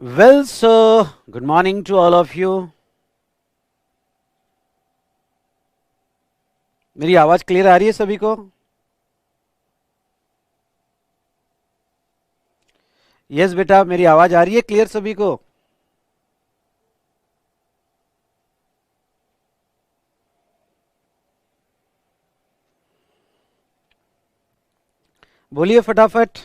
Well, so good morning to all of you. मेरी आवाज clear आ रही है सभी को? यस बेटा, मेरी आवाज आ रही है क्लियर सभी को? बोलिए फटाफट।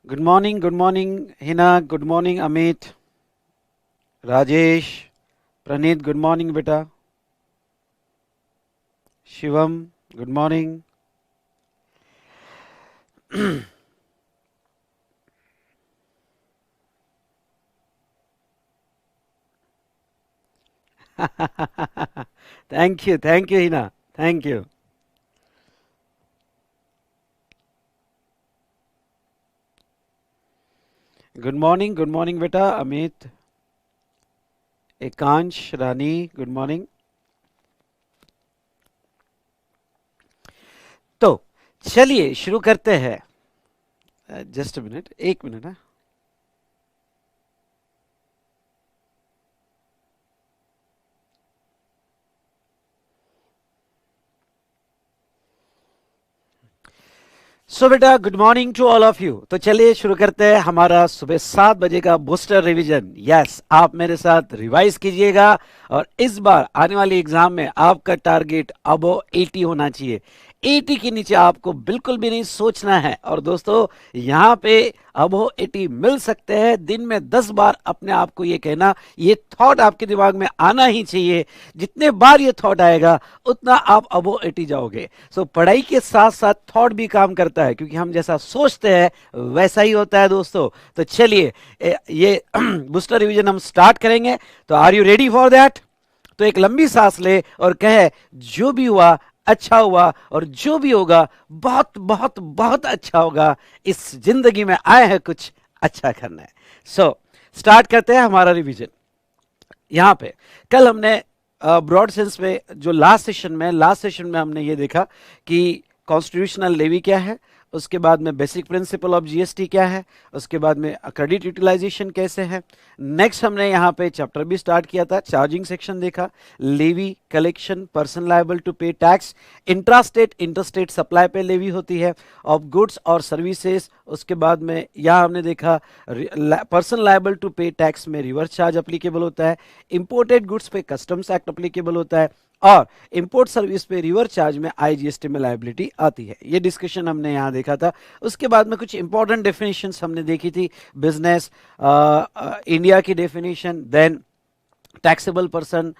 Good morning Hina, good morning Amit, Rajesh, Praneet, good morning बेटा, Shivam, good morning. Thank you Hina, thank you. Good morning बेटा, अमित, एकांश, रानी, गुड मॉर्निंग। तो चलिए शुरू करते हैं। जस्ट मिनट, एक मिनट है। सो बेटा, good morning to all of you. तो चलिए शुरू करते हैं हमारा सुबह 7 बजे का बूस्टर रिवीजन। यस, आप मेरे साथ रिवाइज कीजिएगा और इस बार आने वाली एग्जाम में आपका टारगेट अबो 80 होना चाहिए। 80 के नीचे आपको बिल्कुल भी नहीं सोचना है। और दोस्तों, यहाँ पे अबो 80 मिल सकते हैं। दिन में 10 बार अपने आप को ये कहना, ये थॉट आपके दिमाग में आना ही चाहिए। जितने बार ये थॉट आएगा उतना आप अबो 80 जाओगे। सो पढ़ाई के साथ साथ थॉट भी काम करता है, क्योंकि हम जैसा सोचते हैं वैसा ही होता है दोस्तों। तो चलिए ये बूस्टर रिवीजन हम स्टार्ट करेंगे। तो are you ready for that? तो एक लंबी सांस ले और कहे, जो भी हुआ अच्छा हुआ, और जो भी होगा बहुत बहुत बहुत अच्छा होगा। इस जिंदगी में आए हैं कुछ अच्छा करना है। सो स्टार्ट करते हैं हमारा रिवीजन। यहाँ पे कल हमने ब्रॉड सेंस में जो लास्ट सेशन में हमने ये देखा कि कॉन्स्टिट्यूशनल लेवी क्या है, उसके बाद में बेसिक प्रिंसिपल ऑफ जीएसटी क्या है, उसके बाद में क्रेडिट यूटिलाइजेशन कैसे है। नेक्स्ट हमने यहाँ पे चैप्टर भी स्टार्ट किया था, चार्जिंग सेक्शन देखा, levy, collection, person liable to pay tax, intrastate interstate supply पे लेवी होती है, ऑफ गुड्स और सर्विसेज। उसके बाद में यहाँ हमने देखा person liable to pay tax में रिवर्स चार्ज अप्लीकेबल होता है, इंपोर्टेड गुड्स पे कस्टम्स एक्ट अप्लीकेबल होता है, और इंपोर्ट सर्विस पे रिवर्स चार्ज में आईजीएसटी में लायबिलिटी आती है। ये डिस्कशन हमने यहाँ देखा था। उसके बाद में कुछ इंपॉर्टेंट डेफिनेशंस हमने देखी थी। बिजनेस इंडिया की डेफिनेशन, देन टैक्सेबल पर्सन,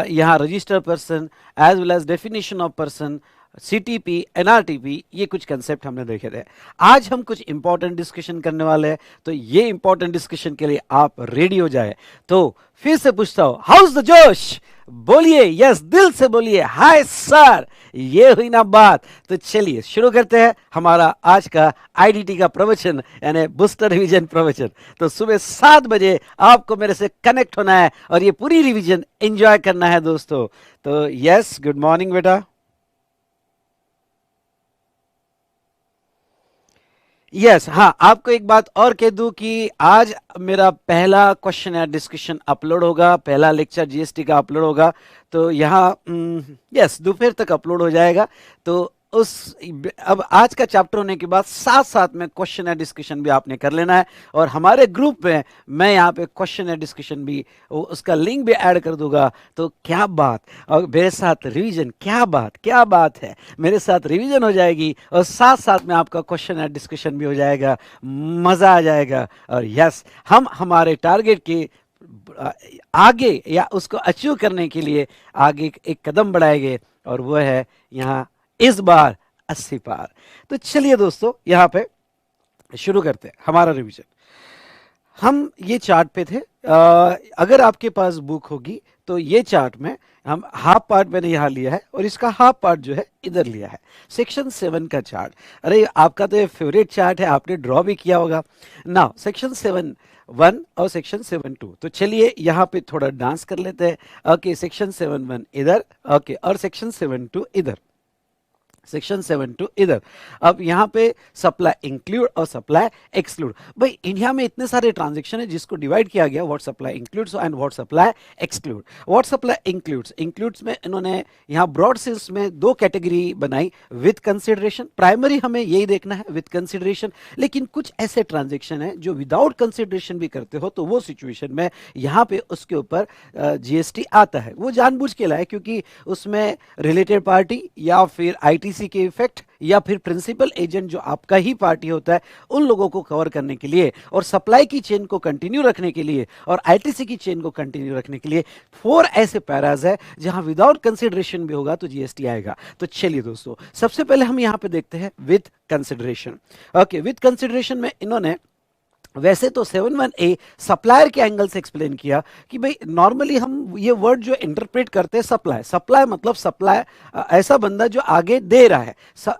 यहाँ registered person, as well as definition of person, CTP, NRTP, ये कुछ कंसेप्ट हमने देखे थे। आज हम कुछ इंपॉर्टेंट डिस्कशन करने वाले हैं। तो ये इंपॉर्टेंट डिस्कशन के लिए आप रेडी हो जाए। तो फिर से पूछता हूं, हाउस द जोश? बोलिए यस, दिल से बोलिए हाय सर। ये हुई ना बात। तो चलिए शुरू करते हैं हमारा आज का आईडीटी का प्रवचन, यानी बूस्टर रिवीजन प्रवचन। तो सुबह 7 बजे आपको मेरे से कनेक्ट होना है और ये पूरी रिवीजन एंजॉय करना है दोस्तों। तो यस, गुड मॉर्निंग बेटा। यस, हाँ, आपको एक बात और कह दूं कि आज मेरा पहला क्वेश्चन या डिस्कशन अपलोड होगा, पहला लेक्चर जीएसटी का अपलोड होगा। तो यहाँ यस, दोपहर तक अपलोड हो जाएगा। तो उस अब आज का चैप्टर होने के बाद साथ साथ में क्वेश्चन या डिस्कशन भी आपने कर लेना है। और हमारे ग्रुप में मैं यहाँ पे क्वेश्चन या डिस्कशन भी, उसका लिंक भी ऐड कर दूंगा। तो क्या बात, और मेरे साथ रिवीजन, क्या बात है। मेरे साथ रिवीजन हो जाएगी और साथ साथ में आपका क्वेश्चन एंड डिस्कशन भी हो जाएगा। मजा आ जाएगा। और यस, हम हमारे टारगेट के आगे या उसको अचीव करने के लिए आगे एक कदम बढ़ाएंगे, और वो है यहाँ इस बार 80 पार। तो चलिए दोस्तों, यहाँ पे शुरू करते हैं हमारा रिवीजन। हम ये चार्ट पे थे। अगर आपके पास बुक होगी तो ये चार्ट में हम हाफ पार्ट मैंने यहाँ लिया है और इसका हाफ पार्ट जो है इधर लिया है, सेक्शन 7 का चार्ट। अरे आपका तो ये फेवरेट चार्ट है, आपने ड्रॉ भी किया होगा ना, सेक्शन 7(1) और सेक्शन 7(2). तो चलिए यहाँ पे थोड़ा डांस कर लेते हैं। ओके, सेक्शन 7(1) इधर, ओके, और सेक्शन 7(2) इधर। सेक्शन 7 इधर। अब यहाँ पे सप्लाई इंक्लूड और सप्लाई एक्सक्लूड। भाई इंडिया में इतने सारे ट्रांजेक्शन है जिसको डिवाइड किया गया what supply includes and what supply exclude. What supply includes, includes में इन्होंने यहाँ ब्रॉड सेंस में दो कैटेगरी बनाई, विद कंसिडरेशन, प्राइमरी हमें यही देखना है विद कंसिडरेशन, लेकिन कुछ ऐसे ट्रांजेक्शन है जो विदाउट कंसिडरेशन भी करते हो तो वो सिचुएशन में यहाँ पे उसके ऊपर जीएसटी आता है। वो जानबूझ के लाए क्योंकि उसमें रिलेटेड पार्टी या फिर आईटीसी के इफेक्ट या फिर प्रिंसिपल एजेंट जो आपका ही पार्टी होता है उन लोगों को कवर करने के लिए और सप्लाई की चेन को कंटिन्यू रखने के लिए और आईटीसी की चेन को कंटिन्यू रखने के लिए 4 ऐसे पैराज है जहां विदाउट कंसिडरेशन भी होगा तो जीएसटी आएगा। तो चलिए दोस्तों, सबसे पहले हम यहां पे देखते हैं with consideration. Okay, with consideration में इन्होंने वैसे तो 71A सप्लायर के एंगल से एक्सप्लेन किया कि भाई नॉर्मली हम ये वर्ड जो इंटरप्रेट करते हैं सप्लाई, सप्लाई मतलब सप्लाई ऐसा बंदा जो आगे दे रहा है,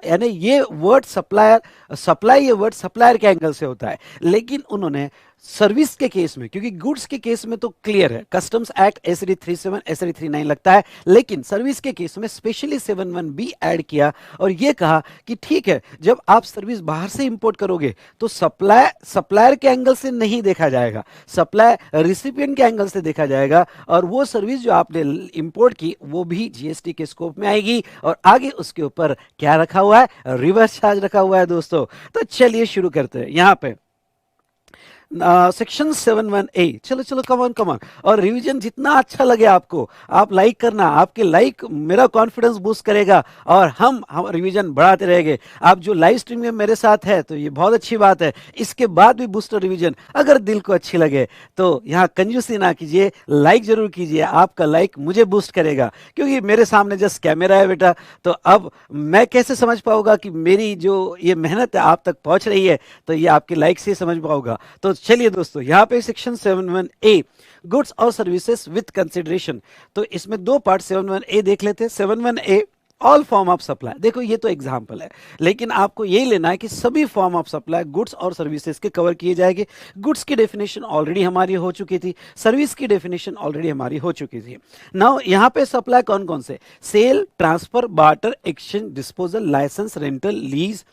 यानी ये वर्ड सप्लायर, सप्लाई ये वर्ड सप्लायर के एंगल से होता है। लेकिन उन्होंने सर्विस के केस में, क्योंकि गुड्स के केस में तो क्लियर है, कस्टम्स एक्ट एसडी 37 एसडी 39 लगता है, लेकिन सर्विस के केस में स्पेशली 71B ऐड किया और ये कहा कि ठीक है जब आप सर्विस बाहर से इंपोर्ट करोगे तो सप्लायर के एंगल से नहीं देखा जाएगा, सप्लाई रिसिपिएंट के एंगल से देखा जाएगा और वो सर्विस जो आपने इंपोर्ट की वो भी जीएसटी के स्कोप में आएगी। और आगे उसके ऊपर क्या रखा हुआ है, रिवर्स चार्ज रखा हुआ है दोस्तों। तो चलिए शुरू करते हैं यहां पे सेक्शन 71A। चलो चलो कमान कमान, और रिवीजन जितना अच्छा लगे आपको आप लाइक करना, आपके लाइक मेरा कॉन्फिडेंस बूस्ट करेगा और हम रिवीजन बढ़ाते रहेंगे। आप जो लाइव स्ट्रीम में मेरे साथ है तो ये बहुत अच्छी बात है, इसके बाद भी बूस्टर रिवीजन अगर दिल को अच्छी लगे तो यहाँ कंजूसी ना कीजिए, लाइक जरूर कीजिए, आपका लाइक मुझे बूस्ट करेगा। क्योंकि मेरे सामने जस्ट कैमरा है बेटा, तो अब मैं कैसे समझ पाऊंगा कि मेरी जो ये मेहनत है आप तक पहुंच रही है, तो ये आपके लाइक से समझ पाऊंगा। तो चलिए दोस्तों, यहां पे सेक्शन 71A गुड्स और सर्विसेज विद कंसिडरेशन, तो इसमें दो पार्ट 71A देख लेते हैं। 71A all form of supply, देखो ये तो एग्जांपल है, लेकिन आपको यही लेना है कि सभी फॉर्म ऑफ सप्लाई गुड्स और सर्विसेज के कवर किए जाएंगे। गुड्स की डेफिनेशन ऑलरेडी हमारी हो चुकी थी, सर्विस की डेफिनेशन ऑलरेडी हमारी हो चुकी थी। नाउ यहां पे सप्लाई कौन कौन से, sale, transfer, barter, exchange, disposal, licence, rental, lease,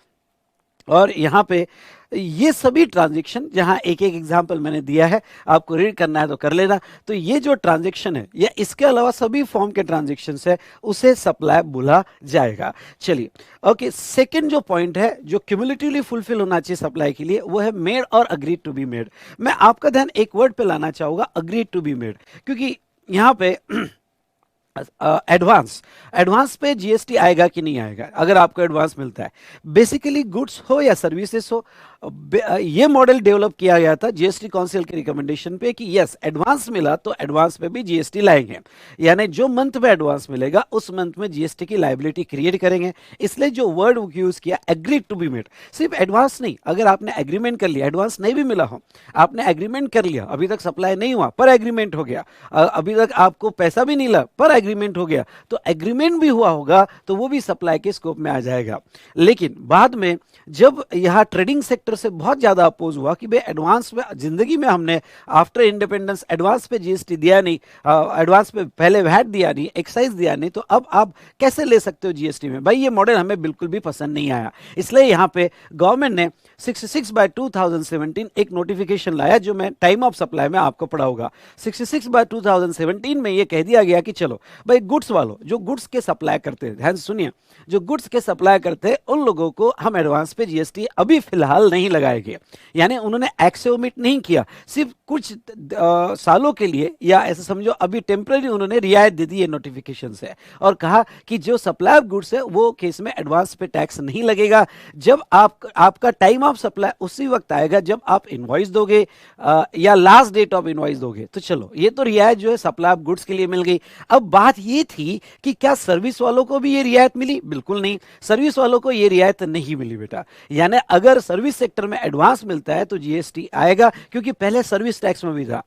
और यहां पे ये सभी ट्रांजैक्शन, जहां एक एक एग्जांपल मैंने दिया है, आपको रीड करना है तो कर लेना। तो ये जो ट्रांजैक्शन है या इसके अलावा सभी फॉर्म के ट्रांजैक्शन है उसे सप्लाई बोला जाएगा। चलिए ओके, सेकंड जो पॉइंट है जो क्यूमुलेटिवली फुलफिल होना चाहिए सप्लाई के लिए वो है मेड और अग्रीड टू बी मेड। मैं आपका ध्यान एक वर्ड पे लाना चाहूंगा, अग्रीड टू बी मेड, क्योंकि यहां पे एडवांस, एडवांस पे जीएसटी आएगा कि नहीं आएगा अगर आपको एडवांस मिलता है। बेसिकली गुड्स हो या सर्विसेज हो, ये मॉडल डेवलप किया गया था जीएसटी काउंसिल के रिकमेंडेशन पे कि यस एडवांस मिला तो एडवांस पे भी जीएसटी लाएंगे, यानी जो मंथ में एडवांस मिलेगा उस मंथ में जीएसटी की लायबिलिटी क्रिएट करेंगे। इसलिए जो वर्ड यूज किया एग्रीड टू बी मेड, सिर्फ एडवांस नहीं, अगर आपने एग्रीमेंट कर लिया, एडवांस नहीं भी मिला हो, आपने एग्रीमेंट कर लिया, अभी तक सप्लाई नहीं हुआ पर एग्रीमेंट हो गया, अभी तक आपको पैसा भी नहीं मिला पर एग्रीमेंट हो गया, तो एग्रीमेंट भी हुआ होगा तो वो भी सप्लाई के स्कोप में आ जाएगा। लेकिन बाद में जब यहां ट्रेडिंग सेक्टर से बहुत ज्यादा अपोज हुआ कि भाई एडवांस में जिंदगी में हमने आफ्टर इंडिपेंडेंस एडवांस पे जीएसटी दिया नहीं, एडवांस पे पहले वैट दिया नहीं, एक्साइज दिया नहीं, तो अब आप कैसे ले सकते हो जीएसटी में, भाई ये मॉडल हमें बिल्कुल भी पसंद नहीं आया। इसलिए यहां पे गवर्नमेंट ने 66/2017 एक नोटिफिकेशन लाया जो मैं टाइम ऑफ सप्लाई में आपको पढ़ाऊंगा। 66/2017 में यह कह दिया गया कि चलो भाई गुड्स वालों जो गुड्स के सप्लाई करते हैं, ध्यान सुनिए, जो गुड्स के सप्लाई करते हैं उन लोगों को हम एडवांस पे जीएसटी अभी फिलहाल नहीं लगाएंगे। यानी उन्होंने एक्ट से ओमिट नहीं किया, सिर्फ कुछ सालों के लिए या ऐसे समझो अभी टेम्पररी उन्होंने रियायत दे दी है नोटिफिकेशन से और कहा कि जो सप्लाई ऑफ गुड्स है वो केस में एडवांस पे टैक्स नहीं लगेगा। जब आपका टाइम ऑफ सप्लाई उसी वक्त आएगा जब आप इनवॉइस दोगे या लास्ट डेट ऑफ इनवॉइस दोगे। तो चलो ये तो रियायत जो है सप्लाई ऑफ गुड्स के लिए मिल गई। अब बात ये थी कि क्या सर्विस वालों को भी ये रियायत मिली? बिल्कुल नहीं, सर्विस वालों को ये रियायत नहीं मिली बेटा। यानी अगर सर्विस सेक्टर में एडवांस मिलता है तो जीएसटी आएगा, क्योंकि पहले सर्विस टैक्स में भी था।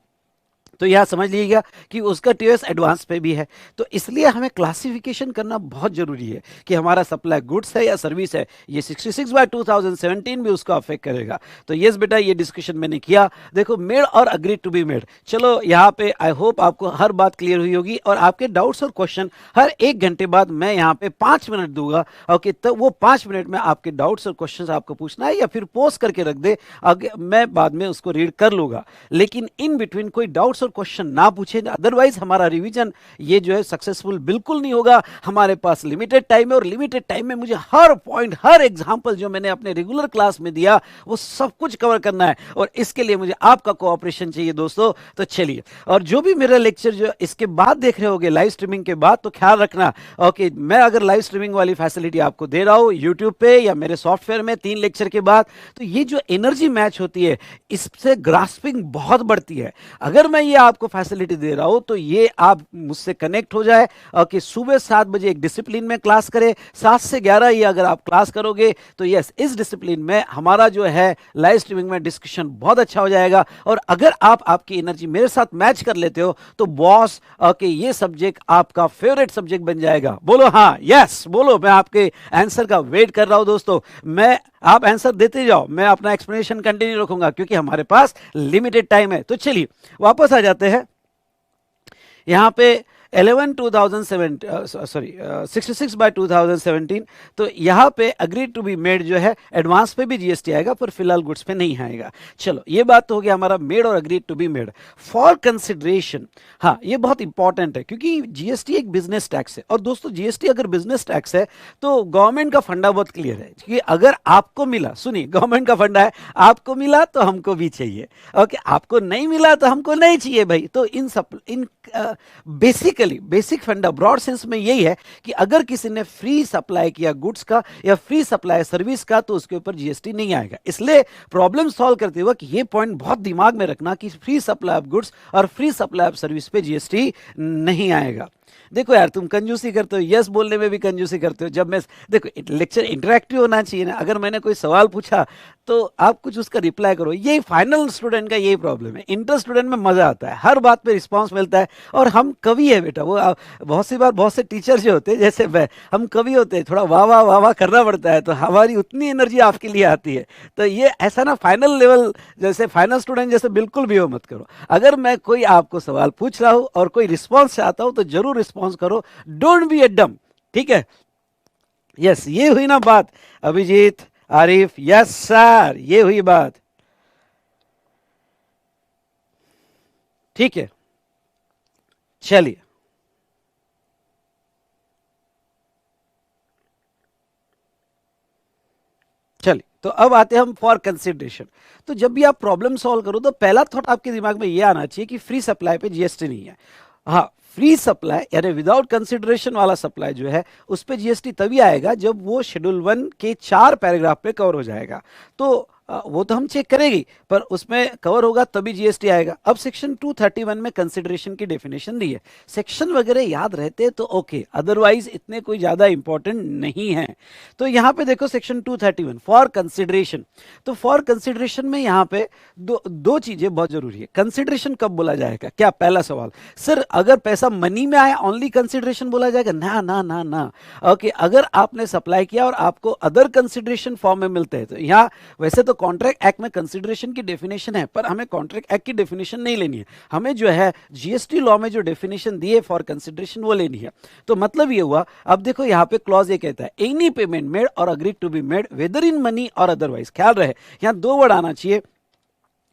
तो यह समझ लीजिएगा कि उसका टीओएस एडवांस पे भी है। तो इसलिए हमें क्लासिफिकेशन करना बहुत जरूरी है कि हमारा सप्लाई गुड्स है या सर्विस है। ये 66/2017 भी उसको अफेक्ट करेगा। तो यस बेटा, ये डिस्कशन मैंने किया। देखो, मेड और अग्री टू बी मेड, चलो यहाँ पे आई होप आपको हर बात क्लियर हुई होगी। और आपके डाउट्स और क्वेश्चन हर 1 घंटे बाद मैं यहाँ पे 5 मिनट दूंगा। ओके, तो वो 5 मिनट में आपके डाउट्स और क्वेश्चन आपको पूछना है या फिर पोस्ट करके रख दे, मैं बाद में उसको रीड कर लूंगा। लेकिन इन बिटवीन कोई डाउट्स और क्वेश्चन ना पूछे, अदरवाइज हमारा रिवीजन ये जो है सक्सेसफुल बिल्कुल नहीं होगा। हमारे पास लिमिटेड टाइम है और लिमिटेड टाइम में मुझे हर पॉइंट, हर एग्जांपल जो मैंने अपने रेगुलर क्लास में दिया वो सब कुछ कवर करना है और इसके लिए मुझे आपका कोऑपरेशन चाहिए दोस्तों। तो चलिए, और जो भी मेरा लेक्चर जो इसके बाद देख रहे होगे लाइव स्ट्रीमिंग के बाद, तो ख्याल रखना ओके, मैं अगर लाइव स्ट्रीमिंग वाली फैसिलिटी आपको दे रहा हूं यूट्यूब पे या मेरे सॉफ्टवेयर में 3 लेक्चर के बाद, तो ये जो एनर्जी मैच होती है इससे ग्रास्पिंग बहुत बढ़ती है। अगर मैं ये आपको फैसिलिटी दे रहा हूं तो ये आप मुझसे कनेक्ट हो जाए कि सुबह 7 बजे एक डिसिप्लिन में क्लास करें, 7 से 11 ये अगर आप क्लास करोगे तो यस, इस डिसिप्लिन में हमारा जो है लाइव स्ट्रीमिंग में डिस्कशन बहुत अच्छा हो जाएगा। और अगर आप आपकी एनर्जी मेरे साथ मैच कर लेते हो तो बॉस कि ये सब्जेक्ट आपका फेवरेट सब्जेक्ट बन जाएगा। बोलो हाँ, यस बोलो, मैं आपके आंसर का वेट कर रहा हूं दोस्तों। आप आंसर देते जाओ, मैं अपना एक्सप्लेनेशन कंटिन्यू रखूंगा क्योंकि हमारे पास लिमिटेड टाइम है। तो चलिए वापस आ जाते हैं यहां पे 66/2017। तो यहां पे अग्री टू बी मेड जो है एडवांस पे भी जीएसटी आएगा पर फिलहाल गुड्स पे नहीं आएगा। चलो, ये बात तो हो गया हमारा मेड और agree to be made. For consideration, हाँ ये बहुत इंपॉर्टेंट है क्योंकि जीएसटी एक बिजनेस टैक्स है। और दोस्तों, जीएसटी अगर बिजनेस टैक्स है तो गवर्नमेंट का फंडा बहुत क्लियर है कि अगर आपको मिला, सुनिए, गवर्नमेंट का फंडा है, आपको मिला तो हमको भी चाहिए। ओके, आपको नहीं मिला तो हमको नहीं चाहिए भाई। तो इन बेसिक फंडा ब्रॉड सेंस में यही है कि अगर किसी ने फ्री सप्लाई किया गुड्स का या फ्री सप्लाई सर्विस का तो उसके ऊपर जीएसटी नहीं आएगा। इसलिए प्रॉब्लम सॉल्व करते वक्त ये पॉइंट बहुत दिमाग में रखना कि फ्री सप्लाई ऑफ गुड्स और फ्री सप्लाई ऑफ सर्विस पे जीएसटी नहीं आएगा। देखो यार, तुम कंजूसी करते हो, यस बोलने में भी कंजूसी करते हो। जब मैं, देखो, लेक्चर इंटरेक्टिव होना चाहिए ना। अगर मैंने कोई सवाल पूछा तो आप कुछ उसका रिप्लाई करो। यही फाइनल स्टूडेंट का यही प्रॉब्लम है। इंटर स्टूडेंट में मजा आता है, हर बात पे रिस्पांस मिलता है। और हम कवि है बेटा, वो बहुत सी बार बहुत से टीचर जो होते हैं जैसे मैं, हम कवि होते हैं, थोड़ा वाह वाह वाह वाह करना पड़ता है तो हमारी उतनी एनर्जी आपके लिए आती है। तो ये ऐसा ना, फाइनल लेवल जैसे फाइनल स्टूडेंट जैसे बिल्कुल भी हो मत करो। अगर मैं कोई आपको सवाल पूछ रहा हूं और कोई रिस्पॉन्स चाहता हूं तो जरूर रिस्पॉन्स करो, डोंट बी ए डम, ठीक है। यस, ये हुई ना बात अभिजीत, आरिफ, यस सर, ये हुई बात, ठीक है। चलिए, चलिए तो अब आते हैं हम फॉर कंसिडरेशन। तो जब भी आप प्रॉब्लम सॉल्व करो तो पहला थॉट आपके दिमाग में ये आना चाहिए कि फ्री सप्लाई पे जीएसटी नहीं है। हाँ, फ्री सप्लाई यानी विदाउट कंसिडरेशन वाला सप्लाई जो है उस पे जीएसटी तभी आएगा जब वो शेड्यूल 1 के 4 पैराग्राफ पे कवर हो जाएगा। तो वो तो हम चेक करेंगे, पर उसमें कवर होगा तभी जीएसटी आएगा। अब सेक्शन 231 में कंसिडरेशन की डेफिनेशन दी है। सेक्शन वगैरह याद रहते तो ओके, अदरवाइज इतने कोई ज्यादा इंपॉर्टेंट नहीं है। तो यहाँ पे देखो सेक्शन 231 फॉर कंसिडरेशन। तो फॉर कंसिडरेशन में यहाँ पे दो चीजें बहुत जरूरी है। कंसिडरेशन कब बोला जाएगा? क्या पहला सवाल, सर अगर पैसा मनी में आया ओनली कंसिडरेशन बोला जाएगा? ना ना ना ना। ओके, अगर आपने सप्लाई किया और आपको अदर कंसिडरेशन फॉर्म में मिलते हैं तो यहाँ, वैसे तो कॉन्ट्रैक्ट एक्ट में कंसिडरेशन की डेफिनेशन है पर हमें कॉन्ट्रैक्ट एक्ट की डेफिनेशन नहीं लेनी है। हमें जो है जीएसटी लॉ में जो डेफिनेशन दी है फॉर कंसिडरेशन वो लेनी है। तो मतलब ये हुआ, अब देखो यहाँ पे क्लॉज ये कहता है एनी पेमेंट मेड और agreed to be made whether in money और अदरवाइज। ख्याल रहे यहाँ 2 वर्ड आना चाहिए,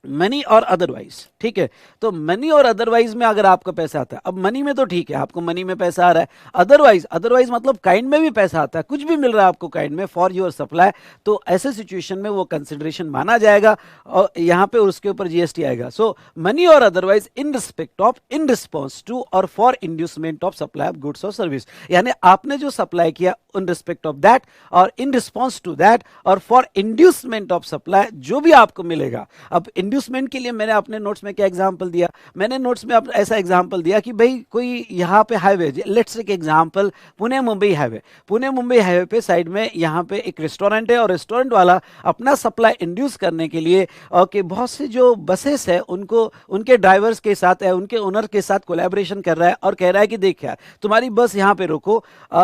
मनी और अदरवाइज, ठीक है। तो मनी और अदरवाइज में अगर आपका पैसा आता है, अब मनी में तो ठीक है, आपको मनी में पैसा आ रहा है। अदरवाइज, अदरवाइज मतलब काइंड में भी पैसा आता है, कुछ भी मिल रहा है आपको काइंड में फॉर योर सप्लाई, तो ऐसे सिचुएशन में वो कंसिडरेशन माना जाएगा और यहाँ पे उसके ऊपर जीएसटी आएगा। सो मनी और otherwise in respect of, in response to और for inducement of supply of goods और सर्विस, यानी आपने जो सप्लाई किया इन रिस्पेक्ट ऑफ दैट और इन रिस्पॉन्स टू दैट और फॉर इंड्यूसमेंट ऑफ सप्लाई जो भी आपको मिलेगा। अब इंड्यूसमेंट के लिए मैंने अपने नोट्स में क्या एग्जांपल दिया, मैंने नोट्स में ऐसा एग्जांपल दिया कि भाई कोई यहाँ पे highway, let's take example Pune Mumbai highway, Pune Mumbai highway पे साइड में यहाँ पे एक रेस्टोरेंट है और रेस्टोरेंट वाला अपना सप्लाई इंड्यूस करने के लिए ओके बहुत से जो बसेस है उनको उनके ड्राइवर्स के साथ है, उनके ओनर के साथ कोलैबोरेशन कर रहा है और कह रहा है कि देख यार तुम्हारी बस यहाँ पे रोको,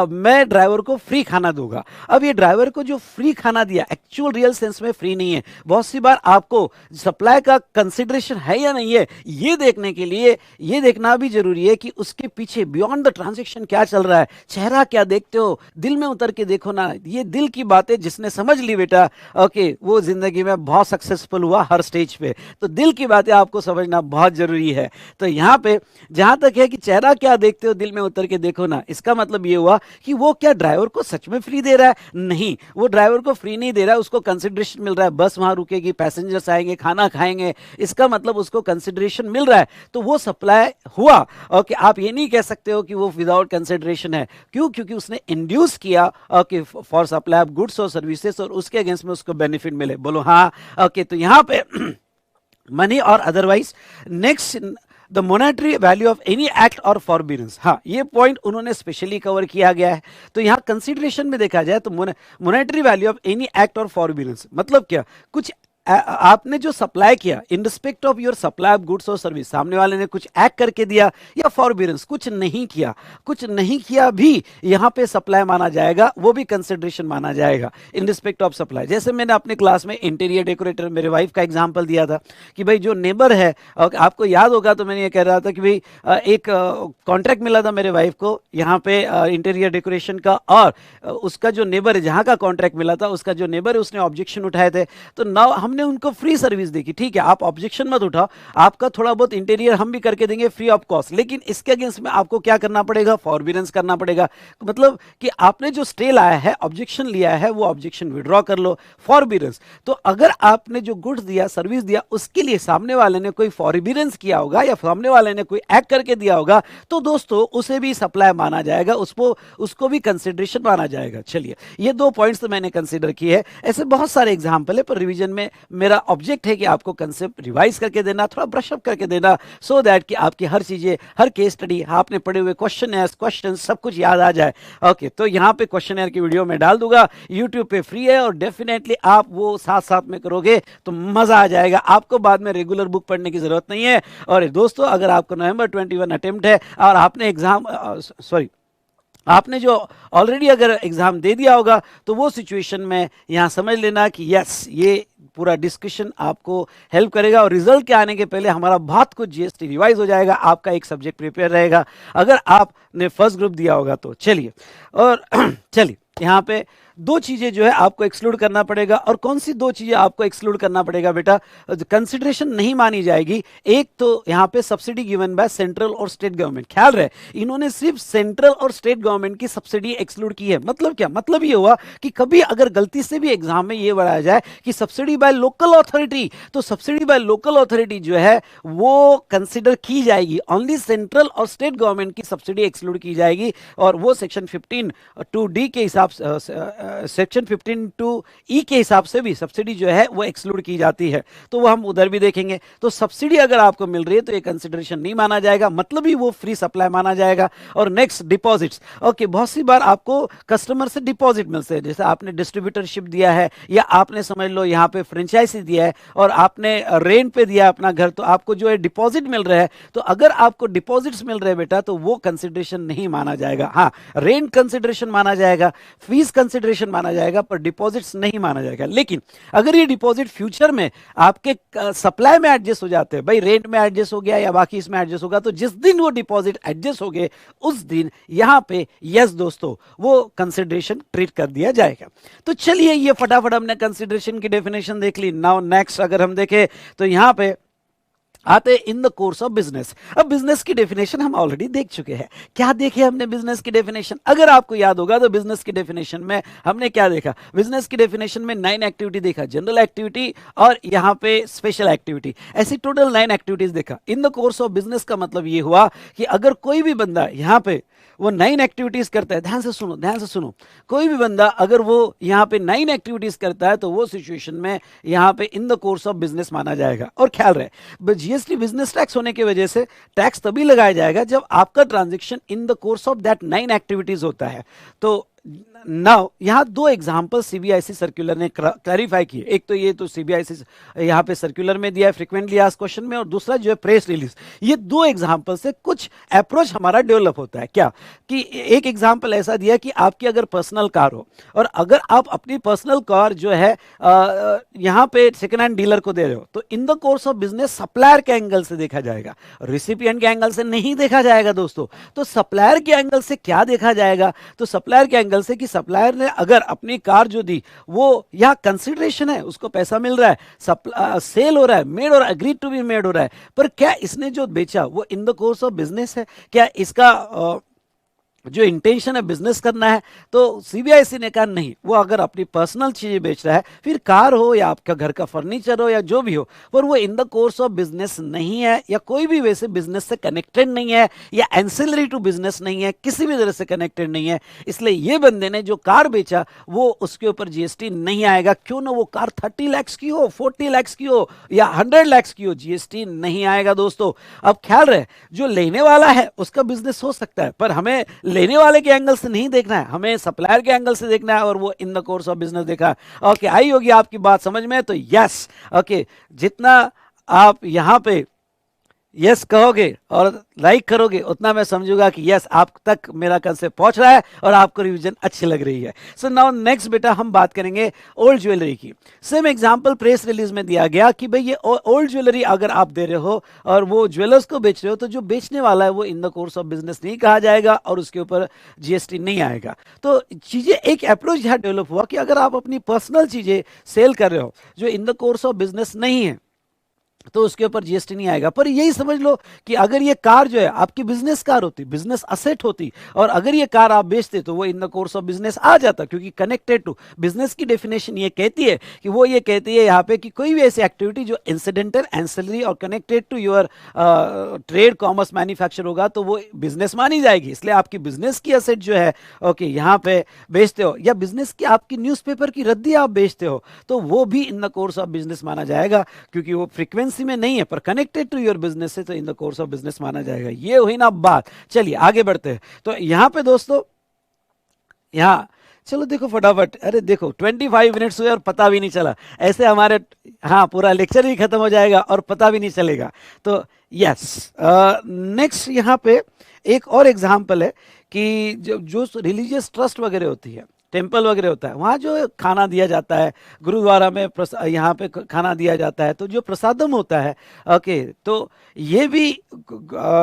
मैं ड्राइवर को फ्री खाना दूंगा। अब ये ड्राइवर को जो फ्री खाना दिया एक्चुअल रियल सेंस में फ्री नहीं है, बहुत सी बार आपको सप्लाई का कंसिडरेशन है या नहीं है ये देखने के लिए ये देखना भी जरूरी है कि उसके पीछे बियॉन्ड द ट्रांजैक्शन क्या चल रहा है, चेहरा क्या देखते हो, दिल में उतर के देखो ना। ये दिल की बातें जिसने समझ ली बेटा ओके वो जिंदगी में बहुत सक्सेसफुल हुआ हर स्टेज पे। तो दिल की बातें आपको समझना बहुत जरूरी है। तो यहाँ पे जहां तक है कि चेहरा क्या देखते हो दिल में उतर के देखो ना, इसका मतलब ये हुआ कि वो क्या ड्राइवर को सच में फ्री दे रहा है? नहीं, वो ड्राइवर को फ्री नहीं दे रहा है, उसको कंसिडरेशन मिल रहा है, बस वहां रुकेगी, पैसेंजर्स आएंगे, खाना खाएंगे, इसका मतलब उसको कंसिडरेशन मिल रहा है, तो वो सप्लाई हुआ। ओके आप ये नहीं कह सकते हो कि वो विदाउट कंसिडरेशन है। क्यों? क्योंकि उसने इंड्यूस किया okay for supply of goods और सर्विसेज और उसके अगेंस्ट में उसको बेनिफिट मिले। बोलो हाँ। ओके तो यहां पे मनी और otherwise. Next the monetary value of any act और फॉरबिडेंस। हाँ ये पॉइंट उन्होंने स्पेशली कवर किया गया है। तो यहां कंसिडरेशन में देखा जाए तो monetary value of any act और फॉरबिडेंस मतलब क्या, कुछ आपने जो सप्लाई किया इन respect of your supply of goods और सर्विस, सामने वाले ने कुछ एक्ट करके दिया, या फॉरबिडेंस कुछ नहीं किया, कुछ नहीं किया भी यहां पे सप्लाई माना जाएगा, वो भी कंसिडरेशन माना जाएगा इन रिस्पेक्ट ऑफ सप्लाई। जैसे मैंने अपने क्लास में इंटीरियर डेकोरेटर मेरे वाइफ का एग्जांपल दिया था कि भाई जो नेबर है, आपको याद होगा तो मैंने ये कह रहा था कि भाई एक कॉन्ट्रैक्ट मिला था मेरे वाइफ को यहाँ पे इंटीरियर डेकोरेशन का, और उसका जो नेबर है जहाँ का कॉन्ट्रैक्ट मिला था उसका जो नेबर है उसने ऑब्जेक्शन उठाए थे। तो नाउ हमने उनको फ्री सर्विस दी कि ठीक है आप ऑब्जेक्शन मत उठाओ, आपका थोड़ा बहुत इंटीरियर हम भी करके देंगे फ्री ऑफ कॉस्ट, लेकिन इसके अगेंस्ट में आपको क्या करना पड़ेगा, फॉरबिडेंस करना पड़ेगा। मतलब कि आपने जो स्टे लाया है, ऑब्जेक्शन लिया है, वो ऑब्जेक्शन विड्रॉ कर लो, फॉरबिडेंस। तो अगर आपने जो गुड्स दिया, सर्विस दिया, उसके लिए सामने वाले ने कोई फॉरबिडेंस किया होगा या सामने वाले ने कोई एक्ट करके दिया होगा, तो दोस्तों उसे भी सप्लाई माना जाएगा, उसको भी कंसिडरेशन माना जाएगा। चलिए ये दो पॉइंट्स तो मैंने कंसिडर किए हैं। ऐसे बहुत सारे एग्जाम्पल है, पर रिवीजन में मेरा ऑब्जेक्ट है कि आपको कंसेप्ट रिवाइज करके देना, थोड़ा ब्रश अप करके देना, सो दैट कि आपकी हर चीजें, हर केस स्टडी, आपने पढ़े हुए क्वेश्चन सब कुछ याद आ जाए। ओके तो यहाँ पे क्वेश्चन की वीडियो में डाल दूंगा, यूट्यूब पे फ्री है, और डेफिनेटली आप वो साथ साथ में करोगे तो मजा आ जाएगा, आपको बाद में रेगुलर बुक पढ़ने की जरूरत नहीं है। और दोस्तों अगर आपको नवंबर 21 अटेम्प्ट है और आपने आपने जो ऑलरेडी अगर एग्जाम दे दिया होगा, तो वो सिचुएशन में यहां समझ लेना कि यस ये पूरा डिस्कशन आपको हेल्प करेगा, और रिजल्ट के आने के पहले हमारा बहुत कुछ जीएसटी रिवाइज हो जाएगा, आपका एक सब्जेक्ट प्रिपेयर रहेगा अगर आपने फर्स्ट ग्रुप दिया होगा तो। चलिए और चलिए यहाँ पे दो चीजें जो है आपको एक्सक्लूड करना पड़ेगा। और कौन सी दो चीजें आपको एक्सक्लूड करना पड़ेगा बेटा, कंसिडरेशन नहीं मानी जाएगी। एक तो यहाँ पे सब्सिडी गिवन बाय सेंट्रल और स्टेट गवर्नमेंट, ख्याल रहे इन्होंने सिर्फ सेंट्रल और स्टेट गवर्नमेंट की सब्सिडी एक्सक्लूड की है। मतलब क्या, मतलब ये हुआ कि कभी अगर गलती से भी एग्जाम में ये बढ़ाया जाए कि सब्सिडी बाय लोकल अथॉरिटी, तो सब्सिडी बाय लोकल अथॉरिटी जो है वो कंसिडर की जाएगी, ओनली सेंट्रल और स्टेट गवर्नमेंट की सब्सिडी एक्सक्लूड की जाएगी। और वो सेक्शन 15(2)(d) के हिसाब सेक्शन 15(2)(e) के हिसाब से भी सब्सिडी जो है वो एक्सक्लूड की जाती है, तो वो हम उधर भी देखेंगे। तो सब्सिडी अगर आपको मिल रही है तो ये कंसिडरेशन नहीं माना जाएगा, मतलब ही वो फ्री सप्लाई माना जाएगा। और नेक्स्ट डिपॉजिट्स। ओके बहुत सी बार आपको कस्टमर से डिपॉजिट मिलते हैं, जैसे आपने डिस्ट्रीब्यूटरशिप दिया है या आपने समझ लो यहाँ पे फ्रेंचाइजी दिया है और आपने रेंट पे दिया अपना घर, तो आपको जो है डिपॉजिट मिल रहा है। तो अगर आपको डिपॉजिट्स मिल रहे हैं बेटा तो वो कंसिडरेशन नहीं माना जाएगा। हाँ रेंट कंसिडरेशन माना जाएगा, फीस कंसिडरेशन माना जाएगा, पर डिपॉजिट्स नहीं माना जाएगा। लेकिन अगर ये डिपॉजिट फ्यूचर में आपके सप्लाई में एडजस्ट हो जाते हैं, भाई रेंट में एडजस्ट हो गया या बाकी इसमें एडजस्ट होगा, तो जिस दिन वो डिपॉजिट एडजस्ट हो गए उस दिन यहां पे यस दोस्तों वो कंसिडरेशन ट्रीट कर दिया जाएगा। तो चलिए ये फटाफट हमने कंसिडरेशन की डेफिनेशन देख ली। नाउ नेक्स्ट अगर हम देखें तो यहां पे आते इन द कोर्स ऑफ बिजनेस। अब बिजनेस की डेफिनेशन हम ऑलरेडी देख चुके हैं। क्या देखे हमने बिजनेस की डेफिनेशन? अगर आपको याद होगा तो बिजनेस की डेफिनेशन में हमने क्या देखा? बिजनेस की डेफिनेशन में 9 एक्टिविटी देखा, जनरल एक्टिविटी और यहाँ पे स्पेशल एक्टिविटी, ऐसी टोटल 9 एक्टिविटीज देखा। इन द कोर्स ऑफ बिजनेस का मतलब ये हुआ कि अगर कोई भी बंदा यहाँ पे वो 9 एक्टिविटीज करता है, ध्यान से सुनो, ध्यान से सुनो, कोई भी बंदा अगर वो यहाँ पे 9 एक्टिविटीज करता है तो वो सिचुएशन में यहाँ पे इन द कोर्स ऑफ बिजनेस माना जाएगा। और ख्याल रहे, जीएसटी बिजनेस टैक्स होने की वजह से टैक्स तभी लगाया जाएगा जब आपका transaction in the course of that 9 activities होता है। तो नाउ यहाँ दो एग्जाम्पल सीबीआईसी सर्कुलर ने क्लैरिफाई किए। एक तो ये तो सीबीआईसी यहाँ पे सर्कुलर में दिया है फ्रीक्वेंटली आस्क्ड क्वेश्चन में, और दूसरा जो है प्रेस रिलीज। ये दो एग्जाम्पल से कुछ अप्रोच हमारा डेवलप होता है। क्या कि एक एग्जाम्पल ऐसा दिया कि आपकी अगर पर्सनल कार हो और अगर आप अपनी पर्सनल कार जो है यहाँ पे सेकेंड हैंड डीलर को दे रहे हो, तो इन the course of business supplier के एंगल से देखा जाएगा, रिसिपिएंट के एंगल से नहीं देखा जाएगा दोस्तों। तो सप्लायर के एंगल से क्या देखा जाएगा? तो सप्लायर के एंगल से कि सप्लायर ने अगर अपनी कार जो दी वो यहाँ कंसिडरेशन है, उसको पैसा मिल रहा है, सेल हो रहा है, मेड और अग्रीड टू बी मेड हो रहा है, पर क्या इसने जो बेचा वो in the course of business है? क्या इसका जो इंटेंशन है बिजनेस करना है? तो सीबीआईसी ने कहा नहीं, वो अगर अपनी पर्सनल चीजें बेच रहा है, फिर कार हो या आपका घर का फर्नीचर हो या जो भी हो, पर वो in the course of business नहीं है या कोई भी वैसे बिजनेस से कनेक्टेड नहीं है या एंसिलरी टू बिजनेस नहीं है, किसी भी तरह से कनेक्टेड नहीं है, इसलिए ये बंदे ने जो कार बेचा वो उसके ऊपर जीएसटी नहीं आएगा। क्यों ना वो कार 30 लाख की हो, 40 लाख की हो या 100 लाख की हो, जीएसटी नहीं आएगा दोस्तों। अब ख्याल रहे, जो लेने वाला है उसका बिजनेस हो सकता है, पर हमें लेने वाले के एंगल से नहीं देखना है, हमें सप्लायर के एंगल से देखना है, और वो in the course of business देखा। ओके, आई होगी आपकी बात समझ में? तो यस, ओके, जितना आप यहां पे यस कहोगे और लाइक करोगे उतना मैं समझूंगा कि यस आप तक मेरा कंसेप्ट पहुंच रहा है और आपको रिवीजन अच्छी लग रही है। सो नाउ नेक्स्ट बेटा हम बात करेंगे ओल्ड ज्वेलरी की। सेम एग्जांपल प्रेस रिलीज में दिया गया कि भाई ये ओल्ड ज्वेलरी अगर आप दे रहे हो और वो ज्वेलर्स को बेच रहे हो, तो जो बेचने वाला है वो in the course of business नहीं कहा जाएगा और उसके ऊपर जीएसटी नहीं आएगा। तो चीजें एक अप्रोच यहाँ डेवलप हुआ कि अगर आप अपनी पर्सनल चीजें सेल कर रहे हो जो इन द कोर्स ऑफ बिजनेस नहीं है, तो उसके ऊपर जीएसटी नहीं आएगा। पर यही समझ लो कि अगर ये कार जो है आपकी बिजनेस कार होती, बिजनेस असेट होती, और अगर ये कार आप बेचते तो वो in the course of business आ जाता, क्योंकि कनेक्टेड टू बिजनेस की डेफिनेशन ये कहती है कि वो ये कहती है यहाँ पे कि कोई भी ऐसी एक्टिविटी जो इंसिडेंटल, एंसिलरी और connected to your trade, commerce, manufacture होगा तो वो बिजनेस मानी जाएगी। इसलिए आपकी बिजनेस की असेट जो है ओके यहाँ पे बेचते हो, या बिजनेस की आपकी न्यूज़पेपर की रद्दी आप बेचते हो, तो वो भी इन द कोर्स ऑफ बिजनेस माना जाएगा, क्योंकि वो फ्रीक्वेंसी में नहीं है पर कनेक्टेड टू योर बिजनेस से, तो इन द कोर्स ऑफ बिजनेस माना जाएगा। ये हुई ना बात। चलिए आगे बढ़ते हैं। तो यहां पे दोस्तों, यहां चलो देखो फटाफट, अरे देखो 25 मिनट्स हुए और पता भी नहीं चला। ऐसे हमारे हाँ पूरा लेक्चर भी खत्म हो जाएगा और पता भी नहीं चलेगा। तो यस, नेक्स्ट यहाँ पे एक और एग्जाम्पल है कि जो रिलीजियस ट्रस्ट वगैरह होती है, टेम्पल वगैरह होता है, वहाँ जो खाना दिया जाता है, गुरुद्वारा में यहाँ पे खाना दिया जाता है, तो जो प्रसादम होता है ओके, तो ये भी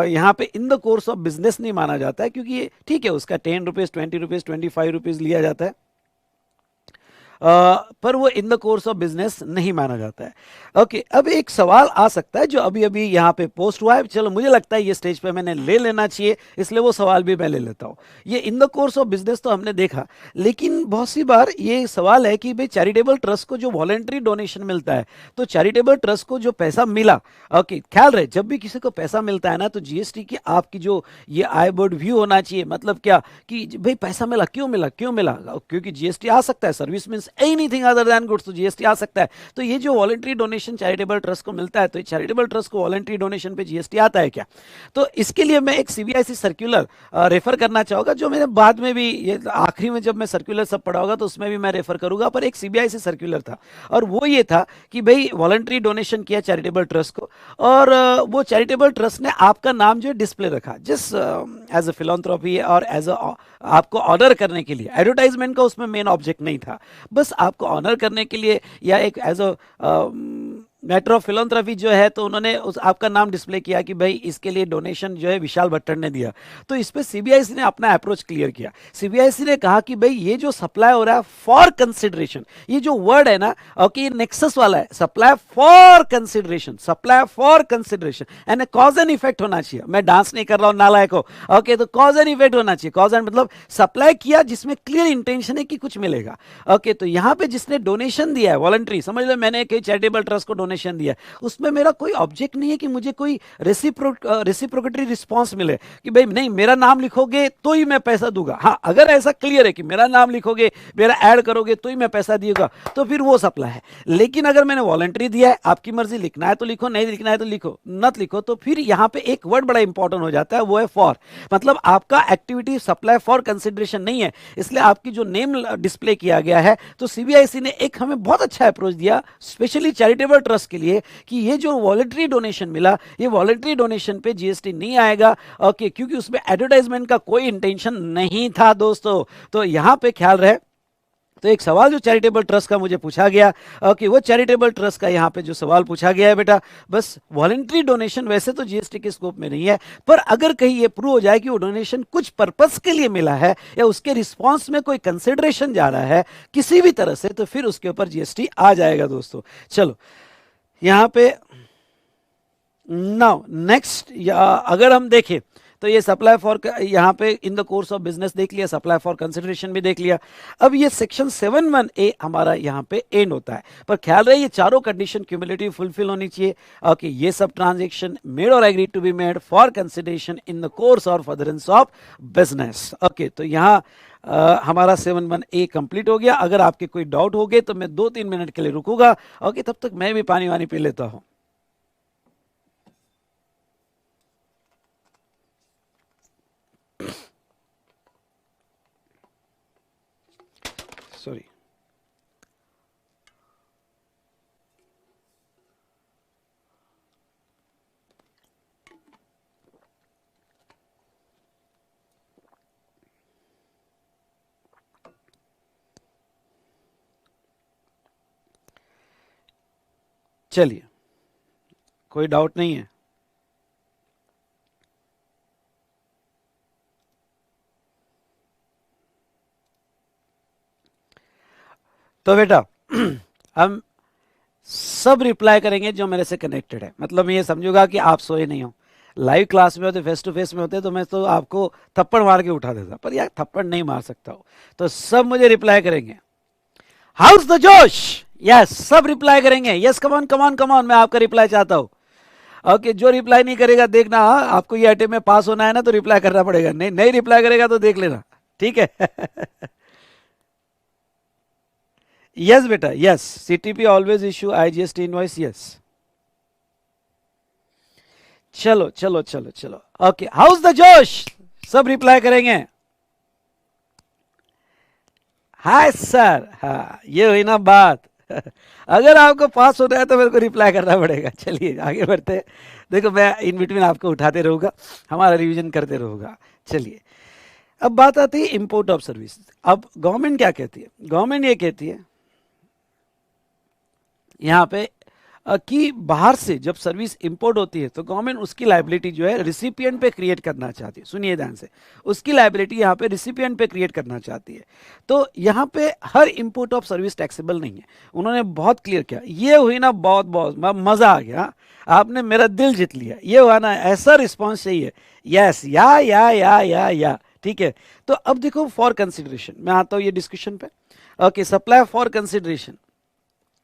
यहाँ पे इन द कोर्स ऑफ बिजनेस नहीं माना जाता है, क्योंकि ये ठीक है उसका 10 रुपीज़, 20 रुपीज़, 25 रुपीज़ लिया जाता है, पर वो in the course of business नहीं माना जाता है। ओके, अब एक सवाल आ सकता है जो अभी अभी यहाँ पे पोस्ट हुआ है, चलो मुझे लगता है ये स्टेज पे मैंने ले लेना चाहिए, इसलिए वो सवाल भी मैं ले लेता हूँ। ये इन द कोर्स ऑफ बिजनेस तो हमने देखा, लेकिन बहुत सी बार ये सवाल है कि भाई चैरिटेबल ट्रस्ट को जो वॉलेंट्री डोनेशन मिलता है, तो चैरिटेबल ट्रस्ट को जो पैसा मिला, ओके ख्याल रहे जब भी किसी को पैसा मिलता है ना, तो जीएसटी की आपकी जो ये आई बोर्ड व्यू होना चाहिए, मतलब क्या कि भाई पैसा मिला, क्यों मिला, क्यों मिला, क्योंकि जीएसटी आ सकता है, service means anything other than goods, तो जीएसटी आ सकता है। तो ये जो वॉलेंट्री डोनेशन चैरिटेबल ट्रस्ट को मिलता है, तो चैरिटेबल ट्रस्ट को वॉलेंट्री डोनेशन पे जीएसटी आता है क्या? तो इसके लिए मैं एक सीबीआईसी सर्कुलर रेफर करना चाहूंगा, जो मैंने बाद में भी ये आखिरी में जब मैं सर्कुलर सब पढ़ा होगा तो उसमें भी मैं रेफर करूंगा, पर एक सीबीआईसी सर्कुलर था और वो ये था कि भाई वॉलेंट्री डोनेशन किया चैरिटेबल ट्रस्ट को, और वो चैरिटेबल ट्रस्ट ने आपका नाम जो डिस्प्ले रखा जिस एज अ फिलॉन्थ्रोपी और एज अ आपको ऑनर करने के लिए, एडवर्टाइजमेंट का उसमें मेन ऑब्जेक्ट नहीं था, बस आपको ऑनर करने के लिए या एक एज अ मैटर ऑफ फिलोंथ्रफी जो है, तो उन्होंने उस आपका नाम डिस्प्ले किया कि भाई इसके लिए डोनेशन जो है विशाल भट्टर ने दिया। तो इस पे सीबीआईसी ने अपना अप्रोच क्लियर किया। सीबीआईसी ने कहा कि भाई ये जो सप्लाई हो रहा है फॉर कंसिडरेशन, ये जो वर्ड है ना, ओके, नेक्सस वाला है, supply for consideration, supply for consideration, and cause and effect होना चाहिए। मैं डांस नहीं कर रहा हूं नालायक हो, ओके, तो कॉज एंड इफेक्ट होना चाहिए। कॉज एंड मतलब सप्लाई किया जिसमें क्लियर इंटेंशन है कि कुछ मिलेगा, ओके। तो यहां पे जिसने डोनेशन दिया है वॉलंटरी, समझ लो मैंने कोई चैरिटेबल ट्रस्ट को डोनेशन दिया, उसमें मेरा कोई ऑब्जेक्ट नहीं है कि मुझे कोई रेसिप्रोकेटरी रिस्पॉन्स मिले कि भाई नहीं मेरा नाम लिखोगे तो ही मैं पैसा दूंगा। हाँ, अगर ऐसा क्लियर है कि मेरा नाम लिखोगे, मेरा ऐड करोगे तो ही मैं पैसा दूंगा, तो फिर वो सप्लाई है। लेकिन अगर मैंने वॉलंटरी दिया है, आपकी मर्जी, लिखना है तो लिखो, नहीं लिखना है तो लिखो, नत लिखो, तो फिर यहां पे एक वर्ड बड़ा इंपॉर्टेंट हो जाता है, वो है फॉर। मतलब आपका एक्टिविटी सप्लाई फॉर कंसिडरेशन नहीं है, इसलिए आपकी जो नेम डिस्प्ले किया गया है। तो सीबीआईसी ने एक हमें बहुत अच्छा अप्रोच दिया स्पेशली चैरिटेबल ट्रस्ट के लिए कि ये जो वॉलंटरी डोनेशन मिला, ये वॉलंटरी डोनेशन पे जीएसटी नहीं आएगा, ओके, क्योंकि उसमें एडवर्टाइजमेंट का कोई इंटेंशन नहीं था दोस्तों। तो यहां पे ख्याल रहे। तो एक सवाल जो चैरिटेबल ट्रस्ट का मुझे पूछा गया, ओके, वो चैरिटेबल ट्रस्ट का यहाँ पे जो सवाल पूछा गया है बेटा, बस वॉलंटरी डोनेशन वैसे तो जीएसटी के स्कोप में नहीं है, पर अगर कहीं ये प्रूव हो जाए कि वो डोनेशन कुछ पर्पस के लिए मिला है या उसके रिस्पॉन्स में कोई कंसिडरेशन जा रहा है किसी भी तरह से, तो फिर उसके ऊपर जीएसटी आ जाएगा दोस्तों। चलो यहां पे नाउ नेक्स्ट, अगर हम देखें तो ये सप्लाई फॉर, यहां पे इन द कोर्स ऑफ बिजनेस देख लिया, सप्लाई फॉर कंसिडरेशन भी देख लिया। अब ये सेक्शन 7(1)(a) हमारा यहां पे एंड होता है, पर ख्याल रहे ये चारों कंडीशन क्यूमुलेटिव फुलफिल होनी चाहिए। ओके, ये सब ट्रांजैक्शन मेड और agree to be made for consideration in the course और फर्दरेंस ऑफ बिजनेस। ओके, तो यहां हमारा 7(1)(a) कंप्लीट हो गया। अगर आपके कोई डाउट हो गए तो मैं 2-3 मिनट के लिए रुकूंगा, ओके, तब तक मैं भी पानी वानी पी लेता हूं। सॉरी, चलिए, कोई डाउट नहीं है। तो बेटा हम सब रिप्लाई करेंगे जो मेरे से कनेक्टेड है। मतलब मैं ये समझूंगा कि आप सोए नहीं हो, लाइव क्लास में होते, फेस टू फेस में होते, तो मैं तो आपको थप्पड़ मार के उठा देता, पर यार थप्पड़ नहीं मार सकता हूं। तो सब मुझे रिप्लाई करेंगे, हाउस द जोश, यस, सब रिप्लाई करेंगे, यस, कमान कमान कमान, मैं आपका रिप्लाई चाहता हूं। ओके, जो रिप्लाई नहीं करेगा देखना, हाँ, आपको ये आइटम में पास होना है ना, तो रिप्लाई करना पड़ेगा, नहीं नहीं रिप्लाई करेगा तो देख लेना, ठीक है। यस बेटा, yes, CTP always issue IGST invoice, yes. चलो चलो चलो चलो, ओके, हाउस द जोश, सब रिप्लाई करेंगे, हाय सर, हाँ, ये हुई ना बात। अगर आपको पास होना है तो मेरे को रिप्लाई करना पड़ेगा। चलिए आगे बढ़ते हैं। देखो मैं इन बिटवीन आपको उठाते रहूंगा, हमारा रिवीजन करते रहूंगा। चलिए, अब बात आती है इंपोर्ट ऑफ सर्विस। अब गवर्नमेंट क्या कहती है? गवर्नमेंट ये कहती है यहाँ पे कि बाहर से जब सर्विस इंपोर्ट होती है तो गवर्नमेंट उसकी लाइबिलिटी जो है रिसिपिएंट पे क्रिएट करना चाहती है। सुनिए ध्यान से, उसकी लाइबिलिटी यहाँ पे रिसिपिएंट पे क्रिएट करना चाहती है। तो यहाँ पे हर इंपोर्ट ऑफ सर्विस टैक्सेबल नहीं है, उन्होंने बहुत क्लियर किया। ये हुई ना बहुत बहुत मजा आ गया, आपने मेरा दिल जीत लिया। ये हुआ ना, ऐसा रिस्पॉन्स चाहिए, यस, या ठीक है। तो अब देखो फॉर कंसिडरेशन, मैं आता हूँ ये डिस्कशन पे। ओके, सप्लाई फॉर कंसिडरेशन,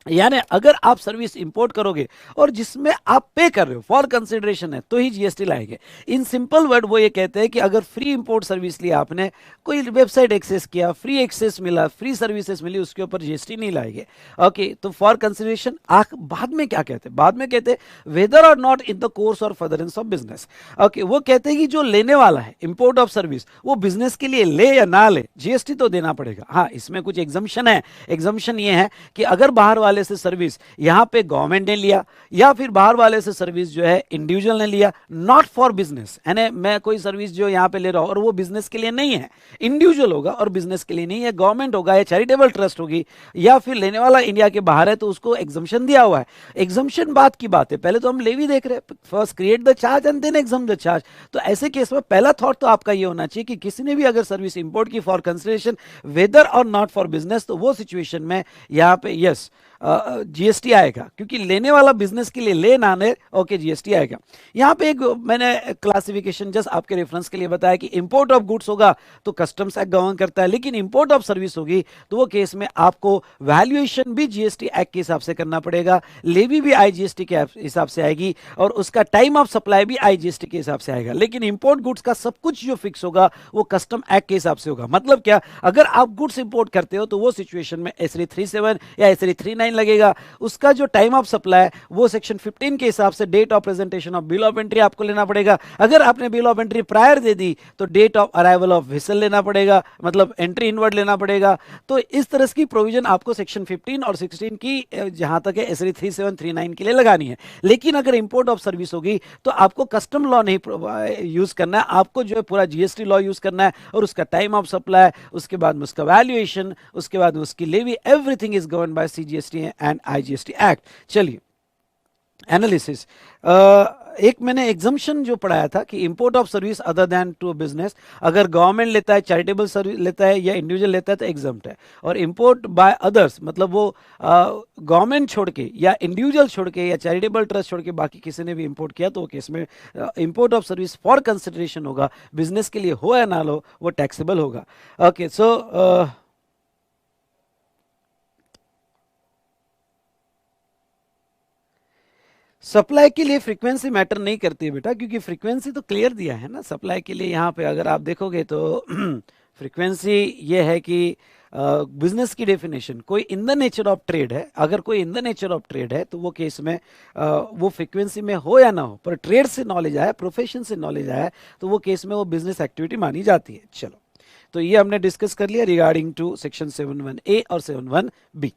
यानी अगर आप सर्विस इंपोर्ट करोगे और जिसमें आप पे कर रहे हो फॉर कंसिडरेशन है, तो ही जीएसटी लाएंगे। इन सिंपल वर्ड वो ये कहते हैं कि अगर फ्री इंपोर्ट सर्विस लिया आपने, कोई वेबसाइट एक्सेस किया, फ्री एक्सेस मिला, फ्री सर्विसेज मिली, उसके ऊपर जीएसटी नहीं लाएंगे। ओके, तो फॉर कंसिडरेशन बाद में क्या कहते हैं? बाद में कहते हैं वेदर और नॉट इन द कोर्स और फर्दरेंस ऑफ बिजनेस। ओके, वो कहते हैं कि जो लेने वाला है इंपोर्ट ऑफ सर्विस, वो बिजनेस के लिए ले या ना ले, जीएसटी तो देना पड़ेगा। हाँ, इसमें कुछ एग्जम्पशन है। एग्जम्पशन ये है कि अगर बाहर वाले से सर्विस यहां पे गवर्नमेंट ने लिया, या फिर बाहर वाले से सर्विस जो है इंडिविजुअल ने लिया, नॉट फॉर बिजनेस, यानी मैं कोई सर्विस जो यहां पे ले रहा हूं और वो बिजनेस के लिए नहीं है, इंडिविजुअल होगा और बिजनेस के लिए नहीं है, गवर्नमेंट होगा या चैरिटेबल ट्रस्ट होगी, या फिर लेने वाला इंडिया के बाहर है तो उसको एग्जम्पशन दिया हुआ है। एग्जम्पशन बात की बात है, पहले तो हम लेवी देख रहे हैं, first create the charge and then exam the charge. तो ऐसे केस में पहला थॉट तो आपका ये होना चाहिए कि किसी ने भी अगर सर्विस इंपोर्ट की फॉर कंसिडरेशन वेदर और नॉट फॉर बिजनेस, तो वो सिचुएशन में यहाँ पे यस जीएसटी आएगा, क्योंकि लेने वाला बिजनेस के लिए ले ना ले, ओके जीएसटी आएगा। यहाँ पे एक मैंने क्लासिफिकेशन जस्ट आपके रेफरेंस के लिए बताया कि इंपोर्ट ऑफ गुड्स होगा तो कस्टम्स एक्ट गवर्न करता है, लेकिन इंपोर्ट ऑफ सर्विस होगी तो वो केस में आपको वैल्यूएशन भी जीएसटी एक्ट के हिसाब से करना पड़ेगा, लेवी भी आईजीएसटी के हिसाब से आएगी और उसका टाइम ऑफ सप्लाई भी आईजीएसटी के हिसाब से आएगा। लेकिन इंपोर्ट गुड्स का सब कुछ जो फिक्स होगा वो कस्टम एक्ट के हिसाब से होगा। मतलब क्या, अगर आप गुड्स इंपोर्ट करते हो तो वो सिचुएशन में एसरी 37 या एसरी 39 लगेगा, उसका जो टाइम ऑफ सप्लाई वो सेक्शन 15 के हिसाब से date of presentation of bill of entry आपको लेना पड़ेगा। अगर आपने बिल ऑफ एंट्री प्रायर दे दी तो date of arrival of vessel लेना पड़ेगा, मतलब एंट्री इनवर्ड लेना पड़ेगा। तो इस तरह की प्रोविजन आपको सेक्शन 15 और 16 की जहां तक है एसरी 37 39 के लिए लगानी है। लेकिन अगर इंपोर्ट ऑफ सर्विस होगी तो आपको कस्टम लॉ नहीं यूज करना है, आपको जो है पूरा जीएसटी लॉ यूज करना है, और उसका टाइम ऑफ सप्लाई, उसके बाद में उसका वैल्यूएशन, उसके बाद में उसकी levy, everything is govern by CGST and IGST act. चलिए एनालिसिस, एक मैंने एग्जम्पशन जो पढ़ाया था कि import of service other than to business, अगर गवर्नमेंट लेता है, चैरिटेबल सर्विस लेता है या इंडिविजुअल लेता है तो एग्जम्प्ट है, और इंपोर्ट बाय अदर्स मतलब वो गवर्नमेंट छोड़ के या इंडिविजुअल छोड़ के या चैरिटेबल ट्रस्ट छोड़ के बाकी किसी ने भी इंपोर्ट किया तो वो केस में import of service for consideration होगा, बिजनेस के लिए हो या ना हो वो टैक्सेबल होगा। ओके सो सप्लाई के लिए फ्रीक्वेंसी मैटर नहीं करती है बेटा, क्योंकि फ्रीक्वेंसी तो क्लियर दिया है ना सप्लाई के लिए। यहाँ पे अगर आप देखोगे तो फ्रीक्वेंसी ये है कि बिजनेस की डेफिनेशन कोई in the nature of trade है, अगर कोई in the nature of trade है तो वो केस में वो फ्रीक्वेंसी में हो या ना हो, पर ट्रेड से नॉलेज आया, प्रोफेशन से नॉलेज आया तो वो केस में वो बिजनेस एक्टिविटी मानी जाती है। चलो, तो ये हमने डिस्कस कर लिया रिगार्डिंग टू सेक्शन 71A और 71B।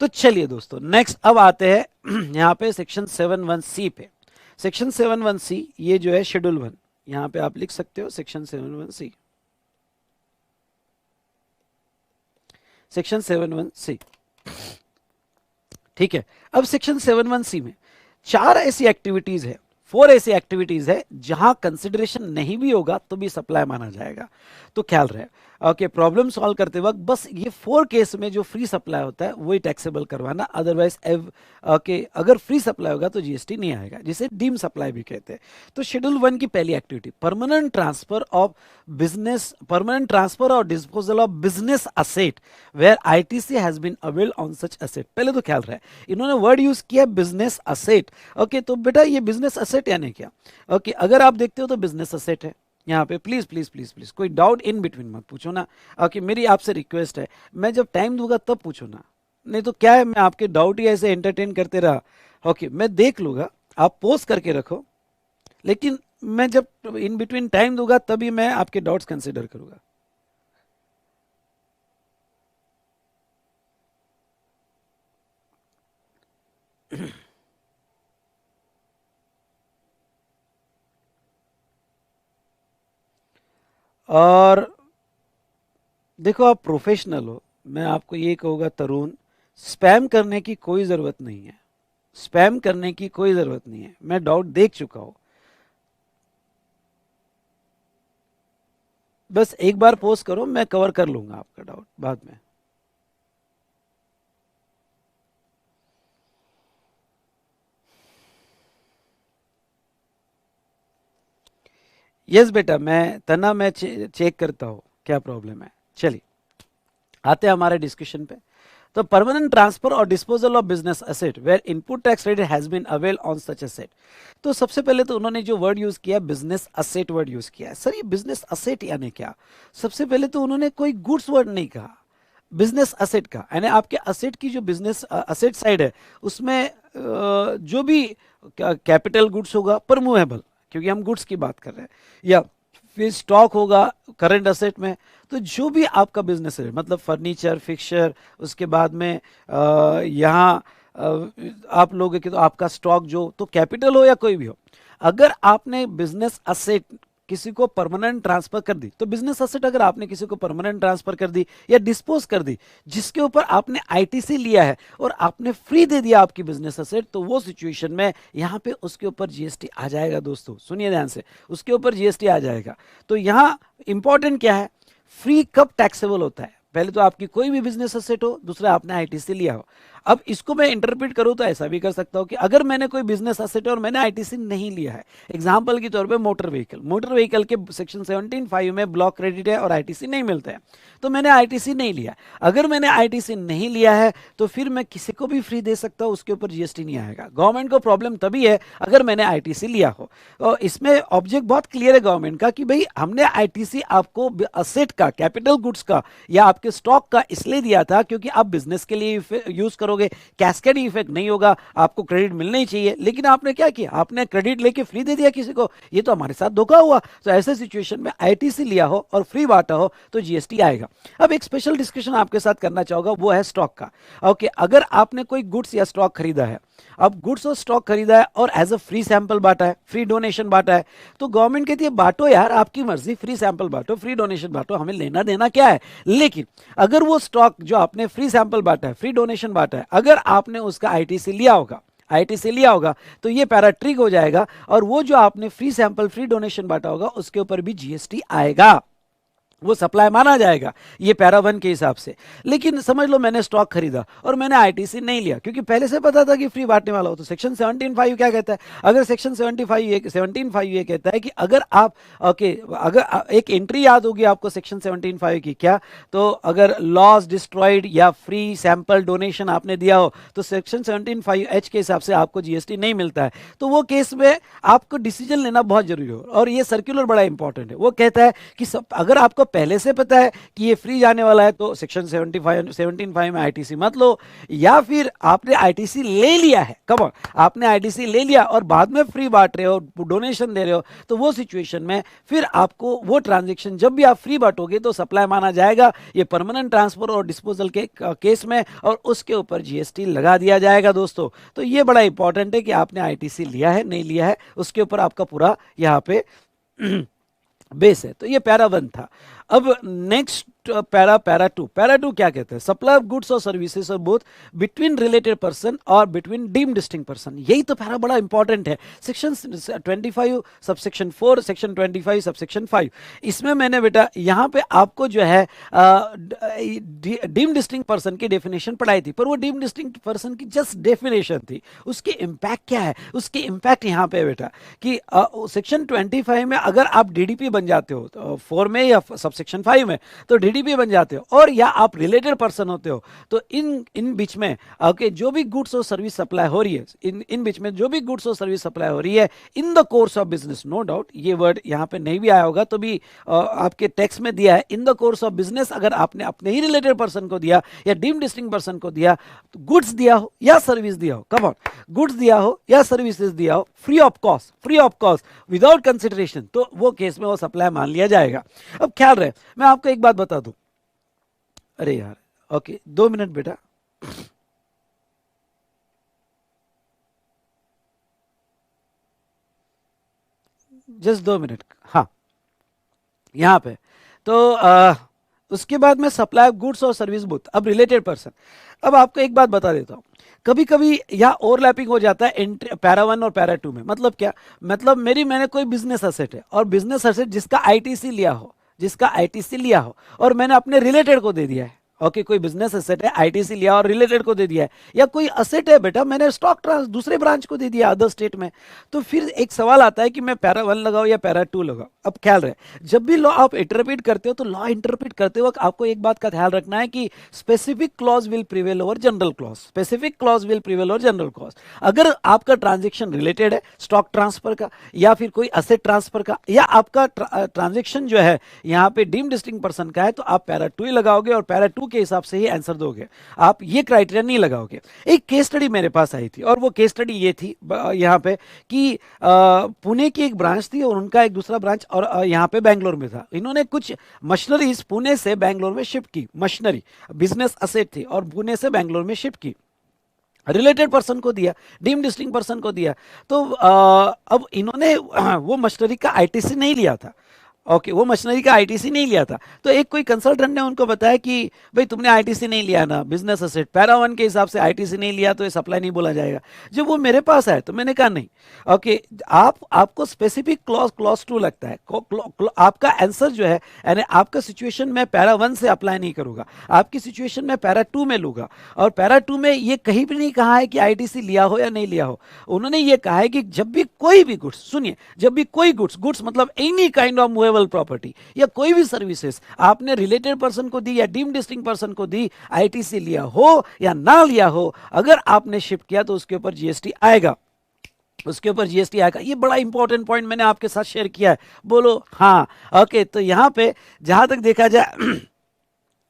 तो चलिए दोस्तों नेक्स्ट अब आते हैं यहाँ पे सेक्शन 71C पे। सेक्शन 71C ये जो है शेड्यूल 1, यहाँ पे आप लिख सकते हो सेक्शन 71C, सेक्शन 71C, ठीक है। अब सेक्शन 71C में 4 ऐसी एक्टिविटीज है, 4 ऐसी एक्टिविटीज है जहां कंसिडरेशन नहीं भी होगा तो भी सप्लाई माना जाएगा। तो ख्याल रहे, ओके, प्रॉब्लम सॉल्व करते वक्त बस ये 4 केस में जो फ्री सप्लाई होता है वही टैक्सेबल करवाना, अदरवाइज ओके अगर फ्री सप्लाई होगा तो जीएसटी नहीं आएगा, जिसे डीम सप्लाई भी कहते हैं। तो शेड्यूल 1 की पहली activity permanent transfer of business, permanent transfer और disposal of business asset where ITC has been availed on such asset. पहले तो ख्याल रहे इन्होंने वर्ड यूज किया बिजनेस असेट, ओके, तो बेटा ये बिजनेस असेट यानी क्या, ओके, अगर आप देखते हो तो बिजनेस असेट है यहाँ पे। प्लीज प्लीज प्लीज प्लीज कोई डाउट इन बिटवीन मत पूछो ना, ओके, मेरी आपसे रिक्वेस्ट है, मैं जब टाइम दूंगा तब पूछो ना, नहीं तो क्या है मैं आपके डाउट ही ऐसे एंटरटेन करते रहा, ओके, मैं देख लूंगा, आप पोस्ट करके रखो, लेकिन मैं जब इन बिटवीन टाइम दूंगा तभी मैं आपके डाउट्स कंसिडर करूंगा। और देखो आप प्रोफेशनल हो, मैं आपको ये कहूँगा तरुण, स्पैम करने की कोई ज़रूरत नहीं है, स्पैम करने की कोई ज़रूरत नहीं है, मैं डाउट देख चुका हूँ। बस एक बार पोस्ट करो, मैं कवर कर लूंगा आपका डाउट बाद में। यस बेटा, मैं तना मैं चेक करता हूँ क्या प्रॉब्लम है। चलिए आते हैं हमारे डिस्कशन पे। तो परमानेंट ट्रांसफर और disposal of business asset where input tax credit has been avail on such asset. तो सबसे पहले तो उन्होंने जो वर्ड यूज किया बिजनेस असेट वर्ड यूज किया है। सर ये बिजनेस असेट यानी क्या? सबसे पहले तो उन्होंने कोई गुड्स वर्ड नहीं कहा, बिजनेस असेट का, यानी आपके असेट की जो बिजनेस असेट साइड है उसमें जो भी कैपिटल गुड्स होगा पर मूवेबल, क्योंकि हम गुड्स की बात कर रहे हैं, या फिर स्टॉक होगा करंट असेट में। तो जो भी आपका बिजनेस है, मतलब फर्नीचर, फिक्सचर, उसके बाद में यहाँ आप लोग कि तो आपका स्टॉक जो तो कैपिटल हो या कोई भी हो, अगर आपने बिजनेस असेट किसी को परमानेंट ट्रांसफर कर दी, तो बिजनेस असेट अगर आपने किसी को परमानेंट ट्रांसफर कर दी या डिस्पोज कर दी, जिसके ऊपर आपने आईटीसी लिया है और आपने फ्री दे दिया आपकी बिजनेस असेट, तो वो सिचुएशन में यहां पे उसके ऊपर जीएसटी आ जाएगा। दोस्तों सुनिए ध्यान से, उसके ऊपर जीएसटी आ जाएगा। तो यहां इंपॉर्टेंट क्या है, फ्री कब टैक्सेबल होता है? पहले तो आपकी कोई भी बिजनेस असेट हो, दूसरा आपने आईटीसी लिया हो। अब इसको मैं इंटरप्रेट करूं तो ऐसा भी कर सकता हूं कि अगर मैंने कोई बिजनेस असेट है और मैंने आईटीसी नहीं लिया है, एग्जांपल के तौर पे मोटर व्हीकल के सेक्शन 17(5) में ब्लॉक क्रेडिट है और आईटीसी नहीं मिलता है, तो मैंने आईटीसी नहीं लिया। अगर मैंने आईटीसी नहीं लिया है तो फिर मैं किसी को भी फ्री दे सकता हूं, उसके ऊपर जीएसटी नहीं आएगा। गवर्नमेंट को प्रॉब्लम तभी है अगर मैंने आईटीसी लिया हो। और इसमें ऑब्जेक्ट बहुत क्लियर है गवर्नमेंट का कि भाई हमने आईटीसी आपको असेट का, कैपिटल गुड्स का या आपके स्टॉक का इसलिए दिया था क्योंकि आप बिजनेस के लिए यूज करोगे, कैस्केड इफेक्ट नहीं होगा, आपको क्रेडिट मिलना ही चाहिए। लेकिन आपने क्या किया, आपने क्रेडिट लेके फ्री दे दिया किसी को, ये तो हमारे साथ धोखा हुआ। तो ऐसे सिचुएशन में आईटीसी लिया हो और फ्री बांटा हो तो जीएसटी आएगा। अब एक स्पेशल डिस्कशन आपके साथ करना चाहूंगा, वो है स्टॉक का। ओके, अगर आपने कोई गुड्स या स्टॉक खरीदा है, अब गुड्स और स्टॉक खरीदा है और एज अ फ्री सैंपल बांटा है, फ्री डोनेशन बांटा है, तो गवर्नमेंट कहती है बांटो यार, आपकी मर्जी, फ्री सैंपल बांटो, फ्री डोनेशन बांटो, हमें लेना देना क्या है। लेकिन अगर वो स्टॉक जो आपने फ्री सैंपल बांटा है, फ्री डोनेशन बांटा है, अगर आपने उसका आईटीसी लिया होगा तो ये पैरा ट्रिक हो जाएगा और वो जो आपने फ्री सैंपल, फ्री डोनेशन बांटा होगा उसके ऊपर भी जीएसटी आएगा, वो सप्लाई माना जाएगा, ये पैरा 1 के हिसाब से। लेकिन समझ लो मैंने स्टॉक खरीदा और मैंने आईटीसी नहीं लिया क्योंकि पहले से पता था कि फ्री बांटने वाला हो, तो सेक्शन 17(5) क्या कहता है, अगर सेक्शन 17(5) ये कहता है कि अगर आप अगर एक एंट्री याद होगी आपको सेक्शन 17(5) की, क्या, तो अगर लॉस, डिस्ट्रॉयड या फ्री सैंपल डोनेशन आपने दिया हो तो सेक्शन 17(5) के हिसाब से आपको जीएसटी नहीं मिलता है। तो वो केस में आपको डिसीजन लेना बहुत जरूरी हो, और ये सर्कुलर बड़ा इंपॉर्टेंट है। वो कहता है कि अगर आपको पहले से पता है कि ये फ्री जाने वाला है तो सेक्शन 17(5) में आईटीसी मत लो, या फिर आपने आईटीसी ले लिया है, कम ऑन, आपने आईटीसी ले लिया और बाद में फ्री बांट रहे हो, डोनेशन दे रहे हो, तो वो सिचुएशन में फिर आपको वो ट्रांजैक्शन जब भी आप फ्री बांटोगे तो सप्लाई माना जाएगा, ये परमानेंट ट्रांसफर और डिस्पोजल के केस में, और उसके ऊपर जीएसटी लगा दिया जाएगा। दोस्तों तो ये बड़ा इंपॉर्टेंट है कि आपने आईटीसी लिया है नहीं लिया है, उसके ऊपर आपका पूरा यहाँ पे बेस है। तो ये पैरा 1 था। अब नेक्स्ट पैरा 2 क्या कहते हैं, सप्लाई ऑफ गुड्स और सर्विसेज और बोथ बिटवीन रिलेटेड पर्सन और बिटवीन डीम्ड डिस्टिंक्ट पर्सन। यही तो पैरा बड़ा इंपॉर्टेंट है। सेक्शन 25 सबसेक्शन 4, सेक्शन 25 सबसेक्शन 5, इसमें मैंने बेटा यहाँ पे आपको जो है डीम्ड डिस्टिंक्ट पर्सन की डेफिनेशन पढ़ाई थी, पर वो डीम्ड डिस्टिंक्ट पर्सन की जस्ट डेफिनेशन थी, उसके इम्पैक्ट क्या है, उसके इम्पैक्ट यहाँ पे बेटा कि सेक्शन 25 में अगर आप डीडीपी बन जाते हो तो 4 में या सबसेक्शन 5 में तो डीडीपी बन जाते हो, और या आप रिलेटेड पर्सन होते हो, तो इन बीच में जो भी गुड्स और सर्विस सप्लाई हो रही है, इन बीच में जो भी गुड्स और सर्विस सप्लाई हो रही है in the course of business, no doubt ये वर्ड यहाँ पे नहीं भी आया होगा तो भी आपके टेक्स्ट में दिया है, in the course of business, अगर आपने अपने ही रिलेटेड पर्सन को दिया या डीम्ड डिस्टिंक्ट पर्सन को दिया, तो गुड्स दिया हो या सर्विस दिया हो, कम ऑन, गुड्स दिया हो या सर्विसेज दिया हो free of cost without consideration, तो वो केस में वो सप्लाई मान लिया जाएगा। अब ख्याल रहे, मैं आपको एक बात बता दूं, अरे यार, ओके 2 मिनट बेटा, जस्ट 2 मिनट, हाँ यहां पे तो उसके बाद में सप्लाई ऑफ गुड्स और सर्विस बोथ, अब रिलेटेड पर्सन। अब आपको एक बात बता देता हूं, कभी कभी यहाँ ओवरलैपिंग हो जाता है पैरा 1 और पैरा 2 में। मतलब क्या, मतलब मैंने कोई बिजनेस असेट है और बिजनेस असेट जिसका आईटीसी लिया हो और मैंने अपने रिलेटेड को दे दिया है, ओके कोई बिजनेस एसेट है, आईटीसी लिया और रिलेटेड को दे दिया है, या कोई असेट है बेटा मैंने स्टॉक दूसरे ब्रांच को दे दिया अदर स्टेट में, तो फिर एक सवाल आता है कि मैं पैरा 1 लगाऊं या पैरा 2 लगाऊं। अब ख्याल रहे, जब भी लॉ आप इंटरप्रेट करते हो तो लॉ इंटरप्रेट करते वक्त आपको एक बात का ख्याल रखना है कि specific clause will prevail over general clause. अगर आपका ट्रांजेक्शन रिलेटेड है स्टॉक ट्रांसफर का या फिर कोई असेट ट्रांसफर का, या आपका ट्रांजेक्शन जो है यहाँ पे डीम्ड डिस्टिंक्ट पर्सन का है, तो आप पैरा 2 ही लगाओगे, और पैरा 2 के हिसाब से ही आंसर दोगे, आप ये क्राइटेरिया नहीं लगाओगे। एक केस स्टडी मेरे पास आई थी और वो केस स्टडी ये थी यहाँ पे कि पुणे की एक ब्रांच थी और उनका एक दूसरा ब्रांच और यहाँ पे बैंगलोर में था। इन्होंने कुछ मशीनरीज पुणे से बैंगलोर में शिफ्ट की, मशीनरी बिजनेस असेट थी और पुणे से बैंगलोर में शिफ्ट की, रिलेटेड पर्सन को दिया, डीम डिस्टिंक्ट पर्सन को दिया। तो अब इन्होंने वो मशीनरी का आईटीसी नहीं लिया था, ओके वो मशीनरी का आईटीसी नहीं लिया था। तो एक कोई कंसल्टेंट ने उनको बताया कि भाई तुमने आईटीसी नहीं लिया ना, बिजनेस असेट पैरा 1 के हिसाब से आईटीसी नहीं लिया तो ये सप्लाई नहीं बोला जाएगा। जब वो मेरे पास आए तो मैंने कहा नहीं, ओके आपको स्पेसिफिक क्लॉज 2 लगता है, आपका आंसर जो है यानी आपका सिचुएशन में पैरा 1 से अप्लाई नहीं करूंगा, आपकी सिचुएशन में पैरा 2 में लूंगा। और पैरा 2 में ये कहीं भी नहीं कहा है कि आईटीसी लिया हो या नहीं लिया हो, उन्होंने ये कहा है कि जब भी कोई भी गुड्स, सुनिए, जब भी कोई गुड्स मतलब एनी काइंड ऑफ प्रॉपर्टी या कोई भी सर्विसेज आपने रिलेटेड पर्सन को दी या डीम डिस्टिंक्ट पर्सन को दी, आईटीसी लिया हो या ना लिया हो, अगर आपने शिफ्ट किया तो उसके ऊपर जीएसटी आएगा, उसके ऊपर जीएसटी आएगा। ये बड़ा इंपॉर्टेंट पॉइंट मैंने आपके साथ शेयर किया है, बोलो हाँ। ओके तो यहां पे जहां तक देखा जाए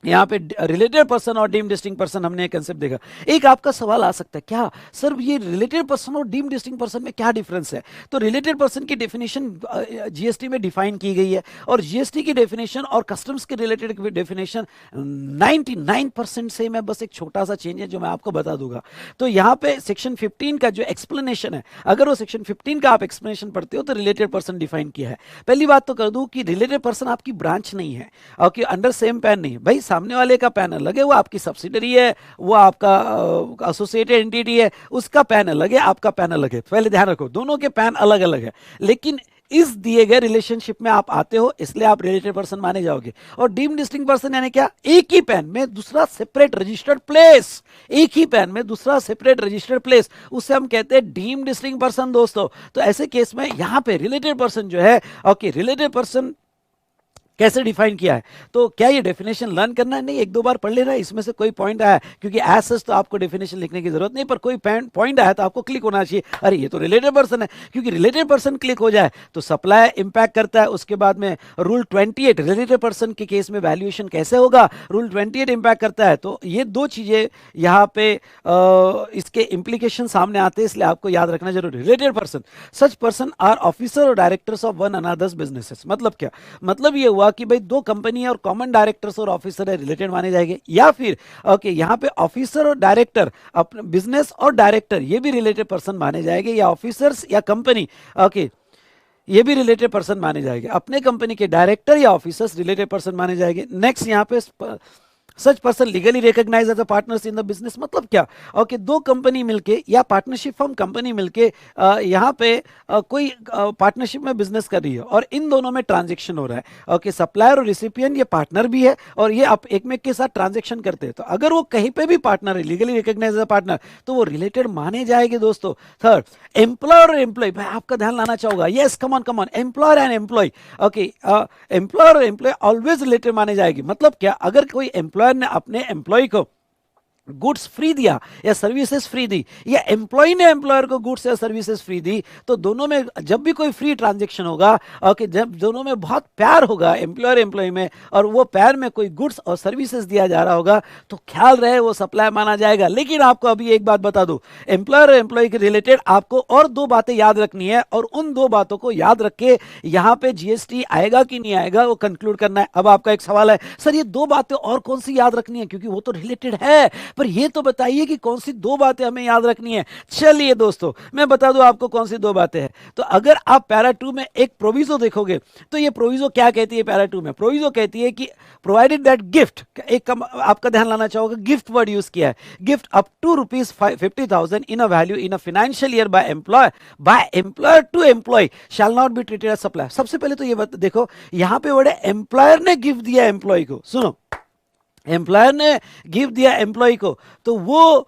यहाँ पे रिलेटेड पर्सन और डीम डिस्टिंक्ट पर्सन हमने एक कंसेप्ट देखा। एक आपका सवाल आ सकता है, क्या सर ये रिलेटेड पर्सन और डीम डिस्टिंक्ट पर्सन में क्या डिफरेंस है? तो रिलेटेड पर्सन की डेफिनेशन जीएसटी में डिफाइन की गई है और जीएसटी की डेफिनेशन और कस्टम्स के रिलेटेड डेफिनेशन 99% से मैं बस एक छोटा सा चेंज है जो मैं आपको बता दूंगा। तो यहाँ पे सेक्शन 15 का जो एक्सप्लेनेशन है, अगर वो सेक्शन 15 का आप एक्सप्लेनेशन पढ़ते हो तो रिलेटेड पर्सन डिफाइन किया है। पहली बात तो कर दूं कि रिलेटेड पर्सन आपकी ब्रांच नहीं है, ओके अंडर सेम पैन नहीं है भाई, सामने वाले का पैन अलग है, वो आपकी सब्सिडरी है, वो आपका एसोसिएटेड एंटिटी है, उसका पैन अलग है, आपका पैन अलग है। पहले ध्यान रखो दोनों के पैन अलग अलग है, लेकिन इस दिए गए रिलेशनशिप में आप आते हो इसलिए आप रिलेटेड पर्सन माने जाओगे। और डीम डिस्टिंक्ट पर्सन यानी क्या? एक ही पैन में दूसरा सेपरेट रजिस्टर्ड प्लेस, एक ही पैन में दूसरा सेपरेट रजिस्टर्ड प्लेस, उससे हम कहते हैं डीम डिस्टिंक्ट पर्सन दोस्तों। तो ऐसे केस में यहां पे रिलेटेड पर्सन जो है, ओके रिलेटेड पर्सन कैसे डिफाइन किया है? तो क्या ये डेफिनेशन लर्न करना है? नहीं, एक दो बार पढ़ लेना है, इसमें से कोई पॉइंट आया, क्योंकि एज सच तो आपको डेफिनेशन लिखने की जरूरत नहीं, पर कोई पॉइंट आया तो आपको क्लिक होना चाहिए, अरे ये तो रिलेटेड पर्सन है। क्योंकि रिलेटेड पर्सन क्लिक हो जाए तो सप्लाई इंपैक्ट करता है। उसके बाद में रूल 28 रिलेटेड पर्सन के केस में वैल्यूएशन कैसे होगा, रूल 28 इंपैक्ट करता है। तो ये दो चीजें यहाँ पे इसके इंप्लीकेशन सामने आते हैं, इसलिए आपको याद रखना जरूरी। Related person, such person are officer और directors of one another's businesses. मतलब क्या? मतलब ये हुआ कि भाई दो कंपनी और कॉमन डायरेक्टर्स और ऑफिसर है, रिलेटेड माने जाएंगे। या फिर ओके यहां पे ऑफिसर और डायरेक्टर, अपने बिजनेस और डायरेक्टर ये भी रिलेटेड पर्सन माने जाएंगे, या ऑफिसर्स या कंपनी ओके ये भी रिलेटेड पर्सन माने जाएंगे। अपने कंपनी के डायरेक्टर या ऑफिसर्स रिलेटेड पर्सन माने जाएंगे। नेक्स्ट यहाँ पे such person legally recognize as a partners in the business. मतलब क्या? ओके दो कंपनी मिलके या पार्टनरशिप फॉर्म कंपनी मिलके यहाँ पे कोई पार्टनरशिप में बिजनेस कर रही है और इन दोनों में ट्रांजैक्शन हो रहा है। ओके सप्लायर और रिसिपिएंट ये पार्टनर भी है और ये आप एक में के साथ ट्रांजैक्शन करते हैं, तो अगर वो कहीं पे भी पार्टनर है, legally recognize as a partner, तो वो रिलेटेड माने जाएंगे दोस्तों। थर्ड, एम्प्लॉयर और एम्प्लॉय, भाई आपका ध्यान लाना चाहूंगा, yes come on, employer and employee. Okay employer और एम्प्लॉय ऑलवेज रिलेटेड माने जाएगी। मतलब क्या? अगर कोई एम्प्लॉयर ने अपने एम्प्लॉय को गुड्स फ्री दिया या सर्विसेज फ्री दी, या एम्प्लॉय ने एम्प्लॉयर को गुड्स या सर्विसेज फ्री दी, तो दोनों में जब भी कोई फ्री ट्रांजैक्शन होगा, ओके जब दोनों में बहुत प्यार होगा एम्प्लॉयर एम्प्लॉय में, और वो प्यार में कोई गुड्स और सर्विसेज दिया जा रहा होगा, तो ख्याल रहे वो सप्लाई माना जाएगा। लेकिन आपको अभी एक बात बता दूं, एम्प्लॉयर और एम्प्लॉय के रिलेटेड आपको और दो बातें याद रखनी है, और उन दो बातों को याद रख के यहां पे जीएसटी आएगा कि नहीं आएगा वो कंक्लूड करना है। अब आपका एक सवाल है, सर ये दो बातें और कौन सी याद रखनी है, क्योंकि वो तो रिलेटेड है, पर ये तो बताइए कि कौन सी दो बातें हमें याद रखनी है। चलिए दोस्तों मैं बता दूं आपको कौन सी दो बातें हैं। तो अगर आप पैरा 2 में एक प्रोविजो देखोगे तो ये प्रोविजो क्या कहती है? पैरा 2 में प्रोविजो कहती है कि प्रोवाइडेड दैट गिफ्ट, एक आपका ध्यान लाना चाहोगे, गिफ्ट वर्ड यूज किया है, gift up to ₹50,000 in a value in a financial year by employer to employee shall not be treated as supply. सबसे पहले तो ये देखो यहां पे वर्ड है एम्प्लॉयर ने गिफ्ट दिया एम्प्लॉय को। सुनो, एम्प्लॉयर ने गिफ्ट दिया एम्प्लॉय को, तो वो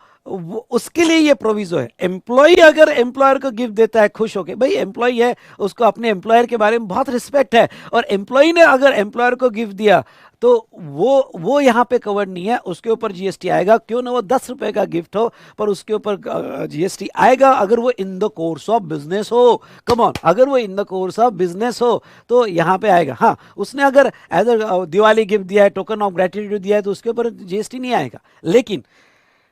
उसके लिए ये प्रोविजो है। एम्प्लॉय अगर एम्प्लॉयर को गिफ्ट देता है खुश होके, भाई एम्प्लॉय है उसको अपने एम्प्लॉयर के बारे में बहुत रिस्पेक्ट है, और एम्प्लॉय ने अगर एम्प्लॉयर को गिफ्ट दिया तो वो यहाँ पे कवर्ड नहीं है, उसके ऊपर जीएसटी आएगा, क्यों ना वो 10 रुपए का गिफ्ट हो पर उसके ऊपर जीएसटी आएगा अगर वो in the course of business हो। कम ऑन, अगर वो in the course of business हो तो यहाँ पे आएगा। हाँ, उसने अगर एज अ दिवाली गिफ्ट दिया है, टोकन ऑफ ग्रेटिट्यूड दिया है, तो उसके ऊपर जीएसटी नहीं आएगा। लेकिन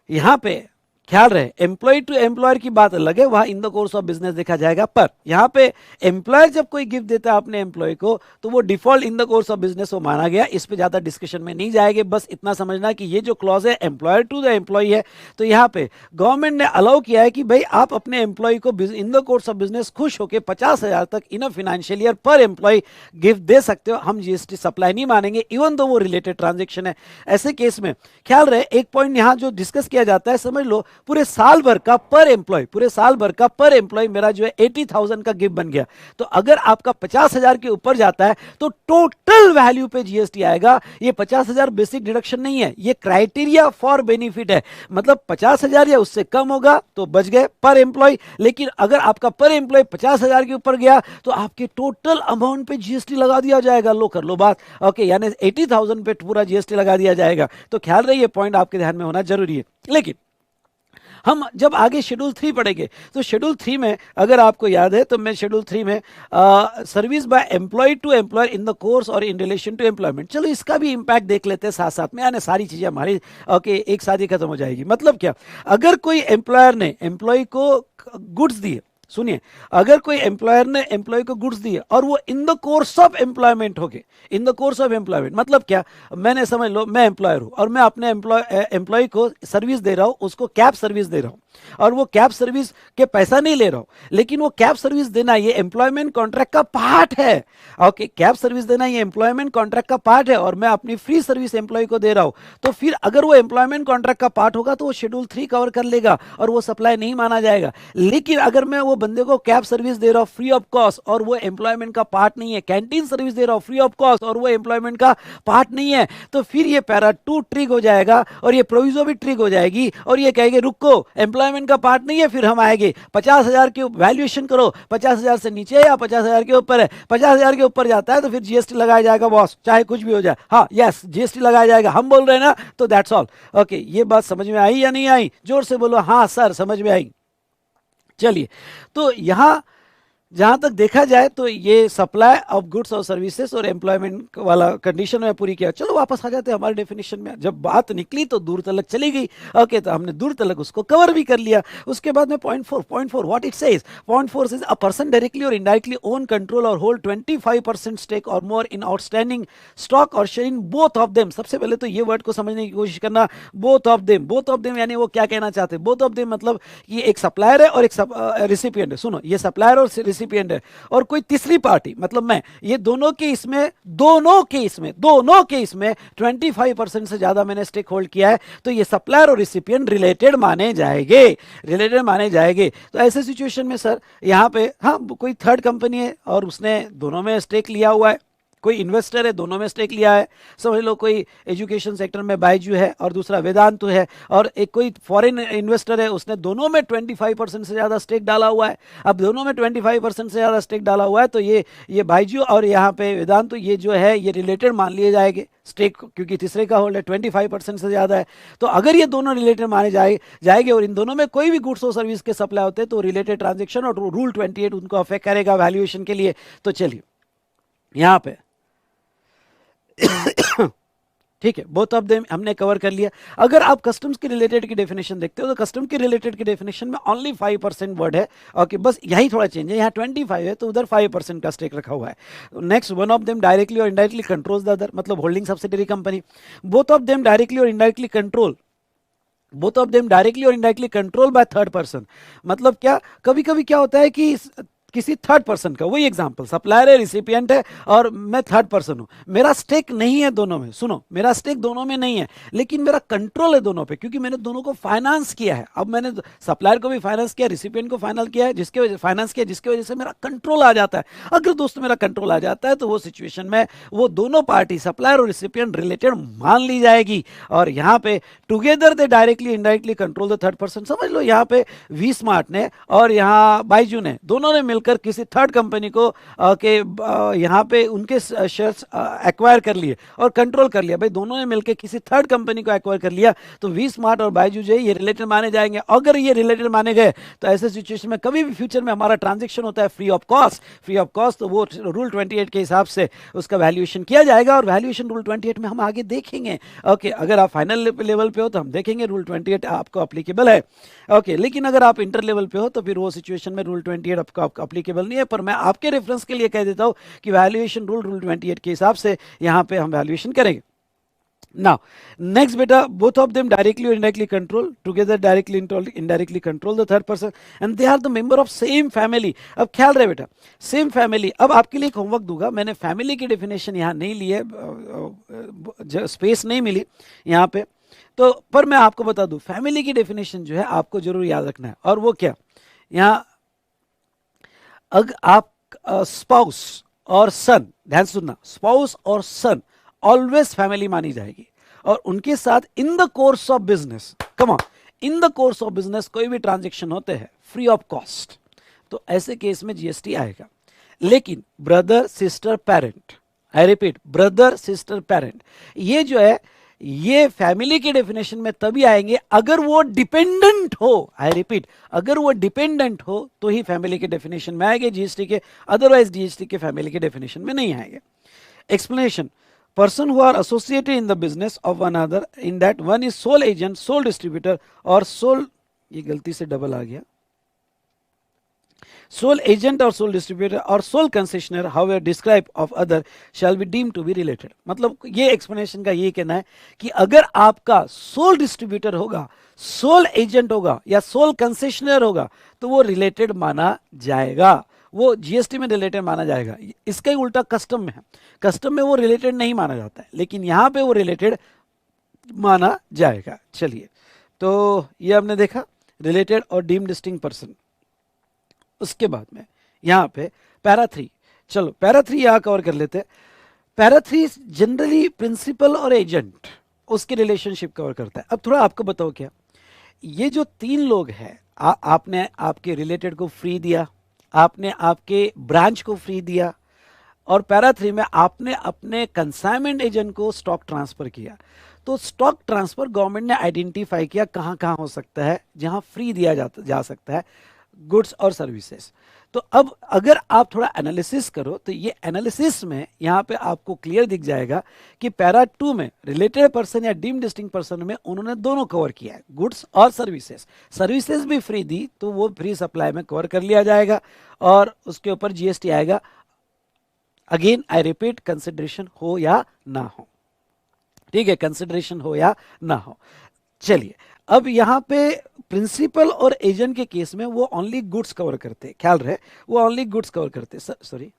यहाँ पे ख्याल रहे, एम्प्लॉय टू एम्प्लॉयर की बात अलग है, वहां इन द कोर्स ऑफ बिजनेस देखा जाएगा। पर यहाँ पे एम्प्लॉयर जब कोई गिफ्ट देता है अपने एम्प्लॉय को तो वो default in the course of business वो माना गया। इस पे ज्यादा डिस्कशन में नहीं जाएंगे, बस इतना समझना कि ये जो क्लॉज है एम्प्लॉयर टू द एम्प्लॉय है, तो यहाँ पे गवर्नमेंट ने अलाउ किया है कि भाई आप अपने एम्प्लॉय को in the course of business खुश होकर 50,000 तक इन अ फाइनेंशियल ईयर पर एम्प्लॉय गिफ्ट दे सकते हो, हम जीएसटी सप्लाई नहीं मानेंगे इवन दो वो रिलेटेड ट्रांजेक्शन है। ऐसे केस में ख्याल रहे, एक पॉइंट यहाँ जो डिस्कस किया जाता है, समझ लो पूरे साल भर का पर एम्प्लॉय, पूरे साल भर का पर एम्प्लॉय मेरा जो है 80,000 का गिफ्ट बन गया। तो अगर आपका 50,000 के ऊपर जाता है तो टोटल वैल्यू पे जीएसटी आएगा। ये 50,000 बेसिक डिडक्शन नहीं है, ये क्राइटेरिया फॉर बेनिफिट है। मतलब 50,000 या उससे कम होगा तो बच गए पर एम्प्लॉय, लेकिन अगर आपका पर एम्प्लॉय 50,000 के ऊपर गया तो आपके टोटल अमाउंट पे जीएसटी लगा दिया जाएगा। लो कर लो बात, ओके, यानी 80,000 पे पूरा जीएसटी लगा दिया जाएगा। तो ख्याल रहे, ये पॉइंट आपके ध्यान में होना जरूरी है। लेकिन हम जब आगे शेड्यूल 3 पढ़ेंगे तो शेड्यूल 3 में अगर आपको याद है तो मैं शेड्यूल 3 में service by employ to employer in the course और इन रिलेशन टू एम्प्लॉयमेंट, चलो इसका भी इंपैक्ट देख लेते हैं साथ साथ में, यानी सारी चीजें हमारी ओके एक साथ ही खत्म हो जाएगी। मतलब क्या, अगर कोई एम्प्लॉयर ने एम्प्लॉय को गुड्स दिए, सुनिए, अगर कोई एम्प्लॉयर ने एम्प्लॉय को गुड्स दिए और वो in the course of employment हो गए, इन द कोर्स ऑफ एम्प्लॉयमेंट मतलब क्या, मैंने समझ लो मैं एम्प्लॉयर हूं और मैं अपने एम्प्लॉय को सर्विस दे रहा हूं, उसको कैब सर्विस दे रहा हूं और वो कैब सर्विस के पैसा नहीं ले रहा हूं, लेकिन वो कैब सर्विस देना ये एम्प्लॉयमेंट कॉन्ट्रैक्ट का पार्ट है। ओके, कैब सर्विस देना ये एम्प्लॉयमेंट कॉन्ट्रैक्ट का पार्ट है और मैं अपनी फ्री सर्विस एम्प्लॉय को दे रहा हूं, तो फिर अगर वो एम्प्लॉयमेंट कॉन्ट्रैक्ट का पार्ट होगा तो वो शेड्यूल 3 कवर कर लेगा और वो सप्लाई नहीं माना जाएगा। लेकिन अगर मैं वो बंदे को कैब सर्विस दे रहा हूं फ्री ऑफ कॉस्ट और वो एम्प्लॉयमेंट का पार्ट नहीं है, कैंटीन सर्विस दे रहा हूं फ्री ऑफ कॉस्ट और वो एम्प्लॉयमेंट का पार्ट नहीं है, तो फिर ये पैरा 2 ट्रिग हो जाएगा और ये प्रोविजो भी ट्रिग हो जाएगी और ये कहेंगे रुको एम्प्लॉयमेंट का पार्ट नहीं है, फिर हम आएंगे 50,000 की वैल्यूएशन करो, 50,000 से नीचे या 50,000 के ऊपर है, 50,000 के ऊपर जाता है तो फिर जीएसटी लगाया जाएगा बॉस, चाहे कुछ भी हो जाए। हाँ यस, जीएसटी लगाया जाएगा, हम बोल रहे हैं ना, तो दैट्स ऑल। ओके, ये बात समझ में आई या नहीं आई? जोर से बोलो हाँ सर समझ में आई। चलिए, तो यहां जहां तक देखा जाए तो ये सप्लाई ऑफ गुड्स और सर्विसेज और एम्प्लॉयमेंट वाला कंडीशन में पूरी किया। चलो वापस आ जाते हैं हमारे डेफिनेशन में। जब बात निकली तो दूर तलक चली गई, ओके, तो हमने दूर तलक उसको कवर भी कर लिया। उसके बाद में point four what it says, point 4 says a person directly और इनडायरेक्टली ओन कंट्रोल और होल्ड 25% स्टेक और मोर इन आउटस्टैंडिंग स्टॉक और share in both of them. सबसे पहले तो ये वर्ड को समझने की कोशिश करना, both of them. Both of them यानी वो क्या कहना चाहते हैं? बोथ ऑफ देम मतलब ये एक सप्लायर है और एक रिसिपिएंट है। सुनो, ये सप्लायर और रिसिपिएंट है और कोई तीसरी पार्टी मतलब मैं, ये दोनों के इसमें 25% से ज्यादा मैंने स्टेक होल्ड किया है, तो ये सप्लायर और रिसिपिएंट रिलेटेड माने जाएंगे। तो ऐसे सिचुएशन में सर यहाँ पे हाँ कोई थर्ड कंपनी है और उसने दोनों में स्टेक लिया हुआ है, कोई इन्वेस्टर है दोनों में स्टेक लिया है, समझ लो कोई एजुकेशन सेक्टर में बायजू है और दूसरा वेदांतु है, और एक कोई फॉरेन इन्वेस्टर है उसने दोनों में 25% से ज्यादा स्टेक डाला हुआ है। अब दोनों में 25% से ज्यादा स्टेक डाला हुआ है तो ये बायजू और यहाँ पे वेदांतु ये जो है ये रिलेटेड मान लिए जाएंगे स्टेक, क्योंकि तीसरे का होल्ड है 25% से ज्यादा है। तो अगर ये दोनों रिलेटेड माने जाएंगे और इन दोनों में कोई भी गुड्स और सर्विस के सप्लाई होते हैं तो रिलेटेड ट्रांजेक्शन और रूल 28 उनको अफेक्ट करेगा वैल्यूएशन के लिए। तो चलिए यहाँ पे ठीक है, बोथ ऑफ देम हमने कवर कर लिया। अगर आप कस्टम्स के रिलेटेड की डेफिनेशन देखते हो तो कस्टम के रिलेटेड की डेफिनेशन में ओनली 5% वर्ड है। ओके, बस यही थोड़ा चेंज है, यहाँ 25 है तो उधर 5% का स्टेक रखा हुआ है। Next, one of them directly और इनडायरेक्टली कंट्रोल्स द अदर, मतलब holding subsidiary company. Both of them directly और indirectly control by third person. मतलब क्या, कभी कभी क्या होता है कि किसी थर्ड पर्सन का, वही एग्जांपल, सप्लायर है रिसिपिएंट है और मैं थर्ड पर्सन हूं, मेरा स्टेक नहीं है दोनों में। सुनो, मेरा स्टेक दोनों में नहीं है लेकिन मेरा कंट्रोल है दोनों पे, क्योंकि मैंने दोनों को फाइनेंस किया है। अब मैंने सप्लायर को भी फाइनेंस किया, रिसिपिएंट को फाइनल किया है, जिसके वजह से मेरा कंट्रोल आ जाता है। अगर दोस्तों मेरा कंट्रोल आ जाता है तो वो सिचुएशन में वो दोनों पार्टी सप्लायर और रिसिपिएंट रिलेटेड मान ली जाएगी। और यहाँ पे together they directly indirectly control the third person. समझ लो यहाँ पे वी स्मार्ट ने और यहाँ बाइजू ने दोनों ने मिलकर बोलकर किसी थर्ड कंपनी को के यहाँ पे उनके शेयर्स एक्वायर कर लिए और कंट्रोल कर लिया, भाई दोनों ने मिलकर किसी थर्ड कंपनी को एक्वायर कर लिया, तो वी स्मार्ट और बायजू जो है ये रिलेटेड माने जाएंगे। अगर ये रिलेटेड माने गए तो ऐसे सिचुएशन में कभी भी फ्यूचर में हमारा ट्रांजेक्शन होता है फ्री ऑफ कॉस्ट, तो वो रूल 28 के हिसाब से उसका वैल्यूएशन किया जाएगा, और वैल्यूएशन रूल 28 में हम आगे देखेंगे। ओके, अगर आप फाइनल लेवल पे हो तो हम देखेंगे रूल 28 आपको अप्लीकेबल है। ओके, लेकिन अगर आप इंटर लेवल पे हो तो फिर वो सिचुएशन में रूल 28 आपको अप्लीकेबल नहीं है। पर मैं आपके रेफरेंस के लिए कह देता हूं कि वैल्यूएशन रूल 28 के हिसाब से यहां पे हम वैल्यूएशन करेंगे। Now, next beta, both of them directly or indirectly control, together directly indirectly control the third person, and they are the member of same family. अब ख्याल रहे बेटा, सेम फैमिली। अब आपके लिए एक होमवर्क दूंगा, मैंने फैमिली की डेफिनेशन यहाँ नहीं ली है, स्पेस नहीं मिली यहाँ पे, तो पर मैं आपको बता दूं फैमिली की डेफिनेशन जो है आपको जरूर याद रखना है। और वो क्या, यहाँ अगर आप स्पाउस और सन, ध्यान सुनना, स्पाउस और सन ऑलवेज फैमिली मानी जाएगी, और उनके साथ इन the course of business, come on, in the course of business कोई भी ट्रांजैक्शन होते हैं फ्री ऑफ कॉस्ट, तो ऐसे केस में जीएसटी आएगा। लेकिन brother sister parent, I repeat, brother sister parent, ये जो है ये फैमिली के डेफिनेशन में तभी आएंगे अगर वो डिपेंडेंट हो। आई रिपीट, अगर वो डिपेंडेंट हो तो ही फैमिली के डेफिनेशन में आएंगे जीएसटी के, अदरवाइज जीएसटी के फैमिली के डेफिनेशन में नहीं आएंगे। Explanation, person who are associated in the business of one another in that one is sole agent, sole distributor or sole, ये गलती से डबल आ गया, sole agent or sole distributor or sole concessionaire however described of other shall be deemed to be related। मतलब ये explanation का ये कहना है कि अगर आपका सोल डिस्ट्रीब्यूटर होगा, सोल एजेंट होगा या सोल कंसेशनर होगा तो वो रिलेटेड माना जाएगा, वो जीएसटी में रिलेटेड माना जाएगा। इसका ही उल्टा कस्टम में है, कस्टम में वो रिलेटेड नहीं माना जाता है, लेकिन यहां पे वो रिलेटेड माना जाएगा। चलिए, तो ये हमने देखा रिलेटेड और डीम्ड डिस्टिंक्ट पर्सन। उसके बाद में यहां पे पैरा 3, चलो पैरा 3 यहां कवर कर लेते हैं। पैरा 3 जनरली प्रिंसिपल और एजेंट उसकी रिलेशनशिप कवर करता है। अब थोड़ा आपको बताओ, क्या ये जो 3 लोग हैं, आपने आपके रिलेटेड को फ्री दिया, आपने आपके ब्रांच को फ्री दिया, और पैरा 3 में आपने अपने कंसाइनमेंट एजेंट को स्टॉक ट्रांसफर किया। तो स्टॉक ट्रांसफर गवर्नमेंट ने आइडेंटिफाई किया कहां कहां हो सकता है जहां फ्री दिया जा सकता है गुड्स और सर्विसेज। तो अब अगर आप थोड़ा एनालिसिस करो तो ये एनालिसिस में यहाँ पे आपको क्लियर दिख जाएगा कि पैरा 2 में रिलेटेड पर्सन या डीम्ड डिस्टिंक्ट पर्सन में उन्होंने दोनों कवर किया है, गुड्स और सर्विसेज। सर्विसेज भी फ्री दी तो वो फ्री सप्लाई में कवर कर लिया जाएगा और उसके ऊपर जीएसटी आएगा। अगेन आई रिपीट, कंसिडरेशन हो या ना हो, ठीक है, कंसिडरेशन हो या ना हो। चलिए, अब यहां पे प्रिंसिपल और एजेंट के केस में वो ओनली गुड्स कवर करते, ख्याल रहे, वो ओनली गुड्स कवर करते, सॉरी,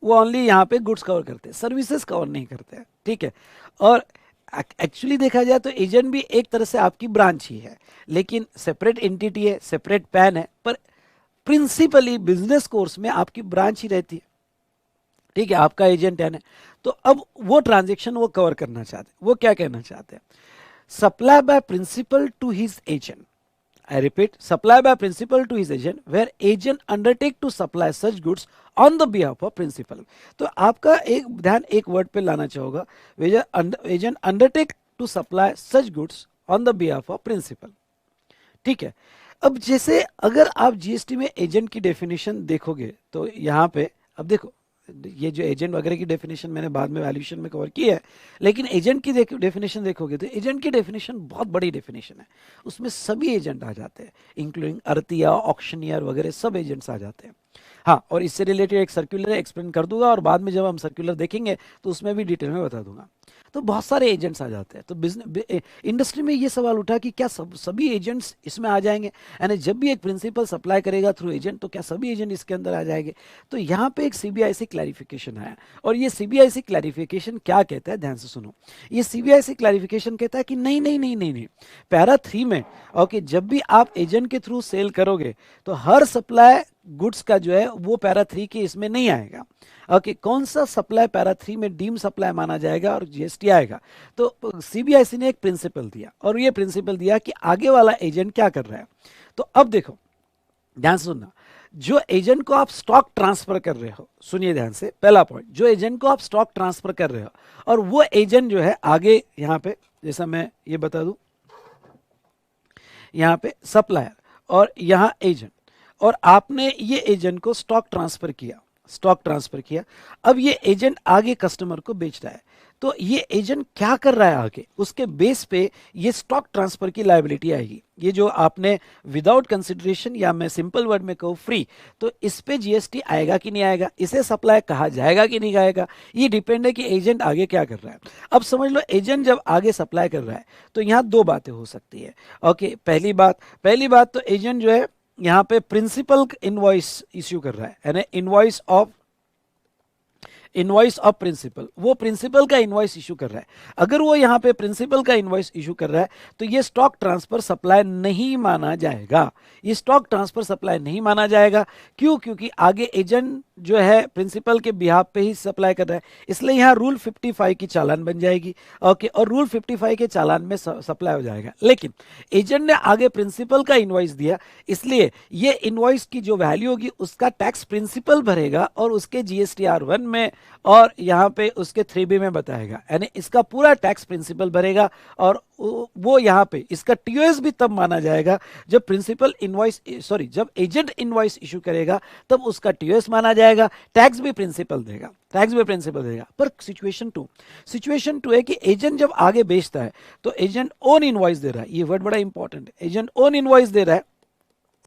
वो ओनली यहां पे गुड्स कवर करते, सर्विसेज कवर नहीं करते, ठीक है। और एक्चुअली देखा जाए तो एजेंट भी एक तरह से आपकी ब्रांच ही है, लेकिन सेपरेट एंटिटी है, सेपरेट पैन है, पर प्रिंसिपली बिजनेस कोर्स में आपकी ब्रांच ही रहती है, ठीक है, आपका एजेंट है। तो अब वो ट्रांजेक्शन वो कवर करना चाहते, वो क्या कहना चाहते हैं, supply by principal to his agent, I repeat, supply by principal to his agent where agent undertake to supply such goods on the behalf of principal. तो आपका एक ध्यान एक वर्ड पे लाना चाहूंगा, agent undertake to supply such goods on the behalf of principal, ठीक है। अब जैसे अगर आप जीएसटी में एजेंट की डेफिनेशन देखोगे तो यहाँ पे अब देखो, ये जो एजेंट वगैरह की डेफिनेशन मैंने बाद में वैल्यूएशन में कवर की है, लेकिन एजेंट की डेफिनेशन देखोगे तो एजेंट की डेफिनेशन बहुत बड़ी डेफिनेशन है, उसमें सभी एजेंट आ जाते हैं, इंक्लूडिंग अर्तिया, ऑक्शनियर वगैरह सब एजेंट्स आ जाते हैं। हाँ, और इससे रिलेटेड एक सर्कुलर एक्सप्लेन कर दूंगा और बाद में जब हम सर्कुलर देखेंगे तो उसमें भी डिटेल में बता दूंगा। तो बहुत सारे एजेंट्स आ जाते हैं, तो बिजनेस इंडस्ट्री में ये सवाल उठा कि क्या सभी एजेंट्स इसमें आ जाएंगे, यानी जब भी एक प्रिंसिपल सप्लाई करेगा थ्रू एजेंट तो क्या सभी एजेंट इसके अंदर आ जाएंगे। तो यहाँ पे एक सीबीआईसी क्लैरिफिकेशन आया, और ये सीबीआईसी क्लैरिफिकेशन क्या कहता है, ध्यान से सुनो। ये सीबीआईसी क्लैरिफिकेशन कहता है कि नहीं नहीं नहीं नहीं नहीं, पैरा 3 में ओके, जब भी आप एजेंट के थ्रू सेल करोगे तो हर सप्लाई गुड्स का जो है वो पैरा 3 के इसमें नहीं आएगा। ओके, कौन सा सप्लाई पैरा 3 में डीम सप्लाई माना जाएगा और जीएसटी आएगा। तो सीबीआईसी ने एक प्रिंसिपल दिया, और ये प्रिंसिपल दिया कि आगे वाला एजेंट क्या कर रहा है। तो अब देखो, ध्यान से सुनना, जो एजेंट को आप स्टॉक ट्रांसफर कर रहे हो, सुनिए ध्यान से, पहला पॉइंट, जो एजेंट को आप स्टॉक ट्रांसफर कर रहे हो और वो एजेंट जो है आगे यहां पे, जैसा मैं ये बता दूं, यहां पे सप्लायर और यहां एजेंट, और आपने ये एजेंट को स्टॉक ट्रांसफर किया, स्टॉक ट्रांसफर किया। अब ये एजेंट आगे कस्टमर को बेच रहा है, तो ये एजेंट क्या कर रहा है आगे, उसके बेस पे ये स्टॉक ट्रांसफर की लायबिलिटी आएगी। ये जो आपने विदाउट कंसिडरेशन, या मैं सिंपल वर्ड में कहूँ फ्री, तो इस पे जीएसटी आएगा कि नहीं आएगा, इसे सप्लाई कहा जाएगा कि नहीं आएगा, ये डिपेंड है कि एजेंट आगे क्या कर रहा है। अब समझ लो एजेंट जब आगे सप्लाई कर रहा है तो यहाँ दो बातें हो सकती है। ओके, पहली बात तो एजेंट जो है यहाँ पे प्रिंसिपल इनवॉइस इश्यू कर रहा है, यानी इनवॉइस ऑफ प्रिंसिपल, वो प्रिंसिपल का इनवॉइस इशू कर रहा है। अगर वो यहाँ पे प्रिंसिपल का इनवॉइस इशू कर रहा है तो ये स्टॉक ट्रांसफर सप्लाई नहीं माना जाएगा, ये स्टॉक ट्रांसफर सप्लाई नहीं माना जाएगा। क्यों? क्योंकि आगे एजेंट जो है प्रिंसिपल के बिहाफ पे ही सप्लाई कर रहा है, इसलिए यहाँ रूल 55 की चालान बन जाएगी। ओके, और रूल 55 के चालान में सप्लाई हो जाएगा। लेकिन एजेंट ने आगे प्रिंसिपल का इनवॉइस दिया, इसलिए ये इनवॉइस की जो वैल्यू होगी उसका टैक्स प्रिंसिपल भरेगा और उसके जीएसटीआर 1 में और यहाँ पे उसके 3B में बताएगा, यानी इसका पूरा टैक्स प्रिंसिपल भरेगा। और वो यहाँ पे इसका टीओएस भी तब माना जाएगा जब प्रिंसिपल इनवॉइस, सॉरी, जब एजेंट इनवॉइस इशू करेगा तब उसका टीओएस माना जाएगा, टैक्स भी प्रिंसिपल देगा, टैक्स भी प्रिंसिपल देगा। पर सिचुएशन टू है कि एजेंट जब आगे बेचता है तो एजेंट ओन इनवॉइस दे रहा है, ये वर्ड बड़ा इंपॉर्टेंट है, एजेंट ओन इनवॉइस दे रहा है।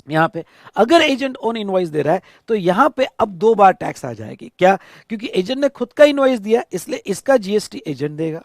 यहां पे अगर एजेंट ओन इनवॉइस दे रहा है तो यहां पे अब दो बार टैक्स आ जाएगी। क्या? क्योंकि एजेंट ने खुद का इनवॉइस दिया, इसलिए इसका जीएसटी एजेंट देगा,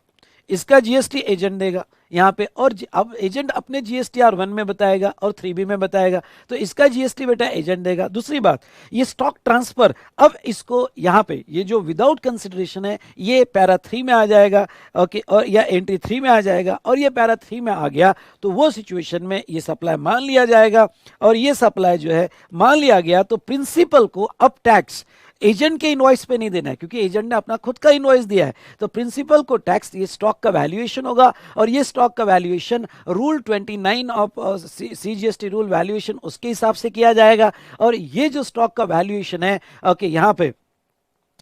इसका जीएसटी एजेंट देगा यहाँ पे, और अब एजेंट अपने जीएसटीआर 1 में बताएगा और 3B में बताएगा, तो इसका जीएसटी बेटा एजेंट देगा। दूसरी बात, ये स्टॉक ट्रांसफर अब इसको यहाँ पे ये जो विदाउट कंसिडरेशन है ये पैरा 3 में आ जाएगा। ओके, और या एंट्री 3 में आ जाएगा, और ये पैरा 3 में आ गया तो वो सिचुएशन में ये सप्लाई मान लिया जाएगा। और ये सप्लाई जो है मान लिया गया तो प्रिंसिपल को अब टैक्स एजेंट के इनवॉइस पे नहीं देना है, क्योंकि एजेंट ने अपना खुद का इनवॉइस दिया है, तो प्रिंसिपल को टैक्स ये स्टॉक का वैल्यूएशन होगा, और ये स्टॉक का valuation rule 29 of CGST rule valuation उसके हिसाब से किया जाएगा। और ये जो स्टॉक का वैल्यूएशन है, ओके, यहाँ पे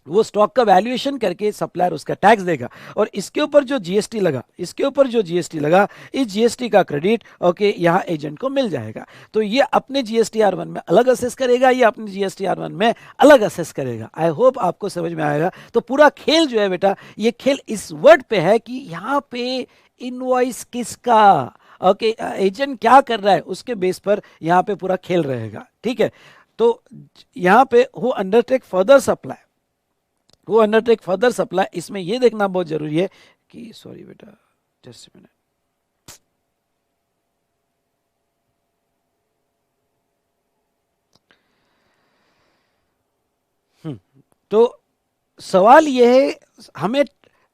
वो स्टॉक का वैल्यूएशन करके सप्लायर उसका टैक्स देगा, और इसके ऊपर जो जीएसटी लगा, इस जीएसटी का क्रेडिट ओके यहाँ एजेंट को मिल जाएगा। तो ये अपने जीएसटीआर 1 में अलग असेस करेगा, ये अपने जीएसटीआर 1 में अलग असेस करेगा। आई होप आपको समझ में आएगा। तो पूरा खेल जो है बेटा, ये खेल इस वर्ड पे है कि यहाँ पे इनवॉइस किसका, ओके, एजेंट क्या कर रहा है उसके बेस पर यहाँ पे पूरा खेल रहेगा। ठीक है, तो यहाँ पे हु अंडरटेक फर्दर सप्लाई, इसमें यह देखना बहुत जरूरी है कि, सॉरी बेटा जस्ट मिनट, तो सवाल यह है हमें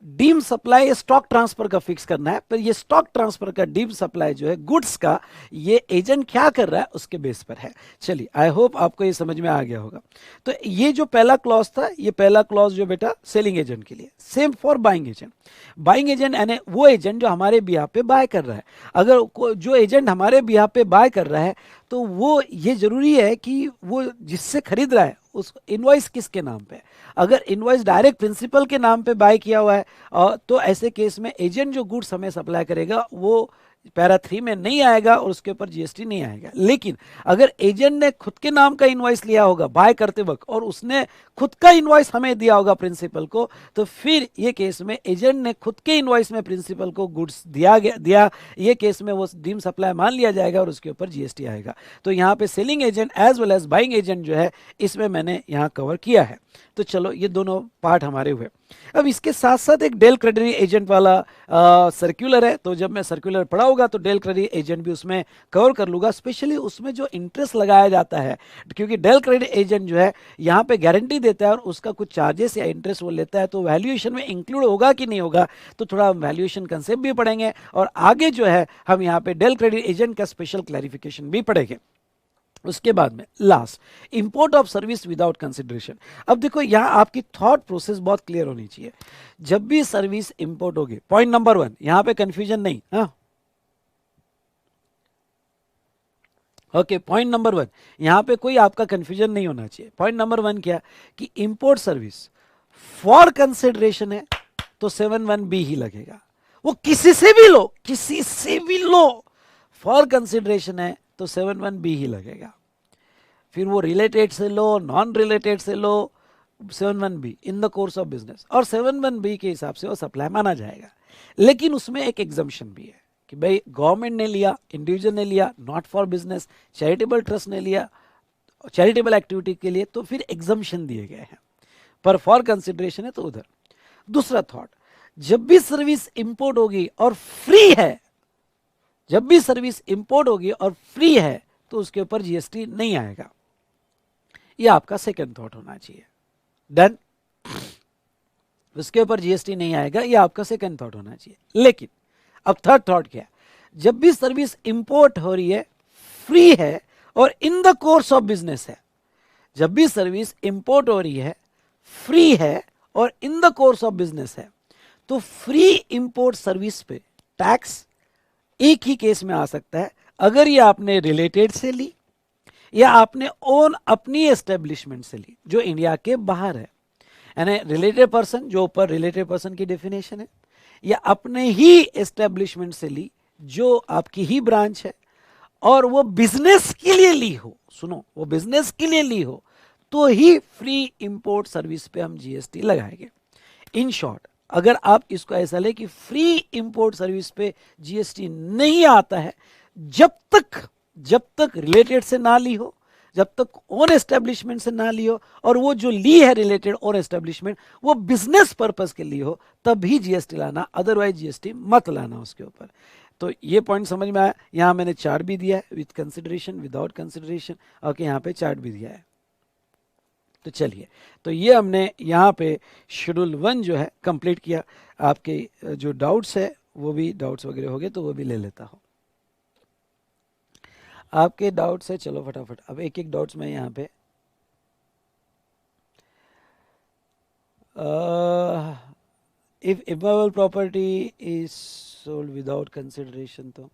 डीम सप्लाई स्टॉक ट्रांसफर का फिक्स करना है, पर ये स्टॉक ट्रांसफर का डीम सप्लाई जो है गुड्स का, ये एजेंट क्या कर रहा है उसके बेस पर है। चलिए, आई होप आपको ये समझ में आ गया होगा। तो ये जो पहला क्लॉज था, ये पहला क्लॉज जो बेटा सेलिंग एजेंट के लिए, सेम फॉर बाइंग एजेंट यानी वो एजेंट जो हमारे बिहाफ पे बाय कर रहा है। अगर जो एजेंट हमारे बिहाफ पे बाय कर रहा है तो वो ये जरूरी है कि वो जिससे खरीद रहा है उस इनवॉइस किसके नाम पे। अगर इनवॉइस डायरेक्ट प्रिंसिपल के नाम पे बाय किया हुआ है तो ऐसे केस में एजेंट जो गुड्स हमें सप्लाई करेगा वो पैरा 3 में नहीं आएगा और उसके ऊपर जीएसटी नहीं आएगा। लेकिन अगर एजेंट ने खुद के नाम का इनवॉइस लिया होगा बाय करते वक्त और उसने खुद का इनवॉइस हमें दिया होगा प्रिंसिपल को, तो फिर ये केस में एजेंट ने खुद के इनवॉइस में प्रिंसिपल को गुड्स दिया, ये केस में वो डीम सप्लाई मान लिया जाएगा और उसके ऊपर जीएसटी आएगा। तो यहाँ पे selling agent as well as buying agent जो है इसमें मैंने यहाँ कवर किया है। तो चलो, ये दोनों पार्ट हमारे हुए। अब इसके साथ साथ एक डेल क्रेडिट एजेंट वाला सर्कुलर है, तो जब मैं सर्कुलर पढ़ा होगा तो डेल क्रेडिट एजेंट भी उसमें कवर कर लूंगा, स्पेशली उसमें जो इंटरेस्ट लगाया जाता है, क्योंकि डेल क्रेडिट एजेंट जो है यहाँ पे गारंटी देता है और उसका कुछ चार्जेस या इंटरेस्ट वो लेता है, तो वैल्यूएशन में इंक्लूड होगा कि नहीं होगा, तो थोड़ा वैल्यूएशन कंसेप्ट भी पढ़ेंगे और आगे जो है हम यहाँ पे डेल क्रेडिट एजेंट का स्पेशल क्लैरिफिकेशन भी पढ़ेंगे। उसके बाद में last, import of service without consideration. अब देखो यहां आपकी थॉट प्रोसेस बहुत क्लियर होनी चाहिए। जब भी सर्विस इंपोर्ट होगी, पॉइंट नंबर 1, यहां पे कंफ्यूजन नहीं, हाँ, ओके, पॉइंट नंबर 1, यहां पे कोई आपका कंफ्यूजन नहीं होना चाहिए। पॉइंट नंबर 1 क्या कि इंपोर्ट सर्विस फॉर कंसिडरेशन है तो 7(1)(b ही लगेगा। वो किसी से भी लो, किसी से भी लो, फॉर कंसिडरेशन है तो 7(1)(b ही लगेगा। फिर वो रिलेटेड से लो, नॉन रिलेटेड से लो, 7(1)(b in the course of business, और 7(1)(b के हिसाब से वो सप्लाई माना जाएगा। लेकिन उसमें एक एग्जम्पशन भी है कि भाई गवर्नमेंट ने लिया, इंडिविजुअल ने लिया, not for business, charitable trust ने लिया चैरिटेबल एक्टिविटी के लिए, तो फिर एग्जम्पशन दिए गए हैं। पर फॉर कंसिडरेशन है तो उधर। दूसरा थॉट, जब भी सर्विस इंपोर्ट होगी और फ्री है, जब भी सर्विस इंपोर्ट होगी और फ्री है तो उसके ऊपर जीएसटी नहीं आएगा। ये आपका सेकंड थॉट होना चाहिए। डन, उसके ऊपर जीएसटी नहीं आएगा, ये आपका सेकंड थॉट होना चाहिए। लेकिन अब थर्ड थॉट क्या है, जब भी सर्विस इंपोर्ट हो रही है, फ्री है और इन द कोर्स ऑफ बिजनेस है, जब भी सर्विस इंपोर्ट हो रही है, फ्री है और इन द कोर्स ऑफ बिजनेस है, तो फ्री इंपोर्ट सर्विस पे टैक्स एक ही केस में आ सकता है, अगर ये आपने रिलेटेड से ली या आपने ओन अपनी एस्टेब्लिशमेंट से ली जो इंडिया के बाहर है। यानी रिलेटेड पर्सन, जो ऊपर रिलेटेड पर्सन की डेफिनेशन है, या अपने ही एस्टेब्लिशमेंट से ली जो आपकी ही ब्रांच है, और वो बिजनेस के लिए ली हो, सुनो, वो बिजनेस के लिए ली हो, तो ही फ्री इंपोर्ट सर्विस पे हम जीएसटी लगाएंगे। इन शॉर्ट, अगर आप इसको ऐसा ले कि फ्री इंपोर्ट सर्विस पे जीएसटी नहीं आता है जब तक रिलेटेड से ना ली हो, जब तक ओन एस्टेब्लिशमेंट से ना ली हो, और वो जो ली है रिलेटेड ओन एस्टेब्लिशमेंट वो बिजनेस पर्पस के लिए हो, तब ही जीएसटी लाना, अदरवाइज जीएसटी मत लाना उसके ऊपर। तो ये पॉइंट समझ में आया। यहां मैंने चार्ट भी दिया है, विद कंसिडरेशन, विदाउट कंसिडरेशन, और यहां पे चार्ट भी दिया है। तो चलिए, तो ये हमने यहाँ पे शेड्यूल 1 जो है कंप्लीट किया। आपके जो डाउट्स है वो भी, डाउट्स वगैरह हो गए तो वो भी ले लेता हूँ। आपके डाउट्स है, चलो फटाफट, अब एक एक डाउट्स में यहाँ पे if immovable property is sold without consideration, तो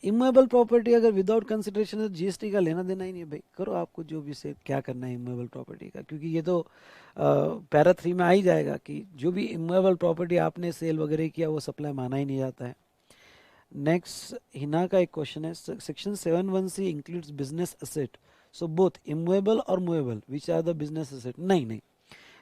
इमूवेबल प्रॉपर्टी अगर विदाउट कंसिडरेशन है तो जीएसटी का लेना देना ही नहीं है भाई। करो आपको जो भी से क्या करना है इमूवेबल प्रॉपर्टी का, क्योंकि ये तो पैरा 3 में आ ही जाएगा कि जो भी इमूवेबल प्रॉपर्टी आपने सेल वगैरह किया वो सप्लाई माना ही नहीं जाता है। नेक्स्ट हिना का एक क्वेश्चन है, section 7(1)(c includes business asset, so both immovable और movable, which are the business asset? नहीं नहीं,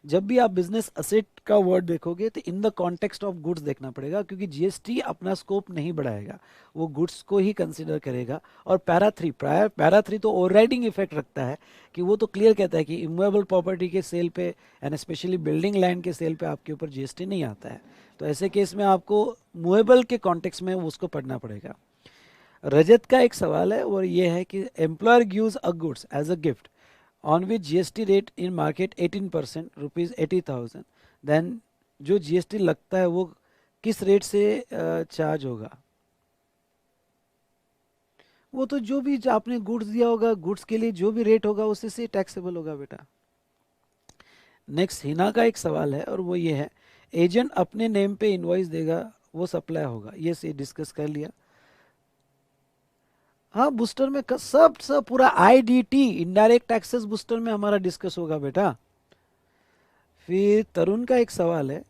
जब भी आप बिजनेस असेट का वर्ड देखोगे तो in the context of goods देखना पड़ेगा, क्योंकि जीएसटी अपना स्कोप नहीं बढ़ाएगा, वो गुड्स को ही कंसीडर करेगा। और पैरा 3 तो ओवरराइडिंग इफेक्ट रखता है कि वो तो क्लियर कहता है कि इमूवेबल प्रॉपर्टी के सेल पे एंड स्पेशली बिल्डिंग लैंड के सेल पे आपके ऊपर जीएसटी नहीं आता है। तो ऐसे केस में आपको मूवेबल के कॉन्टेक्स्ट में उसको पढ़ना पड़ेगा। रजत का एक सवाल है और ये है कि employer gives a goods as a gift on which GST rate in market 18% rupees 80,000, then जो जीएसटी लगता है वो किस रेट से चार्ज होगा? वो तो जो भी आपने गुड्स दिया होगा, गुड्स के लिए जो भी रेट होगा उससे से टैक्सेबल होगा बेटा। नेक्स्ट हिना का एक सवाल है और वो ये है, एजेंट अपने नेम पे इनवॉइस देगा वो सप्लाई होगा? ये डिस्कस कर लिया। हाँ, बूस्टर में सब पूरा आईडीटी, इनडायरेक्ट टैक्सेस बूस्टर में हमारा डिस्कस होगा बेटा। फिर तरुण का एक सवाल है,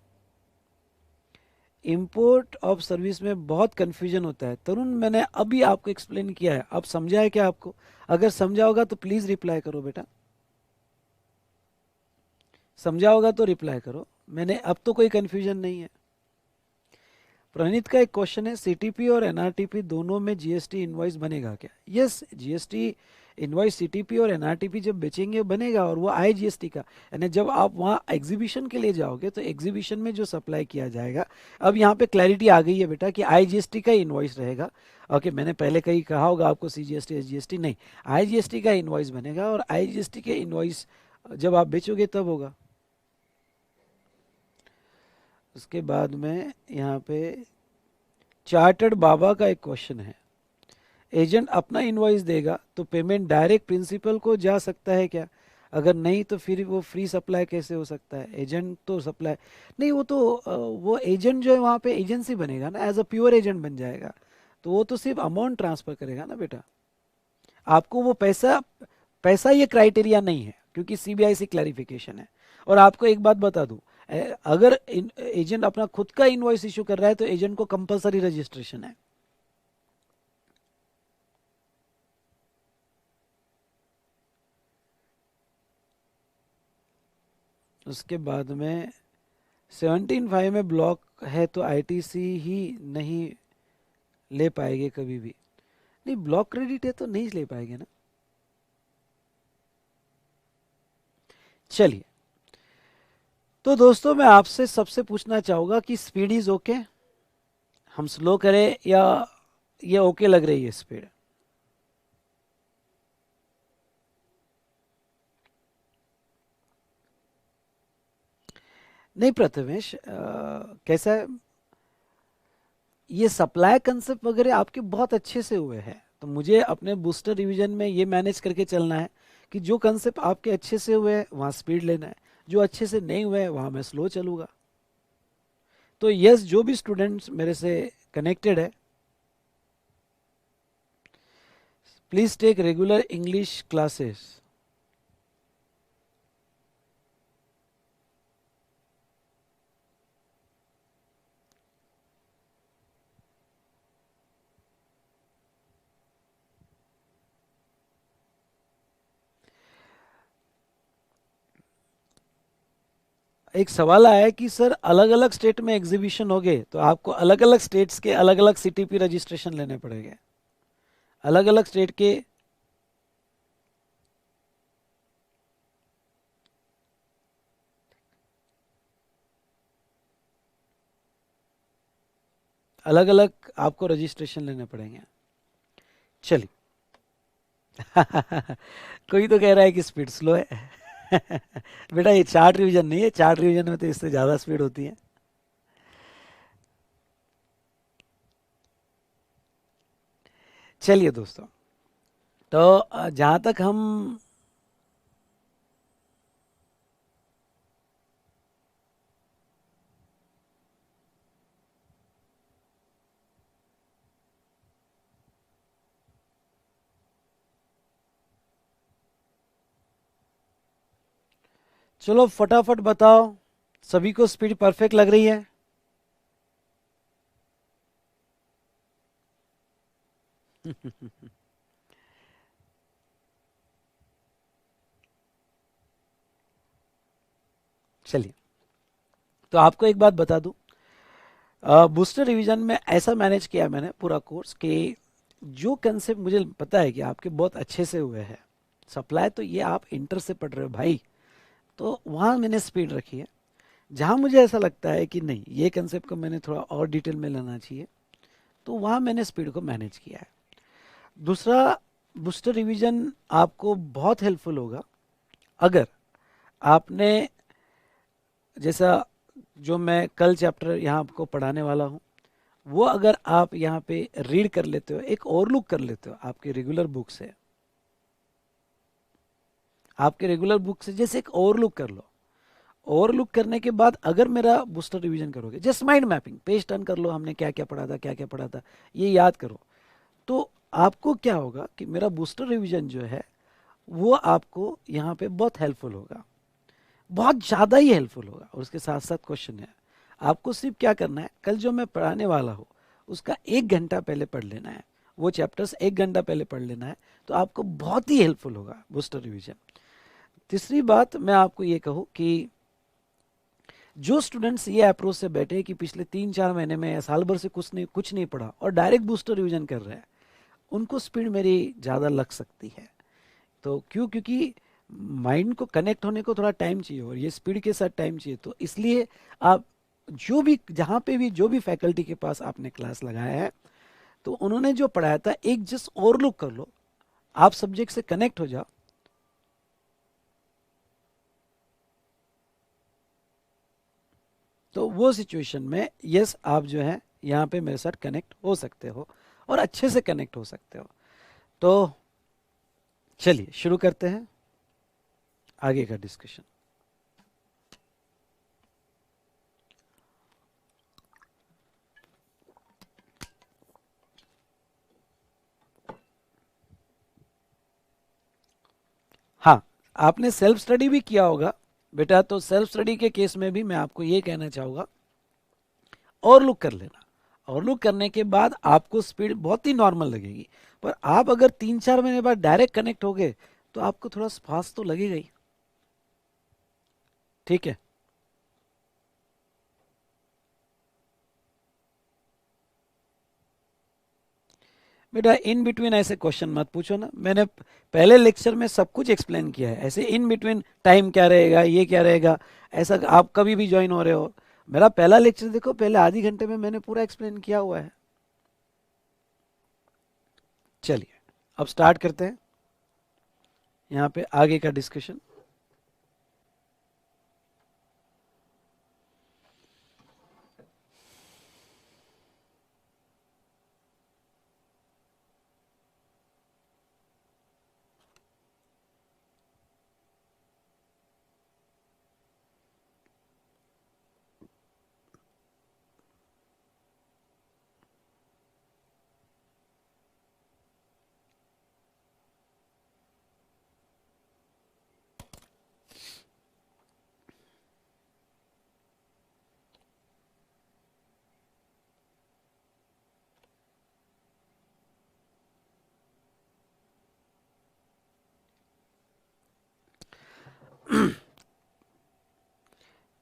इंपोर्ट ऑफ सर्विस में बहुत कंफ्यूजन होता है। तरुण, मैंने अभी आपको एक्सप्लेन किया है, अब समझा है क्या आपको? अगर समझा होगा तो प्लीज रिप्लाई करो बेटा, समझा होगा तो रिप्लाई करो। मैंने अब तो कोई कंफ्यूजन नहीं है। प्रणीत का एक क्वेश्चन है, सीटीपी और एनआरटीपी दोनों में जीएसटी इनवॉइस बनेगा क्या? यस, जीएसटी इनवॉइस सीटीपी और एनआरटीपी जब बेचेंगे बनेगा, और वो आए जीएसटी का। यानी जब आप वहाँ एग्जीबिशन के लिए जाओगे तो एग्जीबिशन में जो सप्लाई किया जाएगा, अब यहाँ पे क्लैरिटी आ गई है बेटा कि आईजीएसटी का इनवॉइस रहेगा। ओके, मैंने पहले कहीं कहा होगा आपको सीजीएसटी एसजीएसटी, नहीं, आईजीएसटी का इनवॉइस बनेगा, और आईजीएसटी के इनवॉइस जब आप बेचोगे तब होगा। उसके बाद में यहाँ पे चार्टर्ड बाबा का एक क्वेश्चन है, एजेंट अपना इनवॉइस देगा तो पेमेंट डायरेक्ट प्रिंसिपल को जा सकता है क्या? अगर नहीं तो फिर वो फ्री सप्लाई कैसे हो सकता है? एजेंट तो सप्लाई नहीं, वो तो वो एजेंट जो है वहाँ पे एजेंसी बनेगा ना, एज अ प्योर एजेंट बन जाएगा, तो वो तो सिर्फ अमाउंट ट्रांसफर करेगा ना बेटा। आपको वो पैसा पैसा ये क्राइटेरिया नहीं है, क्योंकि सीबीआईसी क्लैरिफिकेशन है। और आपको एक बात बता दूं, अगर एजेंट अपना खुद का इनवॉइस इशू कर रहा है तो एजेंट को कंपलसरी रजिस्ट्रेशन है। उसके बाद में 17.5 में ब्लॉक है तो आईटीसी ही नहीं ले पाएंगे कभी भी। नहीं, ब्लॉक क्रेडिट है तो नहीं ले पाएंगे ना। चलिए, तो दोस्तों मैं आपसे सबसे पूछना चाहूंगा कि स्पीड इज ओके, हम स्लो करें या ये ओके लग रही है स्पीड? नहीं प्रथमेश, कैसा है, ये सप्लाई कंसेप्ट वगैरह आपके बहुत अच्छे से हुए हैं, तो मुझे अपने बूस्टर रिवीजन में ये मैनेज करके चलना है कि जो कंसेप्ट आपके अच्छे से हुए हैं वहाँ स्पीड लेना है, जो अच्छे से नहीं हुए हैं वहाँ मैं स्लो चलूँगा। तो यस, जो भी स्टूडेंट्स मेरे से कनेक्टेड है, please take regular English classes. एक सवाल आया है कि सर अलग अलग स्टेट में एग्जीबिशन हो गए तो आपको अलग अलग स्टेट्स के अलग अलग सीटीपी रजिस्ट्रेशन लेने पड़ेंगे, अलग अलग स्टेट के अलग अलग आपको रजिस्ट्रेशन लेने पड़ेंगे। चलिए। कोई तो कह रहा है कि स्पीड स्लो है। बेटा ये चार्ट रिवीजन नहीं है, चार्ट रिवीजन में तो इससे ज़्यादा स्पीड होती है। चलिए दोस्तों, तो जहाँ तक हम, चलो फटाफट बताओ, सभी को स्पीड परफेक्ट लग रही है? चलिए, तो आपको एक बात बता दूं, बूस्टर रिवीजन में ऐसा मैनेज किया मैंने पूरा कोर्स कि जो कंसेप्ट मुझे पता है कि आपके बहुत अच्छे से हुए हैं, सप्लाई तो ये आप इंटर से पढ़ रहे हो भाई, तो वहाँ मैंने स्पीड रखी है। जहाँ मुझे ऐसा लगता है कि नहीं ये कंसेप्ट को मैंने थोड़ा और डिटेल में लेना चाहिए, तो वहाँ मैंने स्पीड को मैनेज किया है। दूसरा, बूस्टर रिवीजन आपको बहुत हेल्पफुल होगा अगर आपने, जैसा जो मैं कल चैप्टर यहाँ आपको पढ़ाने वाला हूँ, वो अगर आप यहाँ पे रीड कर लेते हो, एक ओवरलुक कर लेते हो आपके रेगुलर बुक से, आपके रेगुलर बुक से जैसे एक ओवरलुक कर लो। ओवरलुक करने के बाद अगर मेरा बूस्टर रिवीजन करोगे, just mind mapping, page turn कर लो, हमने क्या क्या पढ़ा था, क्या क्या पढ़ा था, ये याद करो, तो आपको क्या होगा कि मेरा बूस्टर रिवीजन जो है वो आपको यहाँ पे बहुत हेल्पफुल होगा, बहुत ज़्यादा ही हेल्पफुल होगा। और उसके साथ साथ क्वेश्चन है, आपको सिर्फ क्या करना है, कल जो मैं पढ़ाने वाला हूँ उसका 1 घंटा पहले पढ़ लेना है, वो चैप्टर्स 1 घंटा पहले पढ़ लेना है, तो आपको बहुत ही हेल्पफुल होगा बूस्टर रिवीजन। तीसरी बात मैं आपको ये कहूँ कि जो स्टूडेंट्स ये अप्रोच से बैठे कि पिछले 3-4 महीने में या साल भर से कुछ नहीं पढ़ा और डायरेक्ट बूस्टर रिवीजन कर रहे हैं, उनको स्पीड मेरी ज़्यादा लग सकती है। तो क्यों? क्योंकि माइंड को कनेक्ट होने को थोड़ा टाइम चाहिए और ये स्पीड के साथ टाइम चाहिए, तो इसलिए आप जो भी, जहाँ पे भी जो भी फैकल्टी के पास आपने क्लास लगाया है, तो उन्होंने जो पढ़ाया था एक जस्ट ओवरलुक कर लो, आप सब्जेक्ट से कनेक्ट हो जाओ। तो वो सिचुएशन में यस, आप जो है यहाँ पे मेरे साथ कनेक्ट हो सकते हो और अच्छे से कनेक्ट हो सकते हो। तो चलिए शुरू करते हैं आगे का डिस्कशन। आपने सेल्फ स्टडी भी किया होगा बेटा, तो सेल्फ स्टडी के केस में भी मैं आपको ये कहना चाहूँगा और लुक कर लेना, और लुक करने के बाद आपको स्पीड बहुत ही नॉर्मल लगेगी। पर आप अगर 3-4 महीने बाद डायरेक्ट कनेक्ट हो गए तो आपको थोड़ा फास्ट तो लगेगा ही। ठीक है, बेटा इन बिटवीन ऐसे क्वेश्चन मत पूछो ना, मैंने पहले लेक्चर में सब कुछ एक्सप्लेन किया है। ऐसे इन बिटवीन टाइम क्या रहेगा, ये क्या रहेगा, ऐसा आप कभी भी ज्वाइन हो रहे हो, मेरा पहला लेक्चर देखो, पहले आधी घंटे में मैंने पूरा एक्सप्लेन किया हुआ है। चलिए अब स्टार्ट करते हैं यहाँ पे आगे का डिस्कशन।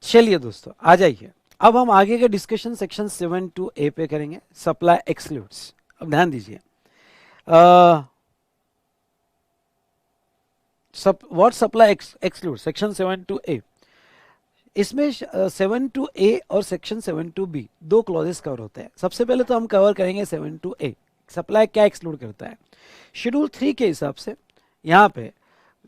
चलिए दोस्तों आ जाइए, अब हम आगे का डिस्कशन सेक्शन 7 to A पे करेंगे, सप्लाई एक्सक्लूड्स। अब ध्यान दीजिए, what supply exclude section 7 to A। इसमें 7 to A और सेक्शन 7 to B दो क्लॉजेस कवर होते हैं। सबसे पहले तो हम कवर करेंगे 7 to A, सप्लाई क्या एक्सक्लूड करता है। शेड्यूल 3 के हिसाब से यहाँ पे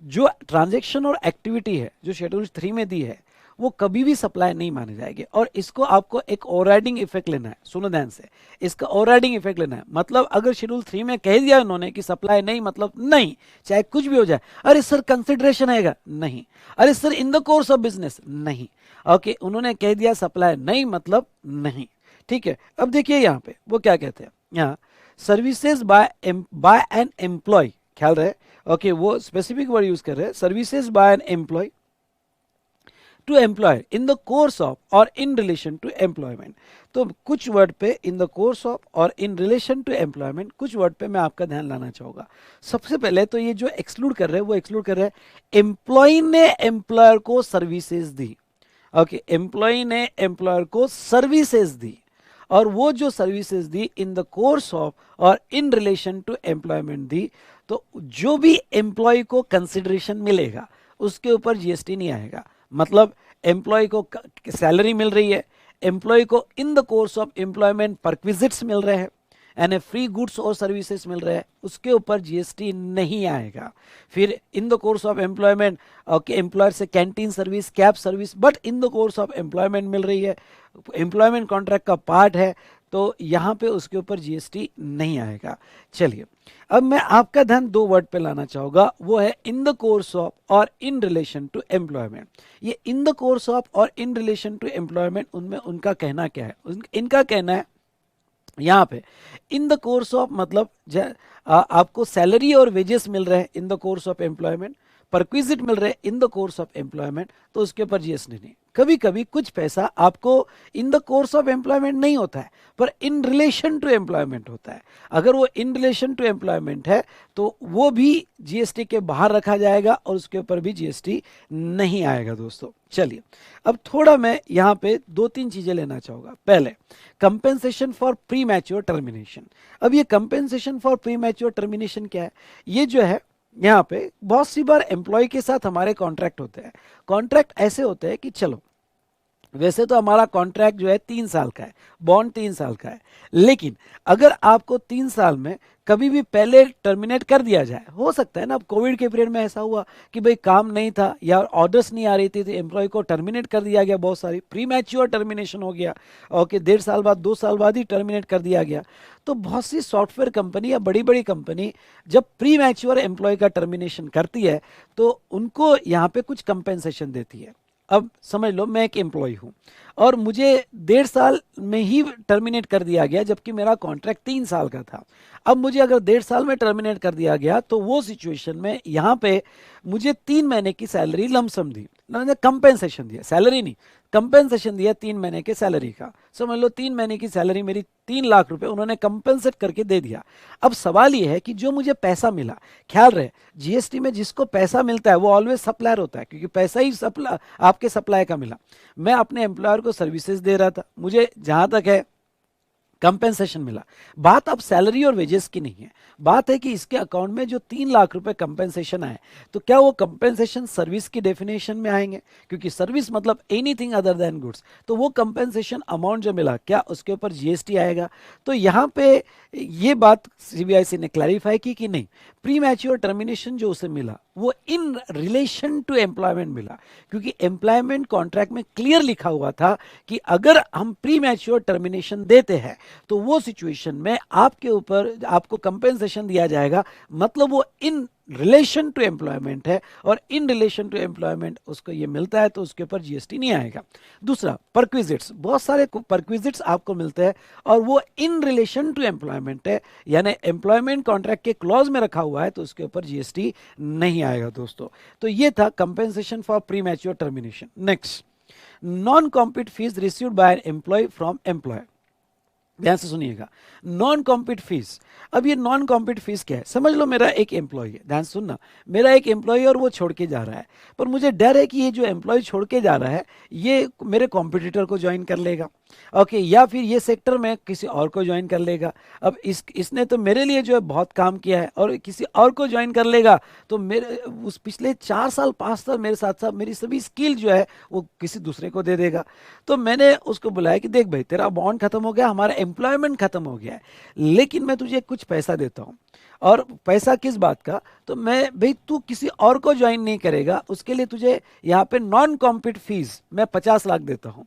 जो ट्रांजैक्शन और एक्टिविटी है जो शेड्यूल 3 में दी है वो कभी भी सप्लाई नहीं माने जाएगी, और इसको आपको एक ओवरराइडिंग इफेक्ट लेना है। सुनो ध्यान से, इसका ओवरराइडिंग इफेक्ट लेना है। मतलब अगर शेड्यूल 3 में कह दिया उन्होंने कि सप्लाई नहीं, मतलब नहीं, चाहे कुछ भी हो जाए। अरे सर कंसिडरेशन आएगा, नहीं। अरे sir in the course of business, नहीं। ओके, उन्होंने कह दिया सप्लाई नहीं मतलब नहीं। ठीक है, अब देखिए यहाँ पे वो क्या कहते हैं, यहाँ सर्विसेज बाय एन एम्प्लॉय, ख्याल रहे। ओके, वो स्पेसिफिक वर्ड यूज कर रहे हैं, services by an employee to employer in the course of और इन रिलेशन टू एम्प्लॉयमेंट। तो कुछ वर्ड पे इन द कोर्स ऑफ और इन रिलेशन टू एम्प्लॉयमेंट, कुछ वर्ड पे मैं आपका ध्यान लाना चाहूंगा। सबसे पहले तो ये जो एक्सक्लूड कर रहे हैं वो एक्सक्लूड कर रहे हैं एम्प्लॉय ने एम्प्लॉयर को सर्विसेज दी। ओके, एम्प्लॉय ने एम्प्लॉयर को सर्विसेज दी, और वो जो services the in the course of और इन रिलेशन टू एम्प्लॉयमेंट दी, तो जो भी एम्प्लॉय को कंसिडरेशन मिलेगा उसके ऊपर जीएसटी नहीं आएगा। मतलब एम्प्लॉय को सैलरी मिल रही है, एम्प्लॉय को in the course of employment perquisites मिल रहे हैं, यानी फ्री गुड्स और सर्विसेज मिल रहे हैं, उसके ऊपर जीएसटी नहीं आएगा। फिर in the course of employment, okay, employer से canteen service, cab service, but in the course of employment मिल रही है, एम्प्लॉयमेंट कॉन्ट्रैक्ट का पार्ट है, तो यहाँ पे उसके ऊपर जीएसटी नहीं आएगा। चलिए अब मैं आपका ध्यान दो वर्ड पे लाना चाहूंगा, वो है इन द कोर्स ऑफ और इन रिलेशन टू एम्प्लॉयमेंट। ये इन द कोर्स ऑफ और इन रिलेशन टू एम्प्लॉयमेंट, उनमें उनका कहना क्या है? इनका कहना है यहाँ पे इन द कोर्स ऑफ मतलब आपको सैलरी और वेजेस मिल रहे हैं in the course of employment, perquisite मिल रहे हैं in the course of employment, तो उसके ऊपर जीएसटी नहीं। कभी कभी कुछ पैसा आपको इन द कोर्स ऑफ एम्प्लॉयमेंट नहीं होता है, पर इन रिलेशन टू एम्प्लॉयमेंट होता है। अगर वो इन रिलेशन टू एम्प्लॉयमेंट है तो वो भी जीएसटी के बाहर रखा जाएगा और उसके ऊपर भी जीएसटी नहीं आएगा दोस्तों। चलिए अब थोड़ा मैं यहाँ पे 2-3 चीजें लेना चाहूंगा। पहले compensation for premature termination. अब ये compensation for premature termination क्या है? ये जो है यहाँ पे बहुत सी बार एम्प्लॉय के साथ हमारे कॉन्ट्रैक्ट होते हैं। कॉन्ट्रैक्ट ऐसे होते हैं कि चलो वैसे तो हमारा कॉन्ट्रैक्ट जो है 3 साल का है, बॉन्ड 3 साल का है, लेकिन अगर आपको 3 साल में कभी भी पहले टर्मिनेट कर दिया जाए, हो सकता है ना, अब कोविड के पीरियड में ऐसा हुआ कि भाई काम नहीं था या ऑर्डर्स नहीं आ रही थी तो एम्प्लॉय को टर्मिनेट कर दिया गया, बहुत सारी प्री मैच्योर टर्मिनेशन हो गया। ओके, 1.5 साल बाद 2 साल बाद ही टर्मिनेट कर दिया गया। तो बहुत सी सॉफ्टवेयर कंपनी या बड़ी बड़ी कंपनी जब प्री मैच्योर एम्प्लॉय का टर्मिनेशन करती है तो उनको यहाँ पे कुछ कंपेंसेशन देती है। अब समझ लो मैं एक एम्प्लॉय हूँ और मुझे 1.5 साल में ही टर्मिनेट कर दिया गया, जबकि मेरा कॉन्ट्रैक्ट 3 साल का था। अब मुझे अगर 1.5 साल में टर्मिनेट कर दिया गया तो वो सिचुएशन में यहाँ पे मुझे 3 महीने की सैलरी लमसम दी, मैंने कंपेंसेशन दिया, सैलरी नहीं, कंपेंसेशन दिया 3 महीने के सैलरी का। समझ लो 3 महीने की सैलरी मेरी 3 लाख रुपए उन्होंने कंपेंसेट करके दे दिया। अब सवाल ये है कि जो मुझे पैसा मिला, ख्याल रहे जीएसटी में जिसको पैसा मिलता है वो ऑलवेज सप्लायर होता है, क्योंकि पैसा ही आपके सप्लाई का मिला। मैं अपने एम्प्लॉयर को सर्विसेज दे रहा था, मुझे जहां तक है कंपेंसेशन मिला। बात अब सैलरी और वेजेस की नहीं है, बात है कि इसके अकाउंट में जो 3 लाख रुपए कंपेंसेशन आए, तो क्या वो कंपेंसेशन सर्विस की डेफिनेशन में आएंगे, क्योंकि सर्विस मतलब एनीथिंग अदर देन गुड्स, तो वो कंपेंसेशन अमाउंट जो मिला क्या उसके ऊपर जीएसटी आएगा? तो यहाँ पे ये बात सीबीआईसी ने क्लैरिफाई की कि नहीं, प्री मैच्योर टर्मिनेशन जो उसे मिला वो इन रिलेशन टू एम्प्लॉयमेंट मिला, क्योंकि एम्प्लॉयमेंट कॉन्ट्रैक्ट में क्लियर लिखा हुआ था कि अगर हम प्री मैच्योर टर्मिनेशन देते हैं तो वो सिचुएशन में आपके ऊपर आपको कंपेंसेशन दिया जाएगा, मतलब वो इन रिलेशन टू एम्प्लॉयमेंट है, और इन रिलेशन टू एम्प्लॉयमेंट उसको ये मिलता है तो उसके ऊपर जीएसटी नहीं आएगा। दूसरा, परक्विजिट्स, बहुत सारे परक्विजिट्स आपको मिलते हैं और वो इन रिलेशन टू एम्प्लॉयमेंट है, यानी एम्प्लॉयमेंट कॉन्ट्रैक्ट के क्लॉज में रखा हुआ है, तो उसके ऊपर जीएसटी नहीं आएगा दोस्तों। तो ये था compensation for premature termination. Next, non compete fees received by an employee from employer. ध्यान से सुनिएगा, नॉन कॉम्पीट फीस। अब ये नॉन कॉम्पीट फीस क्या है? समझ लो मेरा एक एम्प्लॉय है, ध्यान सुनना, मेरा एक एम्प्लॉय और वो छोड़ के जा रहा है, पर मुझे डर है कि ये जो एम्प्लॉय छोड़ के जा रहा है ये मेरे कॉम्पिटिटर को ज्वाइन कर लेगा, ओके, या फिर ये सेक्टर में किसी और को ज्वाइन कर लेगा। अब इसने तो मेरे लिए जो है बहुत काम किया है और किसी और को ज्वाइन कर लेगा तो मेरे उस पिछले 4 साल 5 साल मेरे साथ साथ मेरी सभी स्किल जो है वो किसी दूसरे को दे देगा। तो मैंने उसको बुलाया कि देख भाई, तेरा बॉन्ड खत्म हो गया, हमारा एम्प्लॉयमेंट खत्म हो गया है, लेकिन मैं तुझे कुछ पैसा देता हूँ। और पैसा किस बात का? तो मैं भाई, तू किसी और को ज्वाइन नहीं करेगा, उसके लिए तुझे यहाँ पे नॉन कॉम्पिट फीस मैं 50 लाख देता हूँ।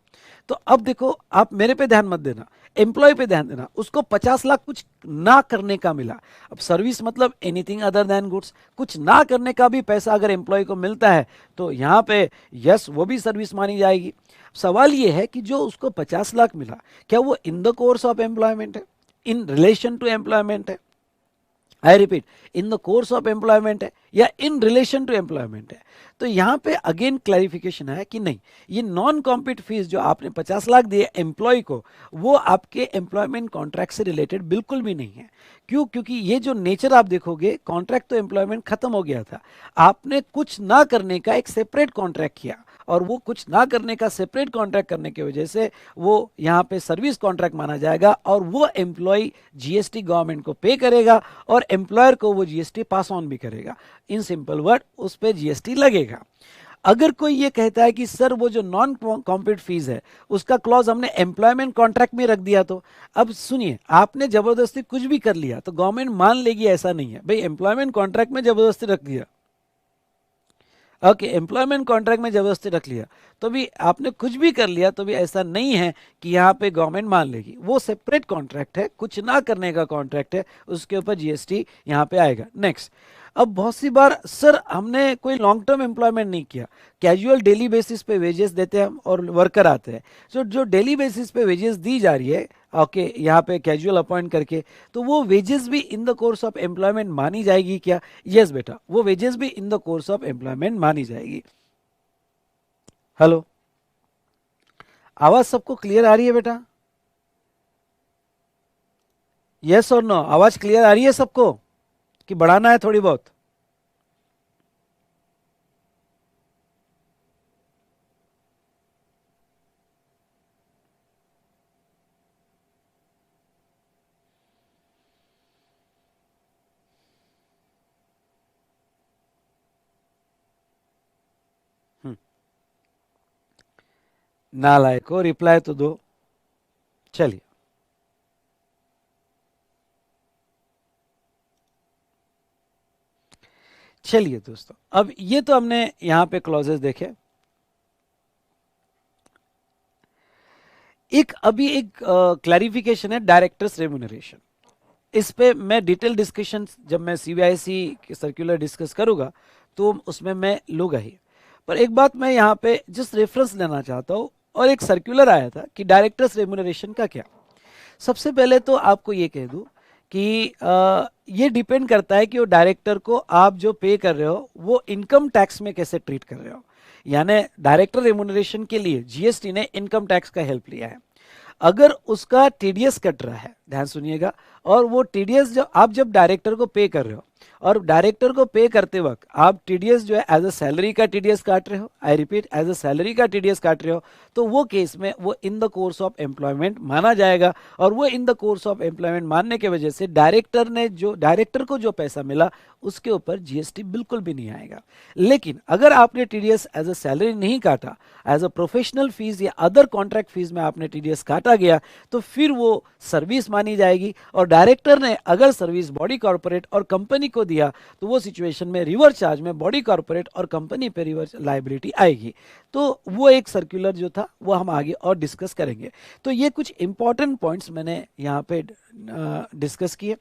तो अब देखो, आप मेरे पे ध्यान मत देना, एम्प्लॉय पे ध्यान देना, उसको 50 लाख कुछ ना करने का मिला। अब सर्विस मतलब एनीथिंग अदर देन गुड्स, कुछ ना करने का भी पैसा अगर एम्प्लॉय को मिलता है तो यहाँ पे यस वो भी सर्विस मानी जाएगी। सवाल ये है कि जो उसको 50 लाख मिला, क्या वो in the course of employment है, इन रिलेशन टू एम्प्लॉयमेंट है, I repeat, in the course of employment है या इन रिलेशन टू एम्प्लॉयमेंट है? तो यहां पे अगेन क्लैरिफिकेशन है कि नहीं, ये नॉन कॉम्पिट फीस जो आपने 50 लाख दिए एम्प्लॉय को, वो आपके एम्प्लॉयमेंट कॉन्ट्रैक्ट से रिलेटेड बिल्कुल भी नहीं है। क्यों? क्योंकि ये जो नेचर आप देखोगे, कॉन्ट्रैक्ट तो एम्प्लॉयमेंट खत्म हो गया था, आपने कुछ ना करने का एक सेपरेट कॉन्ट्रैक्ट किया, और वो कुछ ना करने का सेपरेट कॉन्ट्रैक्ट करने की वजह से वो यहाँ पे सर्विस कॉन्ट्रैक्ट माना जाएगा, और वो एम्प्लॉय जीएसटी गवर्नमेंट को पे करेगा और एम्प्लॉयर को वो जीएसटी पास ऑन भी करेगा। इन सिंपल वर्ड, उस पर जीएसटी लगेगा। अगर कोई ये कहता है कि सर वो जो नॉन कॉम्पिट फीस है उसका क्लॉज हमने एम्प्लॉयमेंट कॉन्ट्रैक्ट में रख दिया, तो अब सुनिए, आपने जबरदस्ती कुछ भी कर लिया तो गवर्नमेंट मान लेगी, ऐसा नहीं है भाई। एम्प्लॉयमेंट कॉन्ट्रैक्ट में जबरदस्ती रख दिया, ओके, एम्प्लॉयमेंट कॉन्ट्रैक्ट में जबरदस्ती रख लिया, तो भी आपने कुछ भी कर लिया तो भी ऐसा नहीं है कि यहाँ पे गवर्नमेंट मान लेगी। वो सेपरेट कॉन्ट्रैक्ट है, कुछ ना करने का कॉन्ट्रैक्ट है, उसके ऊपर जीएसटी यहाँ पे आएगा। नेक्स्ट, अब बहुत सी बार सर हमने कोई लॉन्ग टर्म एम्प्लॉयमेंट नहीं किया, कैजुअल डेली बेसिस पे वेजेस देते हैं हम और वर्कर आते हैं, सो जो डेली बेसिस पे वेजेस दी जा रही है, ओके, यहाँ पे कैजुअल अपॉइंट करके, तो वो वेजेस भी इन द कोर्स ऑफ एम्प्लॉयमेंट मानी जाएगी क्या? यस बेटा, वो वेजेस भी इन द कोर्स ऑफ एम्प्लॉयमेंट मानी जाएगी। हेलो, आवाज सबको क्लियर आ रही है बेटा? यस और नो, आवाज क्लियर आ रही है सबको कि बढ़ाना है थोड़ी बहुत? नालायक हो, रिप्लाई तो दो। चलिए, चलिए दोस्तों, अब ये तो हमने यहां पे क्लॉजेस देखे। एक अभी एक क्लैरिफिकेशन है डायरेक्टर्स रेम्यूनरेशन। इस पे मैं डिटेल डिस्कशन जब मैं सीबीआईसी की सर्कुलर डिस्कस करूंगा तो उसमें मैं लूंगा ही। पर एक बात मैं यहाँ पे जस्ट रेफरेंस लेना चाहता हूँ, और एक सर्कुलर आया था कि डायरेक्टर्स रेम्यूनरेशन का क्या। सबसे पहले तो आपको ये कह दूं कि ये डिपेंड करता है कि वो डायरेक्टर को आप जो पे कर रहे हो वो इनकम टैक्स में कैसे ट्रीट कर रहे हो। यानी डायरेक्टर रेम्यूनरेशन के लिए जीएसटी ने इनकम टैक्स का हेल्प लिया है। अगर उसका टीडीएस कट रहा है, ध्यान सुनिएगा, और वो टीडीएस जब डायरेक्टर को पे कर रहे हो, और डायरेक्टर को पे करते वक्त आप टीडीएस जो है एज अ सैलरी का टीडीएस काट रहे हो, I repeat as a salary का टीडीएस काट रहे हो, तो वो केस में वो in the course of employment माना जाएगा। और वो in the course of employment मानने की वजह से डायरेक्टर को जो पैसा मिला उसके ऊपर जीएसटी बिल्कुल भी नहीं आएगा। लेकिन अगर आपने टीडीएस एज अ सैलरी नहीं काटा, एज अ प्रोफेशनल फीस या अदर कॉन्ट्रैक्ट फीस में आपने टीडीएस काटा गया, तो फिर वो सर्विस मानी जाएगी। और डायरेक्टर ने अगर सर्विस बॉडी कॉर्पोरेट और कंपनी को दिया तो वो सिचुएशन में रिवर्स चार्ज में बॉडी कॉर्पोरेट और कंपनी पे रिवर्स लायबिलिटी आएगी। तो वो एक सर्कुलर जो था वो हम आगे और डिस्कस करेंगे। तो ये कुछ इंपॉर्टेंट पॉइंट्स मैंने यहाँ पे डिस्कस किए।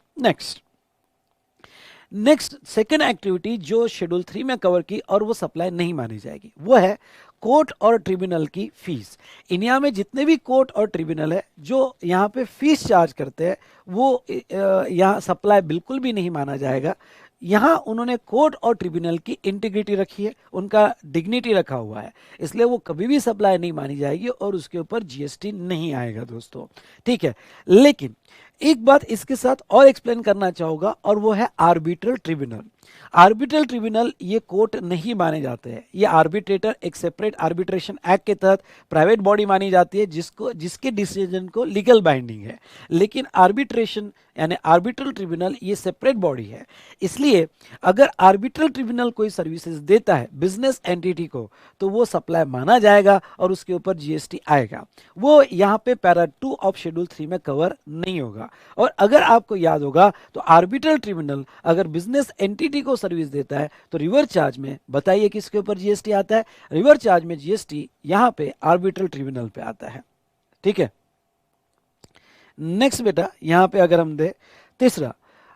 नेक्स्ट सेकेंड एक्टिविटी जो शेड्यूल 3 में कवर की और वो सप्लाई नहीं मानी जाएगी, वो है कोर्ट और ट्रिब्यूनल की फीस। इंडिया में जितने भी कोर्ट और ट्रिब्यूनल है जो यहाँ पे फीस चार्ज करते हैं वो यहाँ सप्लाई बिल्कुल भी नहीं माना जाएगा। यहाँ उन्होंने कोर्ट और ट्रिब्यूनल की इंटीग्रिटी रखी है, उनका डिग्निटी रखा हुआ है, इसलिए वो कभी भी सप्लाई नहीं मानी जाएगी और उसके ऊपर जीएसटी नहीं आएगा दोस्तों, ठीक है। लेकिन एक बात इसके साथ और एक्सप्लेन करना चाहूंगा और वो है आर्बिट्रल ट्रिब्यूनल। आर्बिट्रल ट्रिब्यूनल ये कोर्ट नहीं माने जाते हैं, ये आर्बिट्रेटर एक सेपरेट आर्बिट्रेशन एक्ट के तहत प्राइवेट बॉडी मानी जाती है जिसके डिसीजन को लीगल बाइंडिंग है। लेकिन आर्बिट्रेशन यानी आर्बिट्रल ट्रिब्यूनल ये सेपरेट बॉडी है। इसलिए अगर आर्बिट्रल ट्रिब्यूनल कोई सर्विसेज देता है बिजनेस एंटिटी को तो वो सप्लाई माना जाएगा और उसके ऊपर जीएसटी आएगा। वो यहाँ पे पैरा 2 ऑफ शेड्यूल 3 में कवर नहीं होगा। और अगर आपको याद होगा तो आर्बिट्रल ट्रिब्यूनल अगर बिजनेस एंटिटी को सर्विस देता है तो रिवर्स चार्ज में बताइए किसके ऊपर जीएसटी आता है, रिवर्स चार्ज में जीएसटी यहाँ पे आर्बिट्रल ट्रिब्यूनल पे आता है, ठीक है। नेक्स्ट बेटा यहां पे अगर हम दे तीसरा,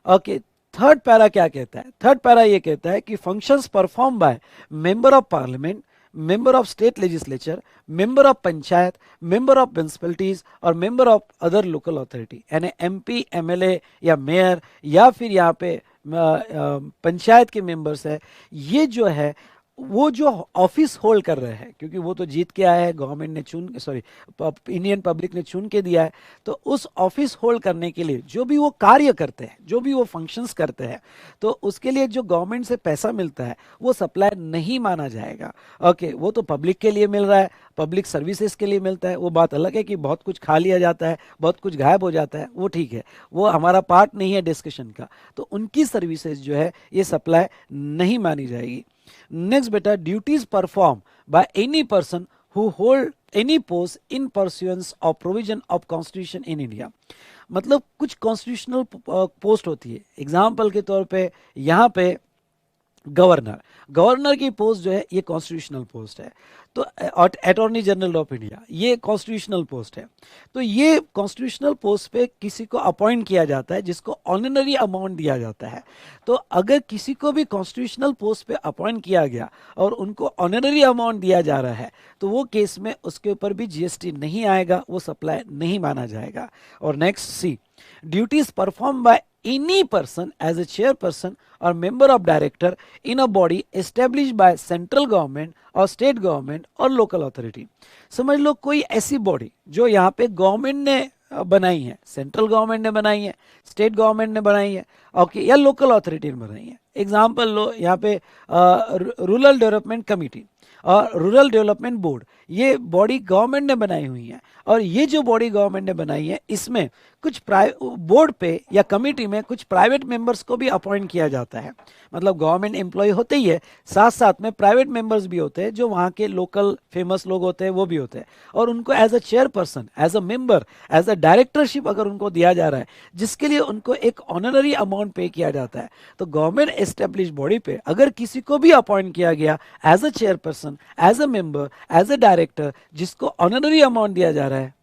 ओके, थर्ड पैरा क्या कहता है? थर्ड पैरा ये कहता है कि functions perform by member of parliament, member of state legislature, member of panchayat, member of municipalities और member of other local authority, यानी एमपी, एमएलए या मेयर या फिर यहाँ पे पंचायत के मेंबर्स है, ये जो है वो जो ऑफिस होल्ड कर रहे हैं, क्योंकि वो तो जीत के आया है, गवर्नमेंट ने चुन सॉरी इंडियन पब्लिक ने चुन के दिया है, तो उस ऑफिस होल्ड करने के लिए जो भी वो कार्य करते हैं, जो भी वो फंक्शंस करते हैं, तो उसके लिए जो गवर्नमेंट से पैसा मिलता है वो सप्लाई नहीं माना जाएगा। ओके, वो तो पब्लिक के लिए मिल रहा है, पब्लिक सर्विसेज के लिए मिलता है, वो बात अलग है कि बहुत कुछ खा लिया जाता है, बहुत कुछ गायब हो जाता है, वो ठीक है, वो हमारा पार्ट नहीं है डिस्कशन का। तो उनकी सर्विसेज जो है ये सप्लाई नहीं मानी जाएगी। नेक्स्ट बेटा, duties perform by any person who hold any post in परस्यूएंस of provision of constitution in India. मतलब कुछ कॉन्स्टिट्यूशनल पोस्ट होती है, एग्जाम्पल के तौर पे यहाँ पे गवर्नर की पोस्ट जो है ये कॉन्स्टिट्यूशनल पोस्ट है। तो अटॉर्नी जनरल ऑफ इंडिया ये कॉन्स्टिट्यूशनल पोस्ट है। तो ये कॉन्स्टिट्यूशनल पोस्ट पे किसी को अपॉइंट किया जाता है जिसको ऑनररी अमाउंट दिया जाता है। तो अगर किसी को भी कॉन्स्टिट्यूशनल पोस्ट पे अपॉइंट किया गया और उनको ऑनररी अमाउंट दिया जा रहा है तो वो केस में उसके ऊपर भी जीएसटी नहीं आएगा, वो सप्लाई नहीं माना जाएगा। और next C, duties perform by any person as a chairperson or member of director in a body established by central government or state government or local authority। समझ लो कोई ऐसी बॉडी जो यहाँ पे गवर्नमेंट ने बनाई है, सेंट्रल गवर्नमेंट ने बनाई है, स्टेट गवर्नमेंट ने बनाई है, ओके, या लोकल अथॉरिटी ने बनाई है। एग्जाम्पल लो यहाँ पे रूरल डेवलपमेंट कमिटी और रूरल डेवलपमेंट बोर्ड, ये बॉडी गवर्नमेंट ने बनाई हुई है। और ये जो बॉडी गवर्नमेंट ने बनाई है इसमें कुछ बोर्ड पे या कमेटी में कुछ प्राइवेट मेंबर्स को भी अपॉइंट किया जाता है। मतलब गवर्नमेंट एम्प्लॉय होते ही है, साथ साथ में प्राइवेट मेंबर्स भी होते हैं जो वहाँ के लोकल फेमस लोग होते हैं, वो भी होते हैं। और उनको as a chairperson, as a member, as a directorship अगर उनको दिया जा रहा है जिसके लिए उनको एक ऑनररी अमाउंट पे किया जाता है, तो गवर्नमेंट एस्टेब्लिश बॉडी पे अगर किसी को भी अपॉइंट किया गया as a chairperson, as a member, as a director जिसको ऑनररी अमाउंट दिया जा रहा है,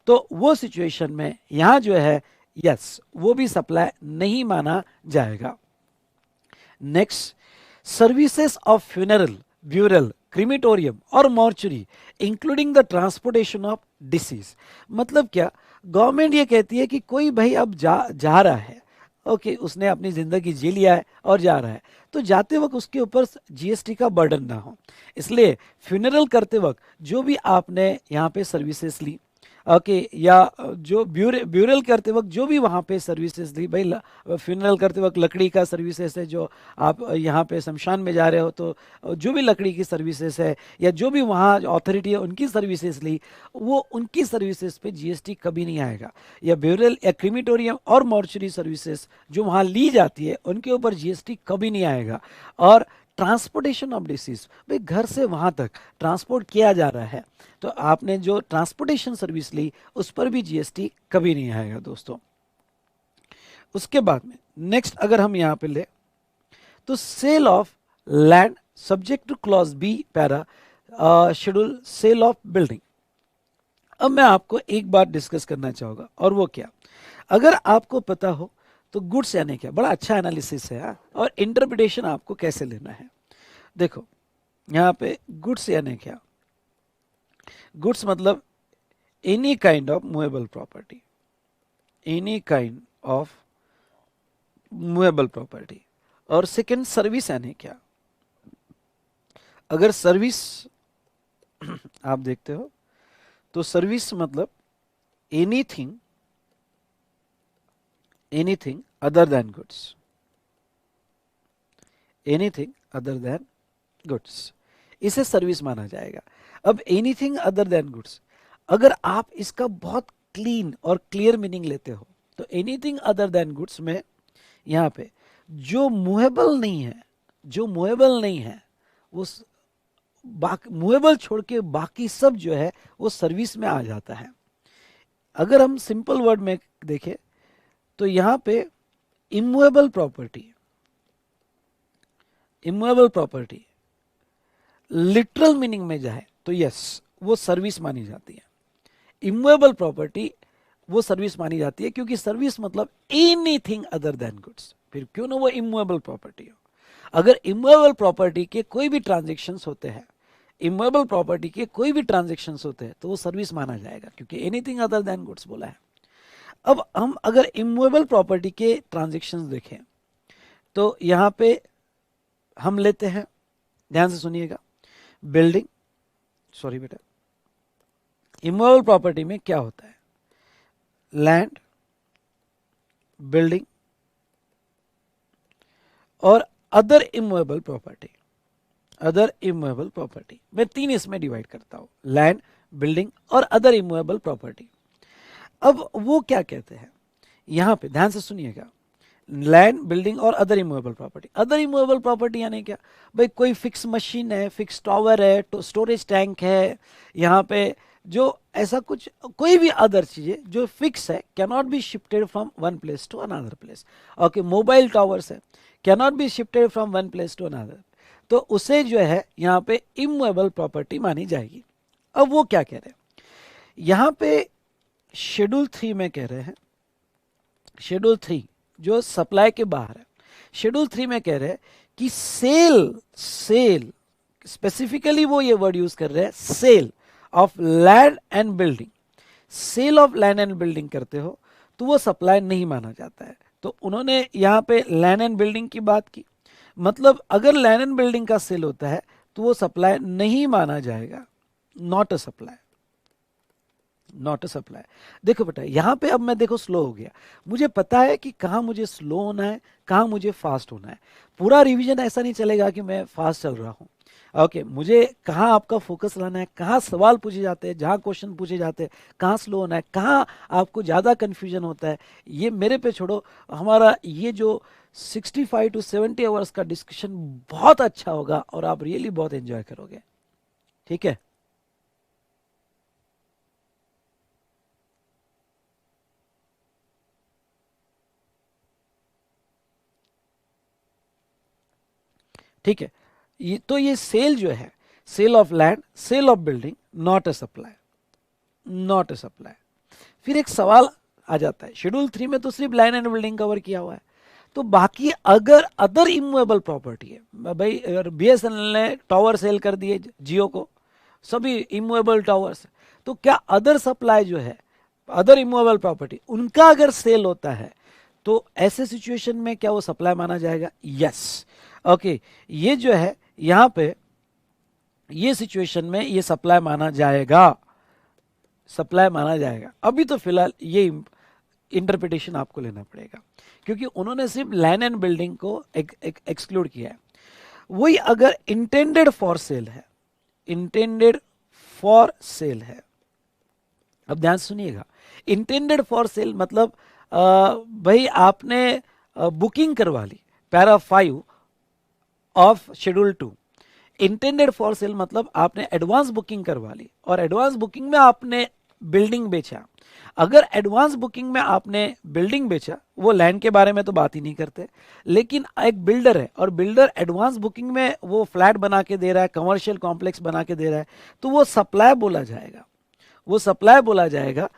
तो वो सिचुएशन में यहां जो है यस वो भी सप्लाई नहीं माना जाएगा। Next, services of funeral, burial, crematorium और mortuary including the transportation of disease. मतलब क्या, गवर्नमेंट ये कहती है कि कोई भाई अब जा रहा है, ओके, उसने अपनी जिंदगी जी लिया है और जा रहा है, तो जाते वक्त उसके ऊपर जीएसटी का बर्डन ना हो, इसलिए फ्यूनरल करते वक्त जो भी आपने यहाँ पे सर्विसेज ली, ओके, या जो ब्यूरल करते वक्त जो भी वहाँ पे सर्विसेज दी भाई, फ्यूनरल करते वक्त लकड़ी का सर्विसेज है, जो आप यहाँ पे शमशान में जा रहे हो तो जो भी लकड़ी की सर्विसेज है, या जो भी वहाँ अथॉरिटी है उनकी सर्विसेज ली, वो उनकी सर्विसेज पे जीएसटी कभी नहीं आएगा। या ब्यूरल या क्रीमेटोरियम और मॉर्चरी सर्विसेज जो वहाँ ली जाती है उनके ऊपर जीएसटी कभी नहीं आएगा। और ट्रांसपोर्टेशन ऑफ डिसीज, भाई घर से वहाँ तक ट्रांसपोर्ट किया जा रहा है, तो आपने जो ट्रांसपोर्टेशन सर्विस ली उस पर भी जीएसटी कभी नहीं आएगा दोस्तों। उसके बाद में नेक्स्ट अगर हम यहां पे ले तो sale of land subject to clause B para schedule sale of building. अब मैं आपको एक बात डिस्कस करना चाहूंगा, और वो क्या, अगर आपको पता हो तो गुड्स यानी क्या, बड़ा अच्छा एनालिसिस है और इंटरप्रिटेशन आपको कैसे लेना है। देखो यहाँ पे गुड्स यानी क्या, गुड्स मतलब any kind of movable property, any kind of movable property. और सेकंड सर्विस यानी क्या, अगर सर्विस आप देखते हो तो सर्विस मतलब anything, anything other than goods, anything other than goods, इसे सर्विस माना जाएगा। अब एनीथिंग अदर देन गुड्स, अगर आप इसका बहुत क्लीन और क्लियर मीनिंग लेते हो तो एनीथिंग अदर देन गुड्स में यहाँ पे जो मूवेबल नहीं है, जो मूवेबल नहीं है वो मूवेबल छोड़ के बाकी सब जो है वो सर्विस में आ जाता है। अगर हम सिंपल वर्ड में देखें तो यहाँ पे immovable property, immovable property literal meaning में जाए तो यस वो सर्विस मानी जाती है। इमूवेबल प्रॉपर्टी वो सर्विस मानी जाती है क्योंकि सर्विस मतलब एनीथिंग अदर देन गुड्स, फिर क्यों ना वो इमूवेबल प्रॉपर्टी हो। अगर इमूवेबल प्रॉपर्टी के कोई भी ट्रांजैक्शंस होते हैं, इमूवेबल प्रॉपर्टी के कोई भी ट्रांजैक्शंस होते हैं तो वो सर्विस माना जाएगा क्योंकि एनीथिंग अदर देन गुड्स बोला है। अब हम अगर इमूवेबल प्रॉपर्टी के ट्रांजैक्शंस देखें तो यहां पे हम लेते हैं, ध्यान से सुनिएगा, बिल्डिंग, सॉरी बेटा, इमूवेबल प्रॉपर्टी में क्या होता है, लैंड, बिल्डिंग और other immovable property. Other immovable property मैं तीन इसमें डिवाइड करता हूं, लैंड, बिल्डिंग और अदर इमूवेबल प्रॉपर्टी। अब वो क्या कहते हैं यहां पे, ध्यान से सुनिएगा, लैंड, बिल्डिंग और other immovable property. Other immovable property यानी क्या, भाई कोई फिक्स मशीन है, फिक्स टावर है, स्टोरेज टैंक है, यहाँ पे जो ऐसा कुछ कोई भी अदर चीजें जो फिक्स है, can not be shifted from one place to another place. Okay, mobile towers है, can not be shifted from one place to another, तो उसे जो है यहाँ पे इमूवेबल प्रॉपर्टी मानी जाएगी। अब वो क्या कह रहे हैं यहाँ पे शेड्यूल 3 में कह रहे हैं, शेड्यूल 3 जो सप्लाई के बाहर है, शेड्यूल 3 में कह रहे हैं कि सेल, सेल स्पेसिफिकली वो ये वर्ड यूज कर रहे हैं, sale of land and building, sale of land and building करते हो तो वो सप्लाई नहीं माना जाता है। तो उन्होंने यहाँ पे लैंड एंड बिल्डिंग की बात की, मतलब अगर लैंड एंड बिल्डिंग का सेल होता है तो वो सप्लाई नहीं माना जाएगा, not a supply, not a supply. देखो बेटा यहाँ पे अब मैं देखो स्लो हो गया, मुझे पता है कि कहाँ मुझे स्लो होना है, कहाँ मुझे फास्ट होना है। पूरा रिवीजन ऐसा नहीं चलेगा कि मैं फास्ट चल रहा हूँ, ओके, मुझे कहाँ आपका फोकस लाना है, कहाँ सवाल पूछे जाते हैं, जहाँ क्वेश्चन पूछे जाते हैं, कहाँ स्लो होना है, कहाँ आपको ज़्यादा कन्फ्यूजन होता है, ये मेरे पे छोड़ो। हमारा ये जो 65 to 70 आवर्स का डिस्कशन बहुत अच्छा होगा और आप रियली बहुत एंजॉय करोगे, ठीक है। ठीक है, ये तो ये सेल जो है, sale of land, sale of building, not a supply, not a supply. फिर एक सवाल आ जाता है, शेड्यूल 3 में तो सिर्फ लैंड एंड बिल्डिंग कवर किया हुआ है, तो बाकी अगर अदर इमूवेबल प्रॉपर्टी है, भाई अगर बीएसएनएल ने टावर सेल कर दिए जियो को, सभी इमूवेबल टावर्स, तो क्या अदर सप्लाई जो है, अदर इमूवेबल प्रॉपर्टी, उनका अगर सेल होता है तो ऐसे सिचुएशन में क्या वो सप्लाई माना जाएगा? यस। ओके, ये जो है यहां पे ये सिचुएशन में ये सप्लाई माना जाएगा, सप्लाई माना जाएगा। अभी तो फिलहाल ये इंटरप्रिटेशन आपको लेना पड़ेगा, क्योंकि उन्होंने सिर्फ लैंड एंड बिल्डिंग को एक्सक्लूड किया है। वही अगर इंटेंडेड फॉर सेल है, इंटेंडेड फॉर सेल है, अब ध्यान सुनिएगा, इंटेंडेड फॉर सेल मतलब भाई आपने बुकिंग करवा ली para 5 of schedule 2। Intended for sale मतलब आपने एडवांस बुकिंग करवा ली और एडवांस बुकिंग में आपने बिल्डिंग बेचा। अगर एडवांस बुकिंग में आपने बिल्डिंग बेचा, वो लैंड के बारे में तो बात ही नहीं करते, लेकिन एक बिल्डर है और बिल्डर एडवांस बुकिंग में वो फ्लैट बना के दे रहा है, कमर्शियल कॉम्प्लेक्स बना के दे रहा है, तो वो सप्लाई बोला जाएगा, वो सप्लाई बोला जाएगा।